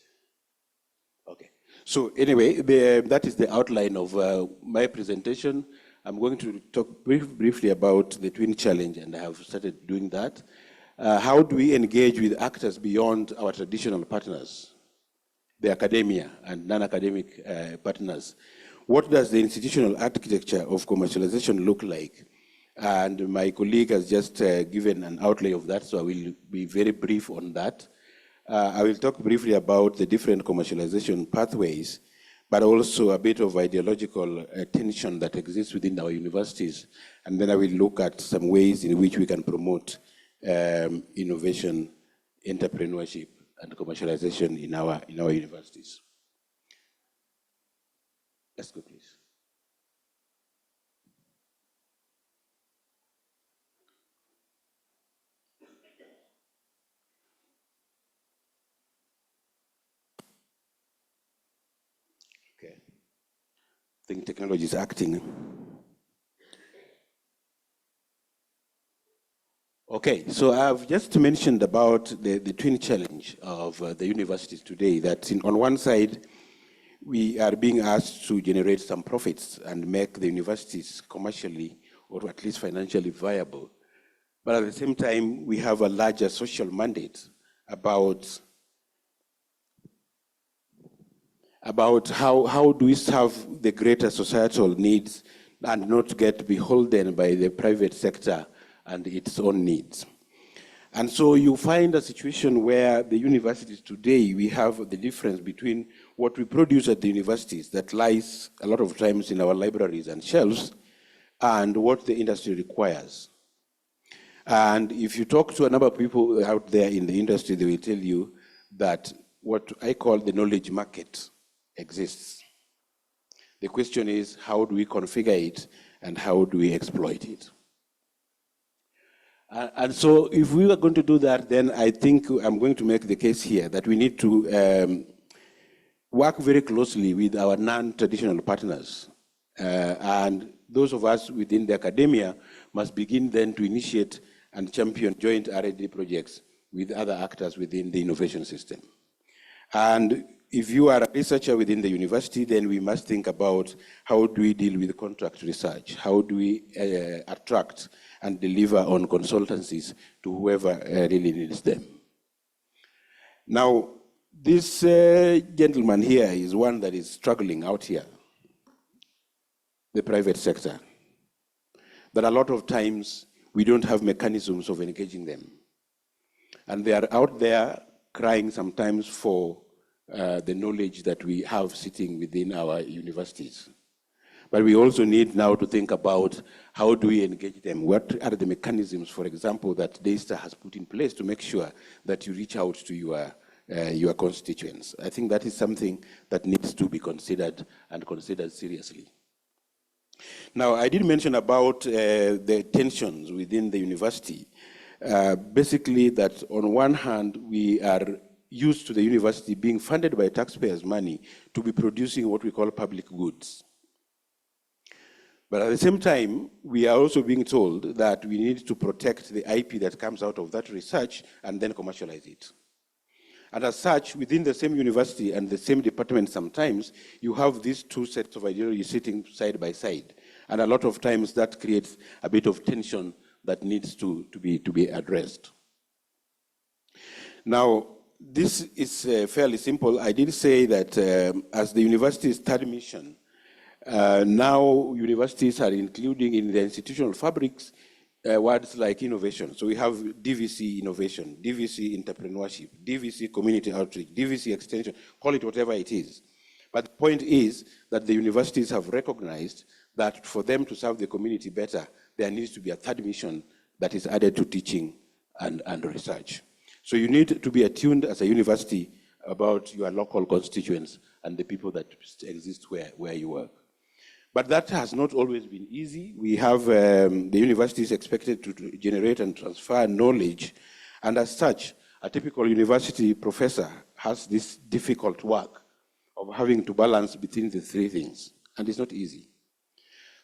Okay. So anyway, that is the outline of my presentation. I'm going to talk briefly about the Twin Challenge, and I have started doing that. How do we engage with actors beyond our traditional partners, the academia and non-academic partners? What does the institutional architecture of commercialization look like? And my colleague has just given an outlay of that, so I will be very brief on that. I will talk briefly about the different commercialization pathways, but also a bit of ideological tension that exists within our universities. And then I will look at some ways in which we can promote innovation, entrepreneurship, and commercialization in our universities. Let's go, please. Okay. I think technology is acting. Okay, so I've just mentioned about the twin challenge of the universities today, that on one side, we are being asked to generate some profits and make the universities commercially or at least financially viable. But at the same time, we have a larger social mandate about how do we serve the greater societal needs and not get beholden by the private sector and its own needs. And so you find a situation where the universities today, we have the difference between what we produce at the universities that lies a lot of times in our libraries and shelves and what the industry requires. And if you talk to a number of people out there in the industry, they will tell you that what I call the knowledge market exists. The question is, how do we configure it and how do we exploit it? And so if we are going to do that, then I think I'm going to make the case here that we need to work very closely with our non-traditional partners. And those of us within the academia must begin then to initiate and champion joint R&D projects with other actors within the innovation system. And if you are a researcher within the university, then we must think about how do we deal with contract research? How do we attract and deliver on consultancies to whoever really needs them? Now, this gentleman here is one that is struggling out here, the private sector. But a lot of times, we don't have mechanisms of engaging them. And they are out there crying sometimes for the knowledge that we have sitting within our universities. But we also need now to think about how do we engage them? What are the mechanisms, for example, that DASTA has put in place to make sure that you reach out to your constituents? I think that is something that needs to be considered and considered seriously. Now, I did mention about the tensions within the university. Basically, that on one hand, we are used to the university being funded by taxpayers' money to be producing what we call public goods. But at the same time, we are also being told that we need to protect the IP that comes out of that research and then commercialize it. And as such, within the same university and the same department sometimes, you have these two sets of ideologies sitting side by side. And a lot of times that creates a bit of tension that needs to be addressed. Now, this is fairly simple. I did say that as the university's third mission, now universities are including in the institutional fabrics words like innovation. So we have DVC innovation, DVC entrepreneurship, DVC community outreach, DVC extension, call it whatever it is. But the point is that the universities have recognized that for them to serve the community better, there needs to be a third mission that is added to teaching and research. So you need to be attuned as a university about your local constituents and the people that exist where you work. But that has not always been easy. We have the universities expected to generate and transfer knowledge. And as such, a typical university professor has this difficult work of having to balance between the three things. And it's not easy.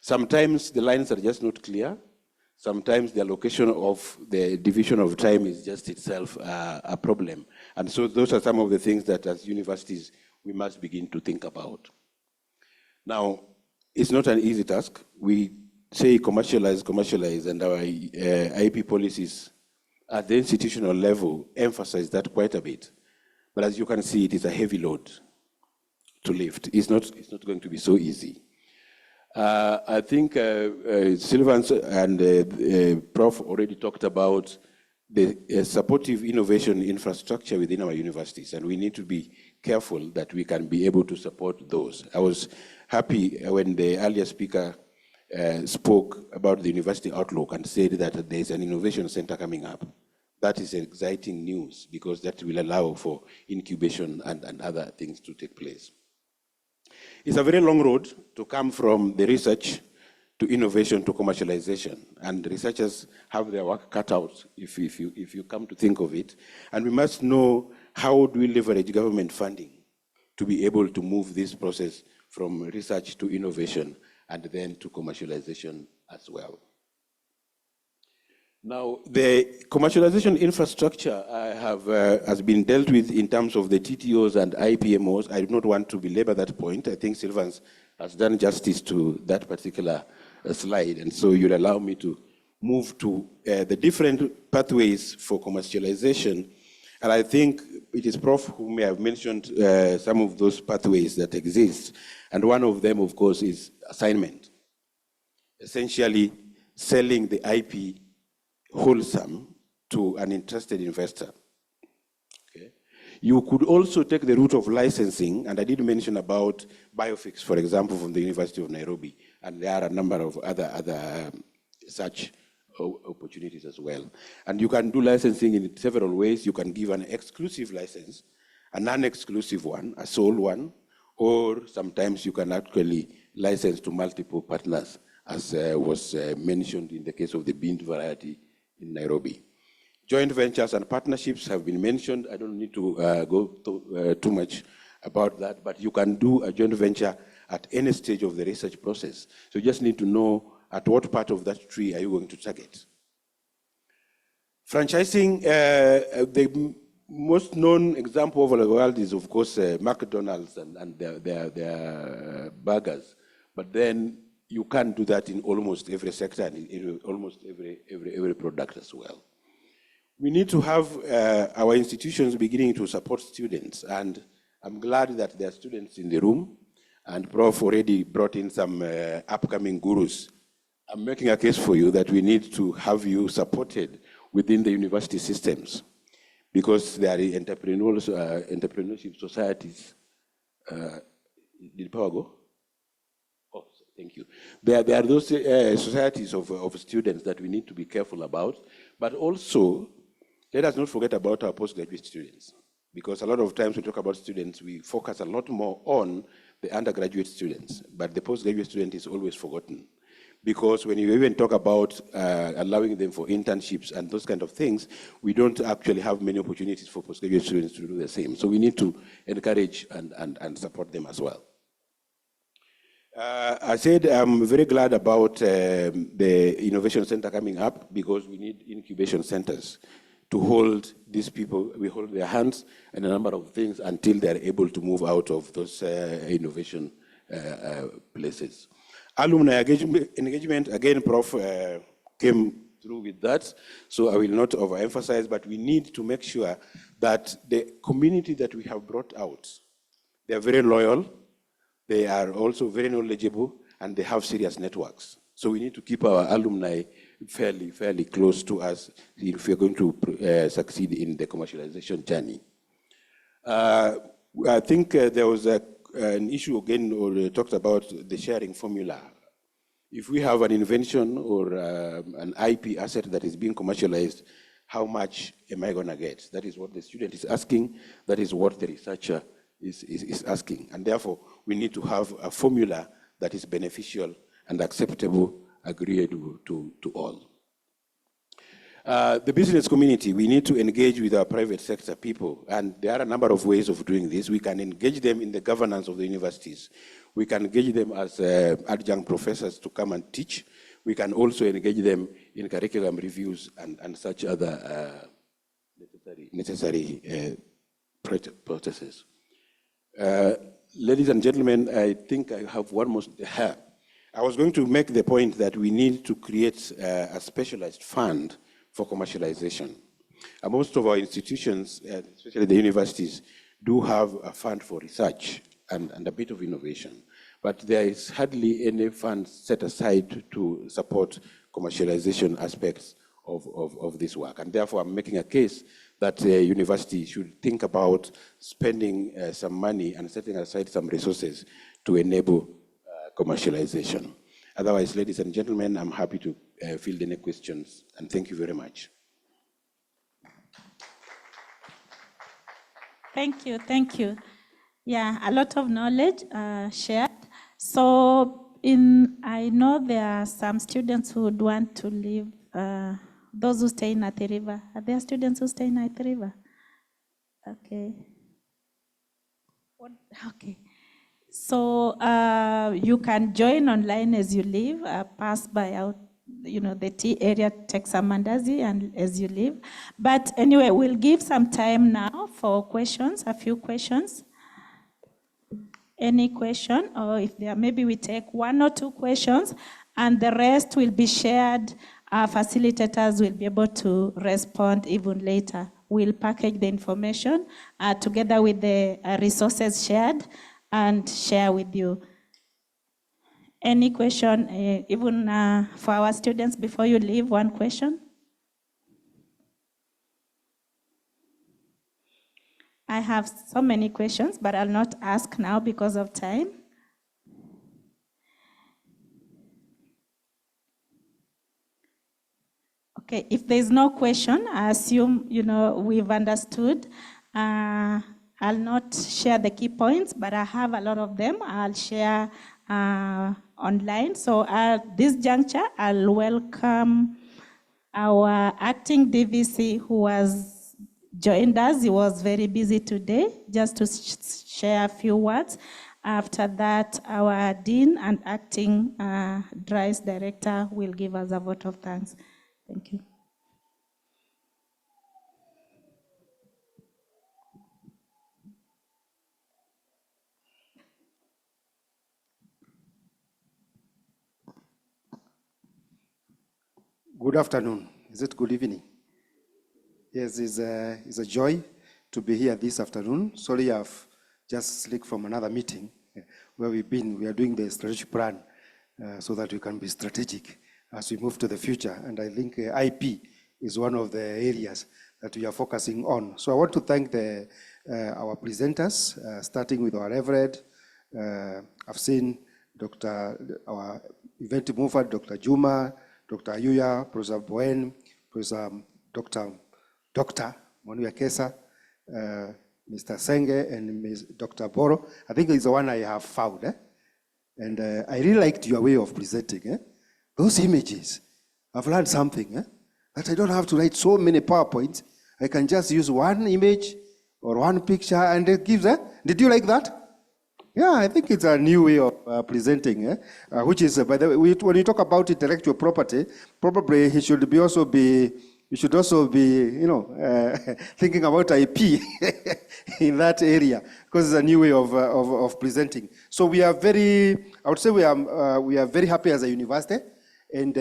Sometimes the lines are just not clear. Sometimes the allocation of the division of time is just itself a problem. And so those are some of the things that as universities we must begin to think about. Now, it's not an easy task. We say commercialize, and our IP policies at the institutional level emphasize that quite a bit. But as you can see, it is a heavy load to lift. It's not going to be so easy. I think Sylvans and Prof already talked about the supportive innovation infrastructure within our universities, and we need to be careful that we can be able to support those. I was happy when the earlier speaker spoke about the university outlook and said that there's an innovation center coming up. That is exciting news because that will allow for incubation and other things to take place. It's a very long road to come from the research to innovation to commercialization, and researchers have their work cut out if you come to think of it. And we must know how do we leverage government funding to be able to move this process from research to innovation and then to commercialization as well. Now, the commercialization infrastructure has been dealt with in terms of the TTOs and IPMOs. I do not want to belabor that point. I think Sylvans has done justice to that particular slide, and so you'll allow me to move to the different pathways for commercialization. And I think it is Prof who may have mentioned some of those pathways that exist. And one of them, of course, is assignment. Essentially, selling the IP wholesome to an interested investor. Okay. You could also take the route of licensing, and I did mention about biofix, for example, from the University of Nairobi, and there are a number of other such opportunities as well. And you can do licensing in several ways. You can give an exclusive license, a non-exclusive one, a sole one, or sometimes you can actually license to multiple partners, as was mentioned in the case of the bean variety in Nairobi. Joint ventures and partnerships have been mentioned. I don't need to go too much about that, but you can do a joint venture at any stage of the research process. So you just need to know at what part of that tree are you going to target. Franchising, the most known example over the world is, of course, McDonald's and their burgers. But then you can't do that in almost every sector and in almost every product as well. We need to have our institutions beginning to support students, and I'm glad that there are students in the room, and Prof already brought in some upcoming gurus. I'm making a case for you that we need to have you supported within the university systems, because there are entrepreneurship societies. Did power go? Oh, thank you. There are those societies of students that we need to be careful about, but also let us not forget about our postgraduate students, because a lot of times we talk about students, we focus a lot more on the undergraduate students, but the postgraduate student is always forgotten. Because when you even talk about allowing them for internships and those kind of things, we don't actually have many opportunities for postgraduate students to do the same. So we need to encourage and support them as well. I said I'm very glad about the Innovation Center coming up, because we need incubation centers to hold these people. We hold their hands and a number of things until they're able to move out of those innovation places. Alumni engagement, again, Prof came through with that, so I will not overemphasize, but we need to make sure that the community that we have brought out, they are very loyal, they are also very knowledgeable, and they have serious networks. So we need to keep our alumni fairly close to us if we're going to succeed in the commercialization journey. I think there was an issue again, or talked about the sharing formula. If we have an invention or an IP asset that is being commercialized, how much am I going to get? That is what the student is asking. That is what the researcher is asking. And therefore, we need to have a formula that is beneficial and acceptable, agreeable to all. The business community, we need to engage with our private sector people, and there are a number of ways of doing this. We can engage them in the governance of the universities. We can engage them as adjunct professors to come and teach. We can also engage them in curriculum reviews and such other necessary processes. Ladies and gentlemen, I think I have one more. I was going to make the point that we need to create a specialized fund for commercialization. Most of our institutions, especially the universities, do have a fund for research and a bit of innovation. But there is hardly any fund set aside to support commercialization aspects of this work. And therefore, I'm making a case that the university should think about spending some money and setting aside some resources to enable commercialization. Otherwise, ladies and gentlemen, I'm happy to field any questions, and thank you very much.
Thank you, thank you. Yeah, a lot of knowledge shared. So I know there are some students who would want to leave, those who stay in Athi River. Are there students who stay in Athi River? Okay. Okay. So you can join online as you leave, pass by out, the tea area, take some mandazi and as you leave. But anyway, we'll give some time now for questions, a few questions. Any question, or if there, maybe we take 1 or 2 questions and the rest will be shared. Our facilitators will be able to respond even later. We'll package the information together with the resources shared and share with you. Any question, even for our students before you leave, 1 question? I have so many questions, but I'll not ask now because of time. Okay, if there's no question, I assume, we've understood. I'll not share the key points, but I have a lot of them. I'll share online. So at this juncture, I'll welcome our acting DVC who has joined us. He was very busy today, just to share a few words. After that, our Dean and acting DRICE Director will give us a vote of thanks. Thank you.
Good afternoon. Is it good evening? Yes, it's a joy to be here this afternoon. Sorry, I've just slipped from another meeting where we've been. We are doing the strategic plan so that we can be strategic as we move to the future. And I think IP is one of the areas that we are focusing on. So I want to thank our presenters, starting with our Reverend. I've seen our event mover, Dr. Juma, Dr. Ayuya, Professor Boen, Professor Dr. Manuel Kesa, Mr. Senge, and Ms. Dr. Boro. I think it's the one I have found. And I really liked your way of presenting. Those images, I've learned something. That I don't have to write so many PowerPoints. I can just use one image or one picture and it gives. Did you like that? Yeah, I think it's a new way of presenting, which is, by the way, when you talk about intellectual property, probably you should also be, thinking about IP in that area, because it's a new way of presenting. So we are I would say we are very happy as a university, and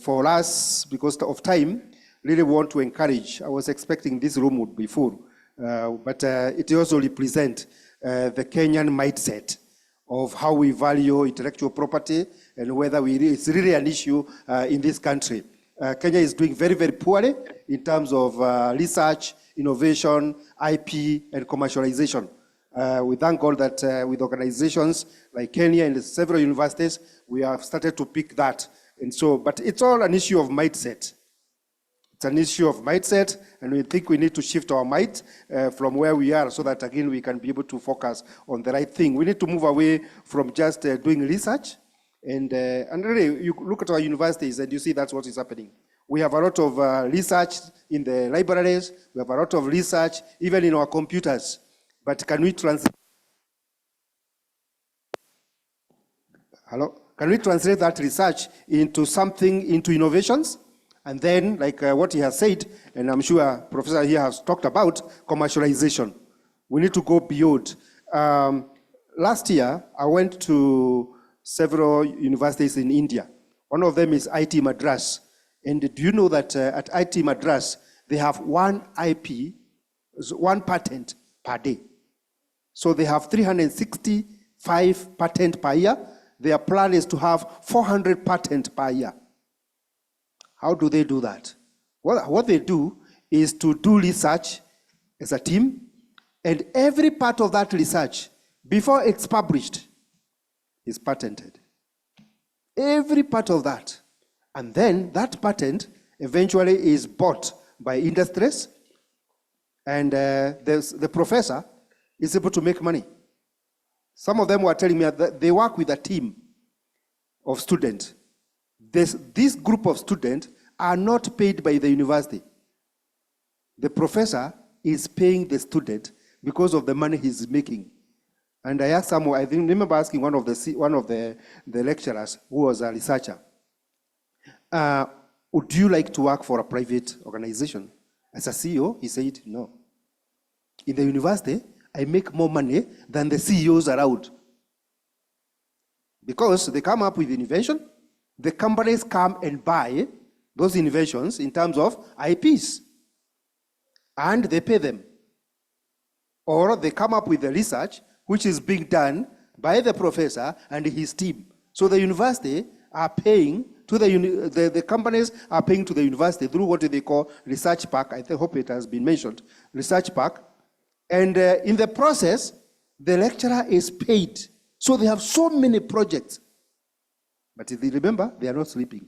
for us, because of time, really want to encourage. I was expecting this room would be full, but it also represents the Kenyan mindset of how we value intellectual property and whether it's really an issue in this country. Kenya is doing very, very poorly in terms of research, innovation, IP, and commercialization. We thank God that with organizations like Kenya and several universities, we have started to pick that. And so, but it's all an issue of mindset. It's an issue of mindset, and we think we need to shift our mind from where we are so that, again, we can be able to focus on the right thing. We need to move away from just doing research. And really, you look at our universities and you see that's what is happening. We have a lot of research in the libraries. We have a lot of research even in our computers. But can we translate? Hello? Can we translate that research into innovations? And then, like what he has said, and I'm sure Professor here has talked about, commercialization. We need to go beyond. Last year, I went to several universities in India. One of them is IT Madras. And do you know that at IT Madras, they have one IP, one patent per day. So they have 365 patents per year. Their plan is to have 400 patents per year. How do they do that? Well, what they do is to do research as a team, and every part of that research, before it's published, is patented. Every part of that. And then that patent eventually is bought by industries, and the professor is able to make money. Some of them were telling me that they work with a team of students. This group of students are not paid by the university. The professor is paying the student because of the money he's making. And I asked someone, I remember asking one of the lecturers who was a researcher, would you like to work for a private organization as a CEO? He said, no. In the university, I make more money than the CEOs around. Because they come up with innovation, the companies come and buy those innovations in terms of IPs, and they pay them. Or they come up with the research which is being done by the professor and his team. So the university are paying to the companies are paying to the university through what they call research pack. I hope it has been mentioned, research pack. And in the process, the lecturer is paid. So they have so many projects. But if you remember, they are not sleeping.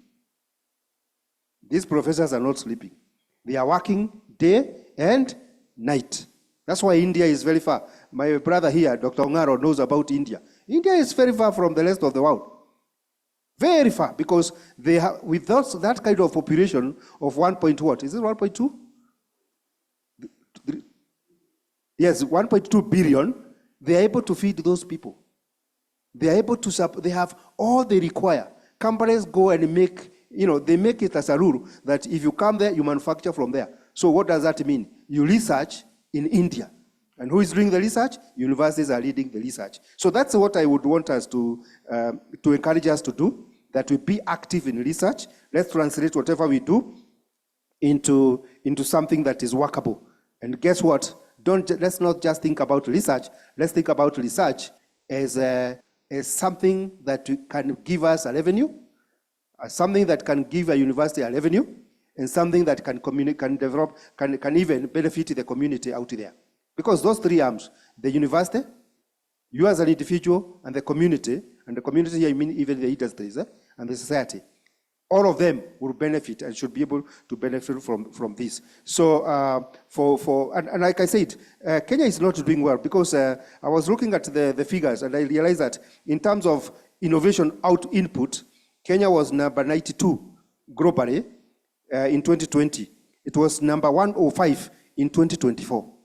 These professors are not sleeping. They are working day and night. That's why India is very far. My brother here, Dr. Ongaro, knows about India. India is very far from the rest of the world. Very far, because they have, with that kind of population of 1 point what? Is it 1.2? Yes, 1.2 billion, they are able to feed those people. They are able to, they have all they require. Companies go and make, they make it as a rule that if you come there, you manufacture from there. So what does that mean? You research in India. And who is doing the research? Universities are leading the research. So that's what I would want us to encourage us to do, that we be active in research. Let's translate whatever we do into something that is workable. And guess what? Let's not just think about research. Let's think about research as something that can give us a revenue, something that can give a university a revenue, and something that can develop, can even benefit the community out there. Because those three arms, the university, you as an individual, and the community here I mean even the industries and the society, all of them will benefit and should be able to benefit from this. So and like I said, Kenya is not doing well because I was looking at the figures and I realized that in terms of innovation input, Kenya was number 92 globally in 2020. It was number 105 in 2024.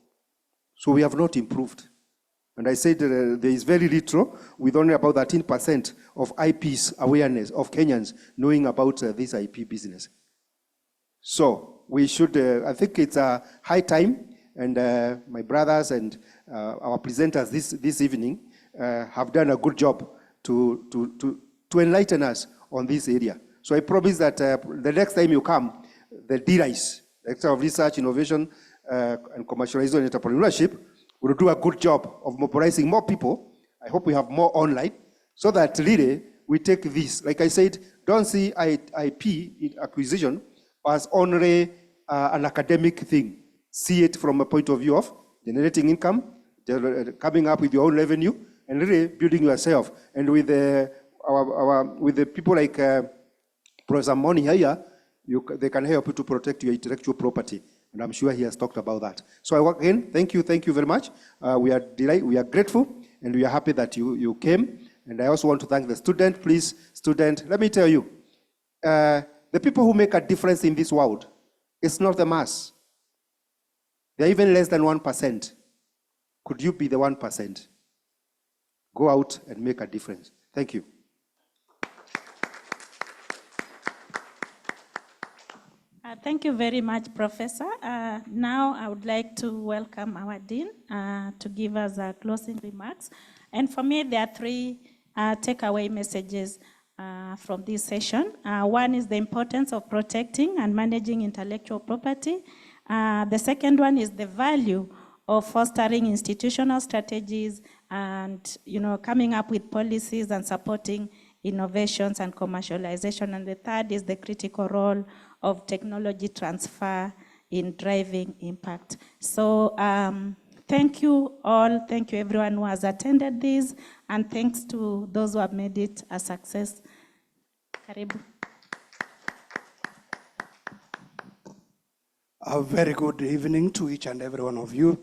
So we have not improved. And I said there is very little, with only about 13% of IP's awareness of Kenyans knowing about this IP business. So we should, I think it's a high time, and my brothers and our presenters this evening have done a good job to enlighten us on this area. So I promise that the next time you come, the DRICE, Director of Research, Innovation, and Commercialization and Entrepreneurship, will do a good job of mobilizing more people. I hope we have more online, so that really we take this. Like I said, don't see IP acquisition as only an academic thing. See it from a point of view of generating income, coming up with your own revenue, and really building yourself. And with the people like Professor Moni here, they can help you to protect your intellectual property. And I'm sure he has talked about that. So again, thank you very much. We are grateful, and we are happy that you came. And I also want to thank the student. Please, student, let me tell you, the people who make a difference in this world, it's not the mass. They're even less than 1%. Could you be the 1%? Go out and make a difference. Thank you.
Thank you very much, Professor. Now I would like to welcome our Dean to give us closing remarks. And for me, there are three takeaway messages from this session. One is the importance of protecting and managing intellectual property. The second one is the value of fostering institutional strategies and coming up with policies and supporting innovations and commercialization. And the third is the critical role of technology transfer in driving impact. So thank you all. Thank you everyone who has attended this. And thanks to those who have made it a success. Karibu.
A very good evening to each and every one of you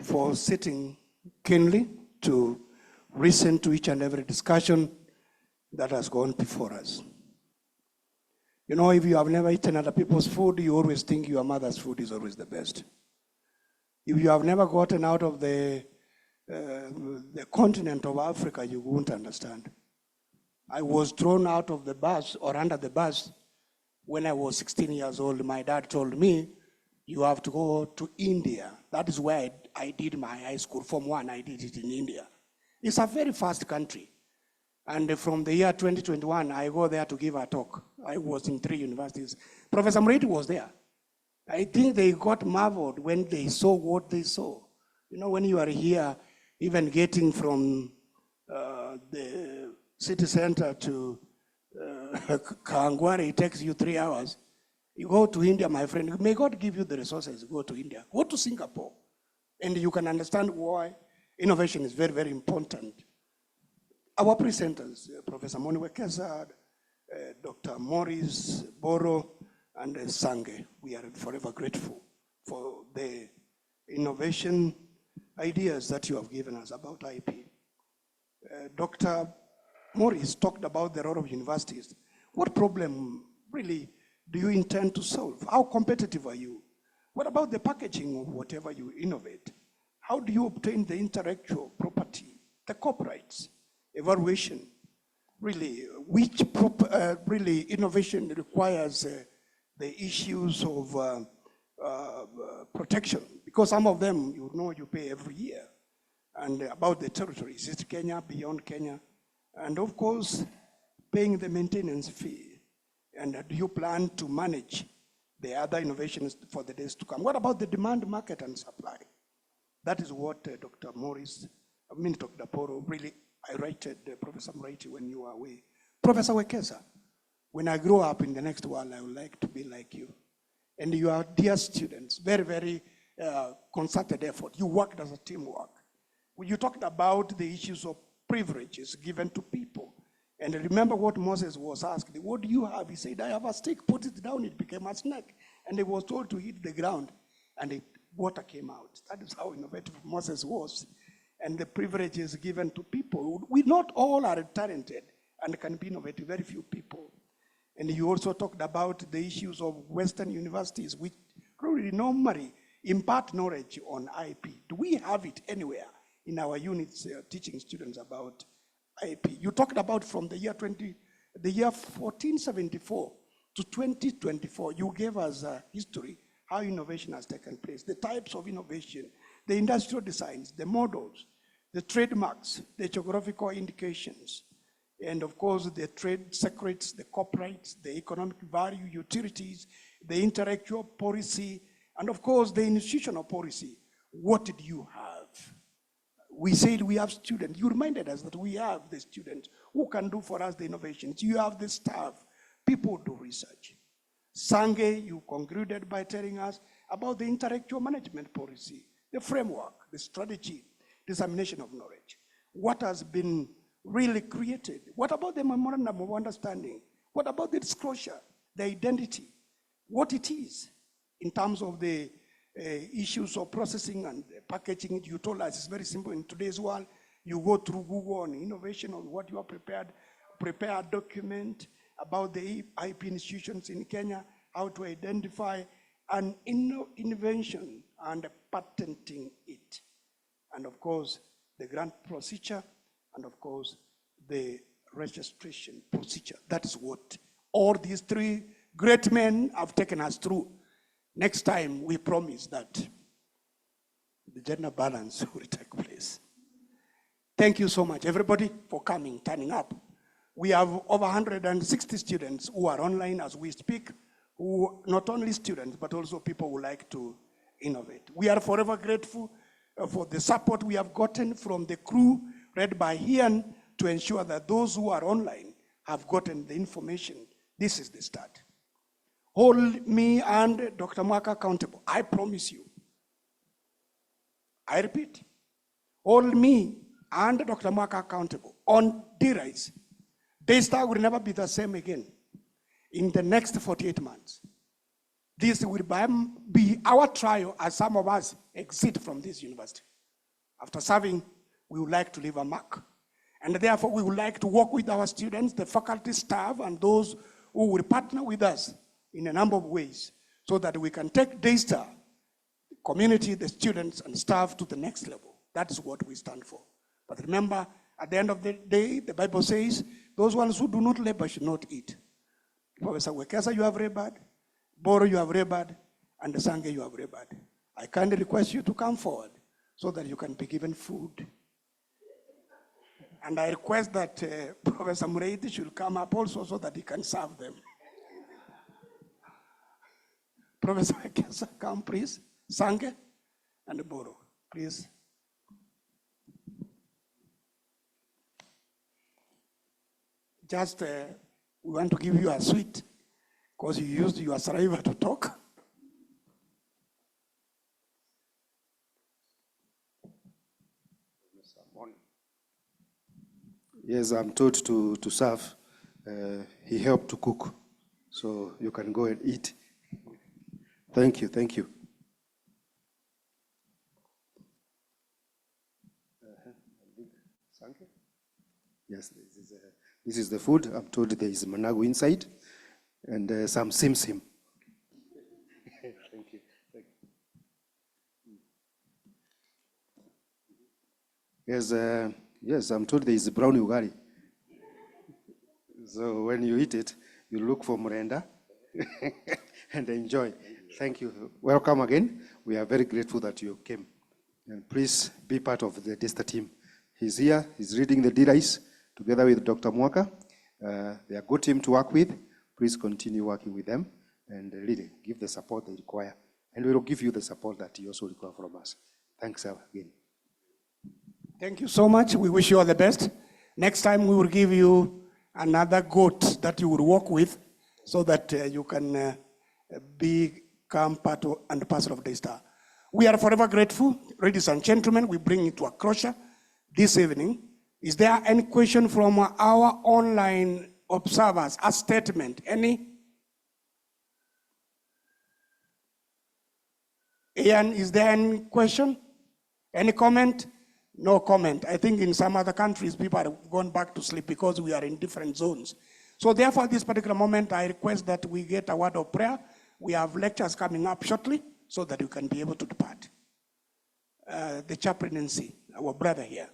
for sitting keenly to listen to each and every discussion that has gone before us. You know, if you have never eaten other people's food, you always think your mother's food is always the best. If you have never gotten out of the continent of Africa, you won't understand. I was thrown out of the bus or under the bus when I was 16 years old. My dad told me, you have to go to India. That is where I did my high school. Form 1, I did it in India. It's a very fast country. And from the year 2021, I go there to give a talk. I was in 3 universities. Professor Muriti was there. I think they got marveled when they saw what they saw. You know, when you are here, even getting from the city center to Kangwari, it takes you 3 hours. You go to India, my friend, may God give you the resources, go to India. Go to Singapore, and you can understand why innovation is very, very important. Our presenters, Professor Moni Wekesa, Dr. Morris, Boro, and Sange, we are forever grateful for the innovation ideas that you have given us about IP. Dr. Morris talked about the role of universities. What problem really do you intend to solve? How competitive are you? What about the packaging of whatever you innovate? How do you obtain the intellectual property, the copyrights? Evaluation, really, which really innovation requires the issues of protection, because some of them, you know, you pay every year. And about the territories, is it Kenya, beyond Kenya? And of course, paying the maintenance fee. And do you plan to manage the other innovations for the days to come? What about the demand, market, and supply? That is what Dr. Morris, Dr. Poro really highlighted, Professor Mraiti, when you were away. Professor Wekesa, when I grow up in the next world, I would like to be like you. And you are dear students, very, very concerted effort. You worked as a teamwork. When you talked about the issues of privileges given to people. And remember what Moses was asked, what do you have? He said, I have a stick, put it down, it became a snake. And he was told to hit the ground, and water came out. That is how innovative Moses was. And the privileges given to people. We not all are talented and can be innovative, very few people. And you also talked about the issues of Western universities, which really normally impart knowledge on IP. Do we have it anywhere in our units teaching students about IP? You talked about from the year 1474 to 2024. You gave us a history, how innovation has taken place, the types of innovation, the industrial designs, the models, the trademarks, the geographical indications, and of course the trade secrets, the copyrights, the economic value, utilities, the intellectual policy, and of course the institutional policy. What did you have? We said we have students. You reminded us that we have the students who can do for us the innovations. You have the staff. People do research. Sange, you concluded by telling us about the intellectual management policy, the framework, the strategy, dissemination of knowledge. What has been really created? What about the memorandum of understanding? What about the disclosure, the identity, what it is in terms of the issues of processing and packaging? You told us it's very simple in today's world. You go through Google on innovation on what you are prepared, prepare a document about the IP institutions in Kenya, how to identify an invention and patenting it. And of course, the grant procedure, and of course, the registration procedure. That is what all these three great men have taken us through. Next time, we promise that the gender balance will take place. Thank you so much, everybody, for coming, turning up. We have over 160 students who are online as we speak, who not only students, but also people who like to innovate. We are forever grateful for the support we have gotten from the crew led by Ian to ensure that those who are online have gotten the information. This is the start. Hold me and Dr. Mwaka accountable. I promise you. I repeat, hold me and Dr. Mwaka accountable on D-Rise. Daystar will never be the same again in the next 48 months. This will be our trial as some of us exit from this university. After serving, we would like to leave a mark. And therefore, we would like to work with our students, the faculty, staff, and those who will partner with us in a number of ways so that we can take Daystar, the community, the students, and staff to the next level. That is what we stand for. But remember, at the end of the day, the Bible says, those ones who do not labor should not eat. Professor Wekesa, you have labored. Boro, you have labored. And Sange, you have labored. I kindly request you to come forward so that you can be given food. And I request that Professor Mureiti should come up also so that he can serve them. Professor Wekesa, come please. Sange and Boro, please. Just, we want to give you a sweet because you used your saliva to talk.
Yes, I'm told to serve. He helped to cook, so you can go and eat. Thank you, thank you. Yes, this is the food. I'm told there is managu inside and some simsim. Thank you. Thank you. Yes, I'm told there is brown ugali. So when you eat it, you look for Murenda and enjoy. Thank you. Welcome again. We are very grateful that you came. And please be part of the DESTA team. He's here. He's reading the D-Rise together with Dr. Mwaka. They are a good team to work with. Please continue working with them and really give the support they require. And we will give you the support that you also require from us. Thanks again.
Thank you so much. We wish you all the best. Next time we will give you another goat that you will work with so that you can become part and parcel of Daystar. We are forever grateful. Ladies and gentlemen, we bring it to a closure this evening. Is there any question from our online observers? A statement, any? Ian, is there any question? Any comment? No comment. I think in some other countries, people have gone back to sleep because we are in different zones. So therefore, at this particular moment, I request that we get a word of prayer. We have lectures coming up shortly so that we can be able to depart. The chaplaincy, our brother here.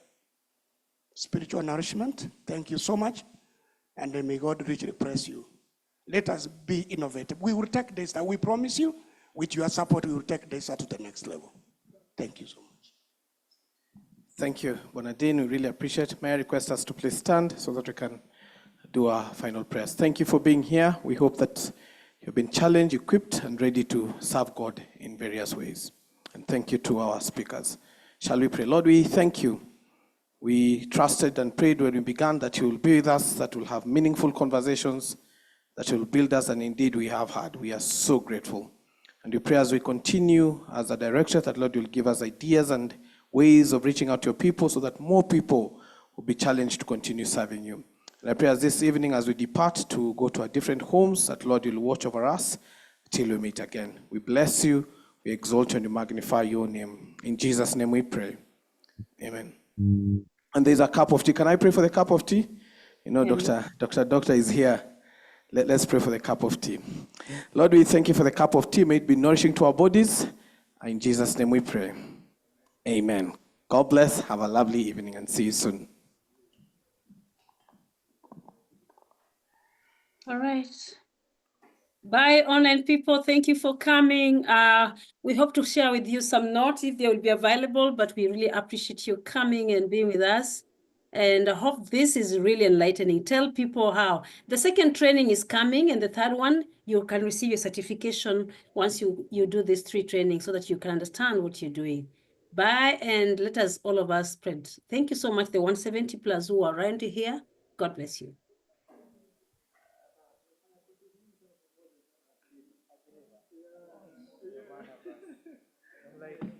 Spiritual nourishment, thank you so much. And may God richly bless you. Let us be innovative. We will take Daystar. We promise you, with your support, we will take Daystar to the next level. Thank you so much.
Thank you, Bonadine. We really appreciate it. May I request us to please stand so that we can do our final prayers. Thank you for being here. We hope that you've been challenged, equipped, and ready to serve God in various ways. And thank you to our speakers. Shall we pray? Lord, we thank you. We trusted and prayed when we began that you will be with us, that we'll have meaningful conversations, that you will build us, and indeed we have had. We are so grateful. And we pray as we continue as a director that, Lord, you'll give us ideas and ways of reaching out to your people so that more people will be challenged to continue serving you. And I pray as this evening, as we depart to go to our different homes, that, Lord, you'll watch over us till we meet again. We bless you, we exalt you, and we magnify your name. In Jesus' name we pray. Amen. And there's a cup of tea. Can I pray for the cup of tea? You know, Doctor is here. Let's pray for the cup of tea. Lord, we thank you for the cup of tea. May it be nourishing to our bodies. In Jesus' name we pray. Amen. God bless. Have a lovely evening and see you soon.
All right. Bye, online people. Thank you for coming. We hope to share with you some notes if they will be available, but we really appreciate you coming and being with us. And I hope this is really enlightening. Tell people how. The second training is coming, and the third one, you can receive your certification once you do these 3 trainings so that you can understand what you're doing. Bye, and let us all of us spread. Thank you so much, the 170 plus who are around here. God bless you.
Like